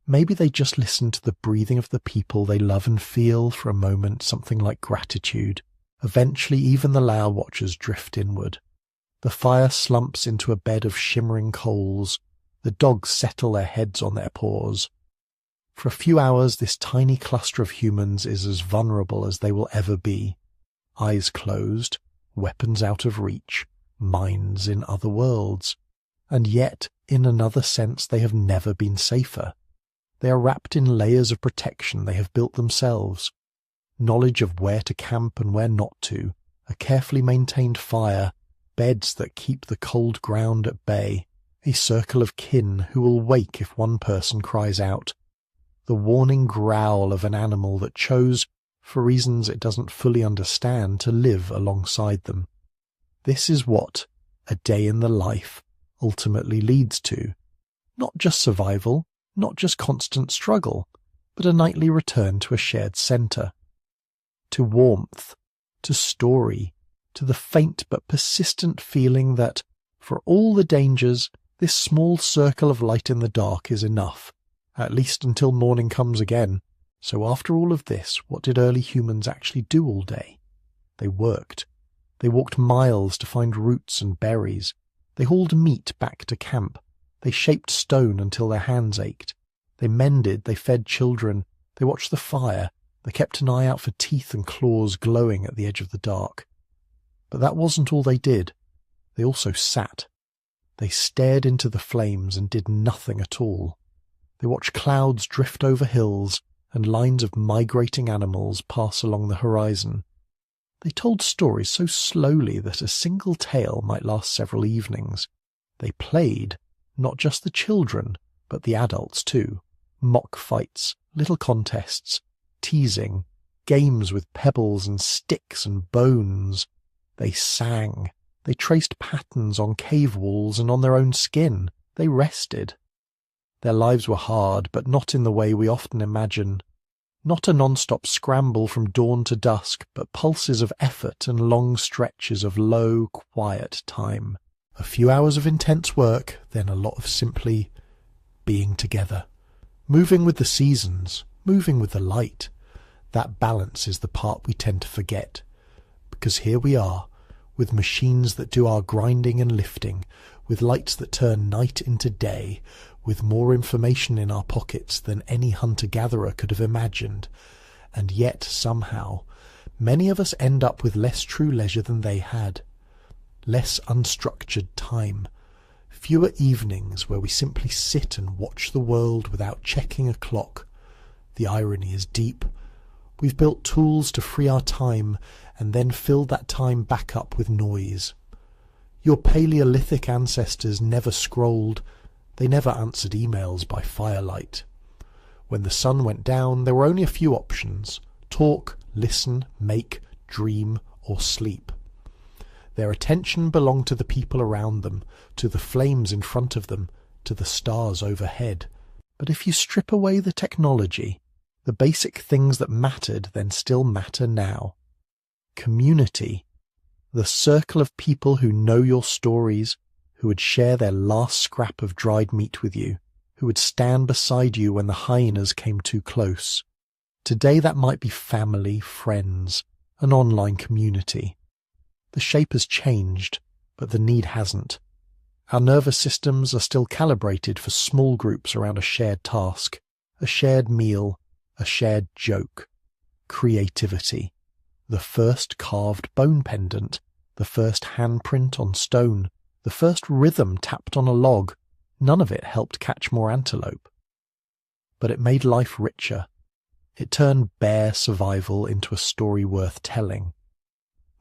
Speaker 1: Maybe they just listen to the breathing of the people they love and feel for a moment something like gratitude. Eventually even the Lao watchers drift inward. The fire slumps into a bed of shimmering coals. The dogs settle their heads on their paws. For a few hours this tiny cluster of humans is as vulnerable as they will ever be. Eyes closed, weapons out of reach, minds in other worlds. And yet, in another sense, they have never been safer. They are wrapped in layers of protection they have built themselves. Knowledge of where to camp and where not to, a carefully maintained fire, beds that keep the cold ground at bay, a circle of kin who will wake if one person cries out, the warning growl of an animal that chose, for reasons it doesn't fully understand, to live alongside them. This is what a day in the life ultimately leads to. Not just survival, not just constant struggle, but a nightly return to a shared centre. To warmth, to story, to the faint but persistent feeling that, for all the dangers, this small circle of light in the dark is enough, at least until morning comes again. So after all of this, what did early humans actually do all day? They worked. They walked miles to find roots and berries. They hauled meat back to camp. They shaped stone until their hands ached. They mended, they fed children. They watched the fire. They kept an eye out for teeth and claws glowing at the edge of the dark. But that wasn't all they did. They also sat. They stared into the flames and did nothing at all. They watched clouds drift over hills and lines of migrating animals pass along the horizon. They told stories so slowly that a single tale might last several evenings. They played, not just the children, but the adults too. Mock fights, little contests, teasing, games with pebbles and sticks and bones. They sang. They traced patterns on cave walls and on their own skin. They rested. Their lives were hard, but not in the way we often imagine. Not a non-stop scramble from dawn to dusk, but pulses of effort and long stretches of low, quiet time. A few hours of intense work, then a lot of simply being together. Moving with the seasons, moving with the light. That balance is the part we tend to forget. Because here we are, with machines that do our grinding and lifting, with lights that turn night into day, with more information in our pockets than any hunter-gatherer could have imagined. And yet, somehow, many of us end up with less true leisure than they had. Less unstructured time. Fewer evenings where we simply sit and watch the world without checking a clock. The irony is deep. We've built tools to free our time and then filled that time back up with noise. Your Paleolithic ancestors never scrolled. They never answered emails by firelight. When the sun went down, there were only a few options: talk, listen, make, dream, or sleep. Their attention belonged to the people around them, to the flames in front of them, to the stars overhead. But if you strip away the technology, the basic things that mattered then still matter now. Community, the circle of people who know your stories, who would share their last scrap of dried meat with you, who would stand beside you when the hyenas came too close. Today that might be family, friends, an online community. The shape has changed, but the need hasn't. Our nervous systems are still calibrated for small groups around a shared task, a shared meal, a shared joke. Creativity. The first carved bone pendant, the first handprint on stone, the first rhythm tapped on a log. None of it helped catch more antelope. But it made life richer. It turned bare survival into a story worth telling.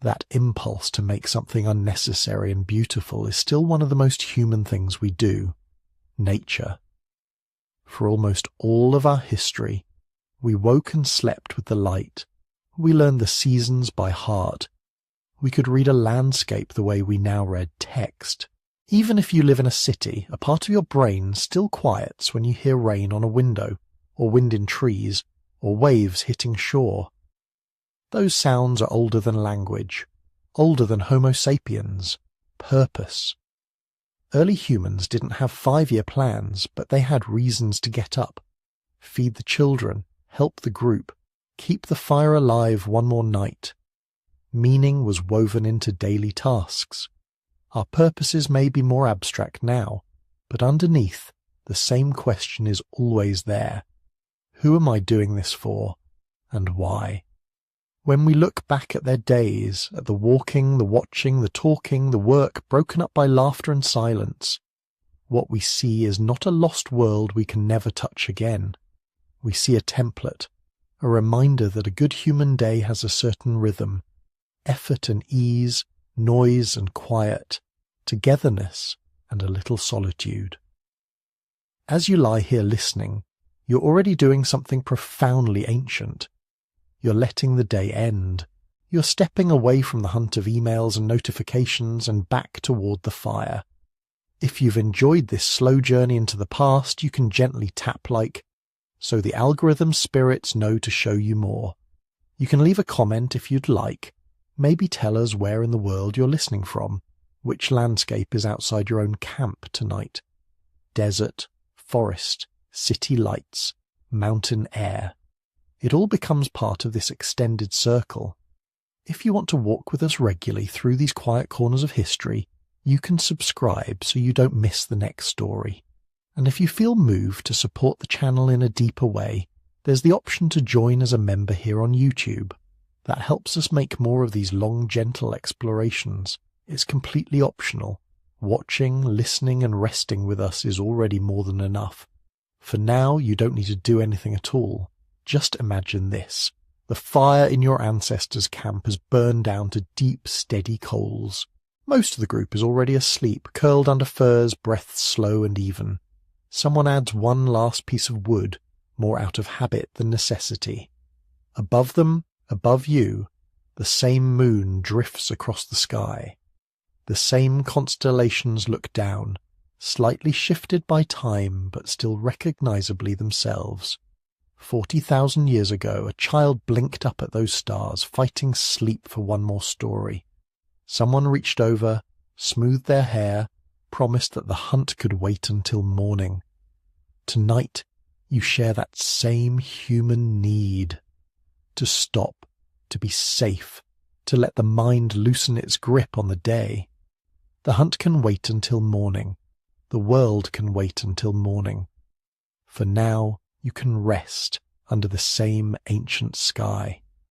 Speaker 1: That impulse to make something unnecessary and beautiful is still one of the most human things we do. Nature. For almost all of our history, we woke and slept with the light. We learned the seasons by heart. We could read a landscape the way we now read text. Even if you live in a city, a part of your brain still quiets when you hear rain on a window, or wind in trees, or waves hitting shore. Those sounds are older than language, older than Homo sapiens, purpose. Early humans didn't have 5-year plans, but they had reasons to get up, feed the children, help the group, keep the fire alive one more night. Meaning was woven into daily tasks. Our purposes may be more abstract now, but underneath, the same question is always there. Who am I doing this for, and why? When we look back at their days, at the walking, the watching, the talking, the work broken up by laughter and silence, what we see is not a lost world we can never touch again. We see a template, a reminder that a good human day has a certain rhythm, effort and ease, noise and quiet, togetherness and a little solitude. As you lie here listening, you're already doing something profoundly ancient. You're letting the day end. You're stepping away from the hunt of emails and notifications and back toward the fire. If you've enjoyed this slow journey into the past, you can gently tap like, so the algorithm spirits know to show you more. You can leave a comment if you'd like. Maybe tell us where in the world you're listening from, which landscape is outside your own camp tonight. Desert, forest, city lights, mountain air. It all becomes part of this extended circle. If you want to walk with us regularly through these quiet corners of history, you can subscribe so you don't miss the next story. And if you feel moved to support the channel in a deeper way, There's the option to join as a member here on YouTube. That helps us make more of these long, gentle explorations. It's completely optional. Watching, listening and resting with us is already more than enough. For now, you don't need to do anything at all. Just imagine this. The fire in your ancestors' camp has burned down to deep, steady coals. Most of the group is already asleep, curled under furs, breath slow and even. Someone adds one last piece of wood, more out of habit than necessity. Above them, above you, the same moon drifts across the sky. The same constellations look down, slightly shifted by time but still recognizably themselves. 40,000 years ago, a child blinked up at those stars, fighting sleep for one more story. Someone reached over, smoothed their hair, promised that the hunt could wait until morning. Tonight, you share that same human need. To stop, to be safe, to let the mind loosen its grip on the day. The hunt can wait until morning. The world can wait until morning. For now, you can rest under the same ancient sky.